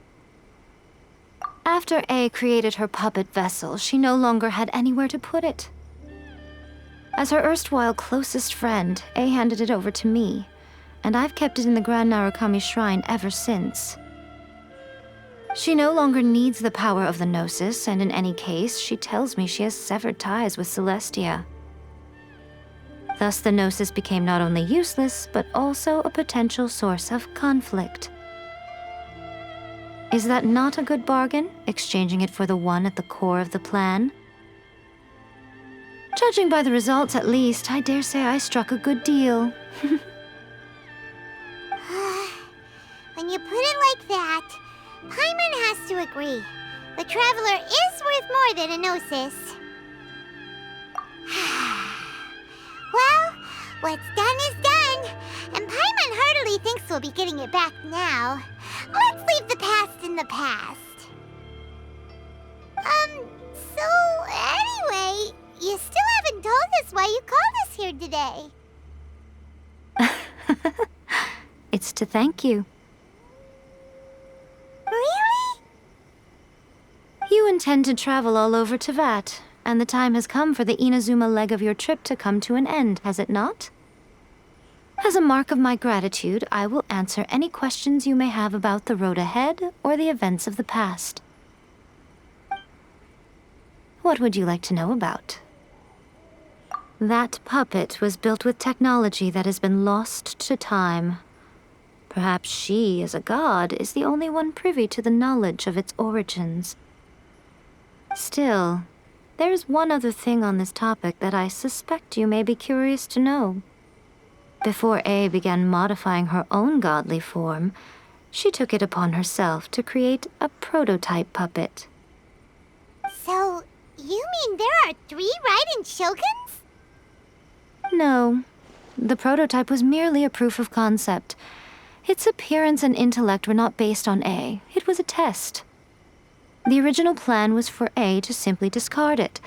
After A created her puppet vessel, she no longer had anywhere to put it. As her erstwhile closest friend, A handed it over to me, and I've kept it in the Grand Narukami Shrine ever since. She no longer needs the power of the Gnosis, and in any case, she tells me she has severed ties with Celestia. Thus, the Gnosis became not only useless, but also a potential source of conflict. Is that not a good bargain, exchanging it for the one at the core of the plan? Judging by the results, at least, I dare say I struck a good deal. When you put it like that, Paimon has to agree. The Traveler is worth more than a Gnosis. Well, what's done is done, and Paimon heartily thinks we'll be getting it back now. Let's leave the past in the past. So anyway, you still haven't told us why you called us here today. It's to thank you. Really? You intend to travel all over Teyvat, and the time has come for the Inazuma leg of your trip to come to an end, has it not? As a mark of my gratitude, I will answer any questions you may have about the road ahead or the events of the past. What would you like to know about? That puppet was built with technology that has been lost to time. Perhaps she, as a god, is the only one privy to the knowledge of its origins. Still, there is one other thing on this topic that I suspect you may be curious to know. Before A began modifying her own godly form, she took it upon herself to create a prototype puppet. So, you mean there are 3 Raiden Shoguns? No. The prototype was merely a proof of concept. Its appearance and intellect were not based on A. It was a test. The original plan was for A to simply discard it.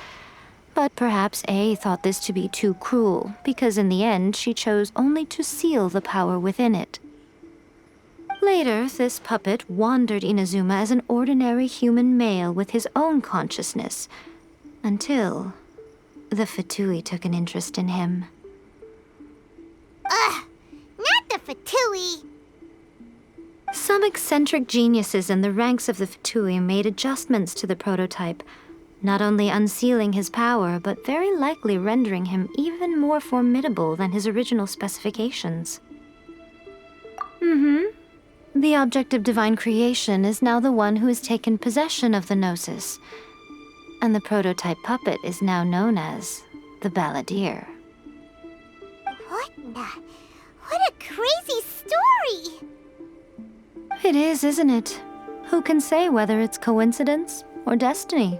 But perhaps A thought this to be too cruel, because in the end she chose only to seal the power within it. Later, this puppet wandered Inazuma as an ordinary human male with his own consciousness, until the Fatui took an interest in him. Ugh! Not the Fatui! Some eccentric geniuses in the ranks of the Fatui made adjustments to the prototype, not only unsealing his power, but very likely rendering him even more formidable than his original specifications. The object of divine creation is now the one who has taken possession of the Gnosis, and the prototype puppet is now known as the Balladeer. What a crazy story! It is, isn't it? Who can say whether it's coincidence or destiny.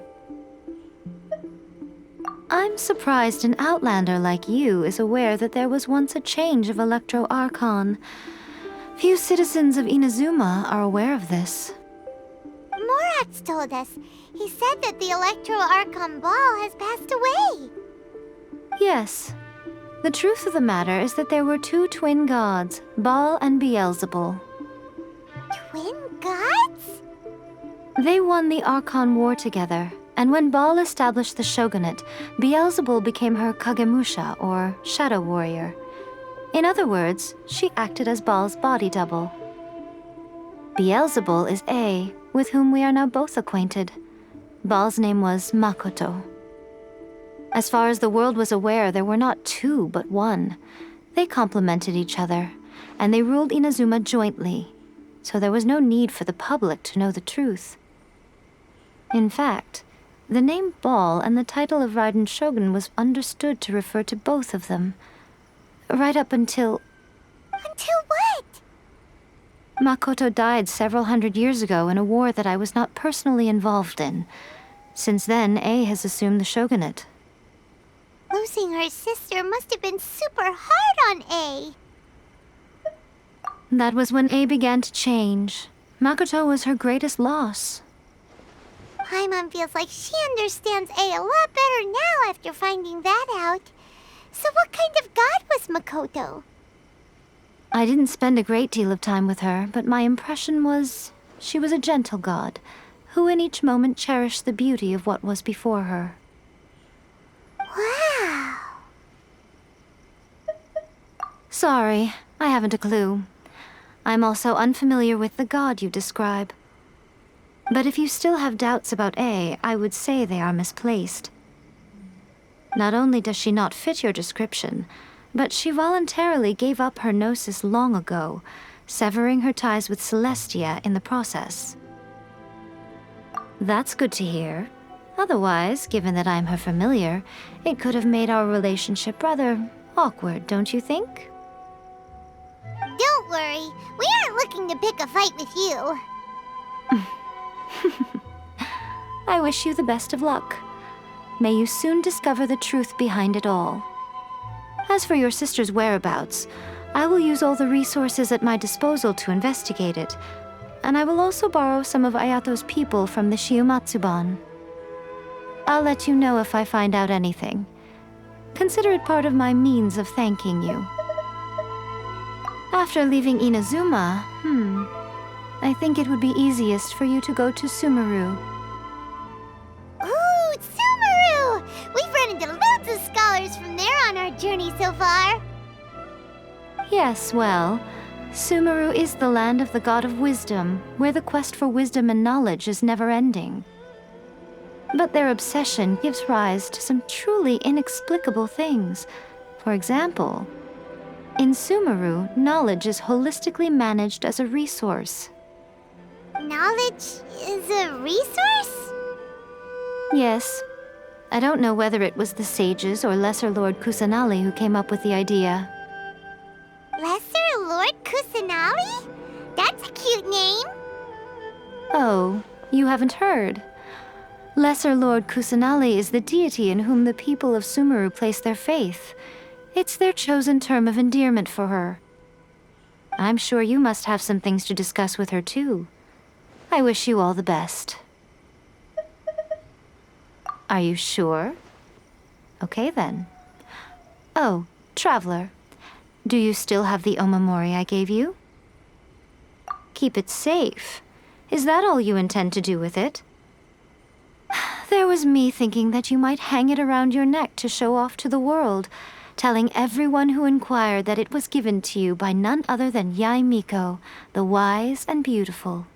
I'm surprised an outlander like you is aware that there was once a change of Electro Archon. Few citizens of Inazuma are aware of this. Morat's told us. He said that the Electro Archon Ball has passed away. Yes. The truth of the matter is that there were two twin gods, Baal and Beelzebul. Twin gods? They won the Archon War together, and when Baal established the shogunate, Beelzebul became her Kagemusha, or shadow warrior. In other words, she acted as Baal's body double. Beelzebul is A, with whom we are now both acquainted. Baal's name was Makoto. As far as the world was aware, there were not two, but one. They complemented each other, and they ruled Inazuma jointly, so there was no need for the public to know the truth. In fact, the name Baal and the title of Raiden Shogun was understood to refer to both of them. Right up until... Until what? Makoto died several hundred years ago in a war that I was not personally involved in. Since then, A has assumed the shogunate. Losing her sister must have been super hard on A. That was when A began to change. Makoto was her greatest loss. Paimon feels like she understands A lot better now after finding that out. So what kind of god was Makoto? I didn't spend a great deal of time with her, but my impression was she was a gentle god, who in each moment cherished the beauty of what was before her. Wow. Sorry, I haven't a clue. I'm also unfamiliar with the god you describe. But if you still have doubts about A, I would say they are misplaced. Not only does she not fit your description, but she voluntarily gave up her gnosis long ago, severing her ties with Celestia in the process. That's good to hear. Otherwise, given that I'm her familiar, it could have made our relationship rather awkward, don't you think? Don't worry, we aren't looking to pick a fight with you. I wish you the best of luck. May you soon discover the truth behind it all. As for your sister's whereabouts, I will use all the resources at my disposal to investigate it, and I will also borrow some of Ayato's people from the Shiumatsuban. I'll let you know if I find out anything. Consider it part of my means of thanking you. After leaving Inazuma, I think it would be easiest for you to go to Sumeru. Ooh, Sumeru! We've run into loads of scholars from there on our journey so far. Yes, well, Sumeru is the land of the god of wisdom, where the quest for wisdom and knowledge is never-ending. But their obsession gives rise to some truly inexplicable things. For example, in Sumeru, knowledge is holistically managed as a resource. Knowledge is a resource? Yes. I don't know whether it was the sages or Lesser Lord Kusanali who came up with the idea. Lesser Lord Kusanali? That's a cute name. Oh, you haven't heard. Lesser Lord Kusanali is the deity in whom the people of Sumeru place their faith. It's their chosen term of endearment for her. I'm sure you must have some things to discuss with her too. I wish you all the best. Are you sure? Okay then. Oh, Traveler. Do you still have the Omamori I gave you? Keep it safe. Is that all you intend to do with it? There was me thinking that you might hang it around your neck to show off to the world, telling everyone who inquired that it was given to you by none other than Yae Miko, the wise and beautiful.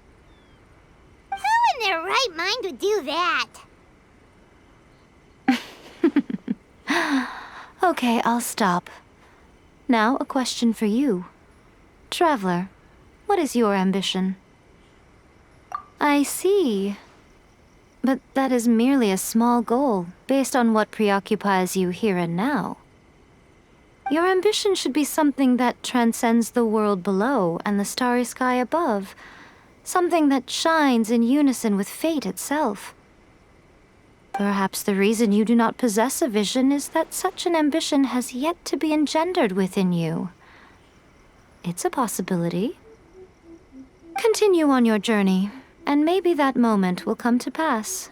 Who in their right mind would do that? Okay, I'll stop. Now, a question for you. Traveler, what is your ambition? I see. But that is merely a small goal, based on what preoccupies you here and now. Your ambition should be something that transcends the world below and the starry sky above. Something that shines in unison with fate itself. Perhaps the reason you do not possess a vision is that such an ambition has yet to be engendered within you. It's a possibility. Continue on your journey, and maybe that moment will come to pass.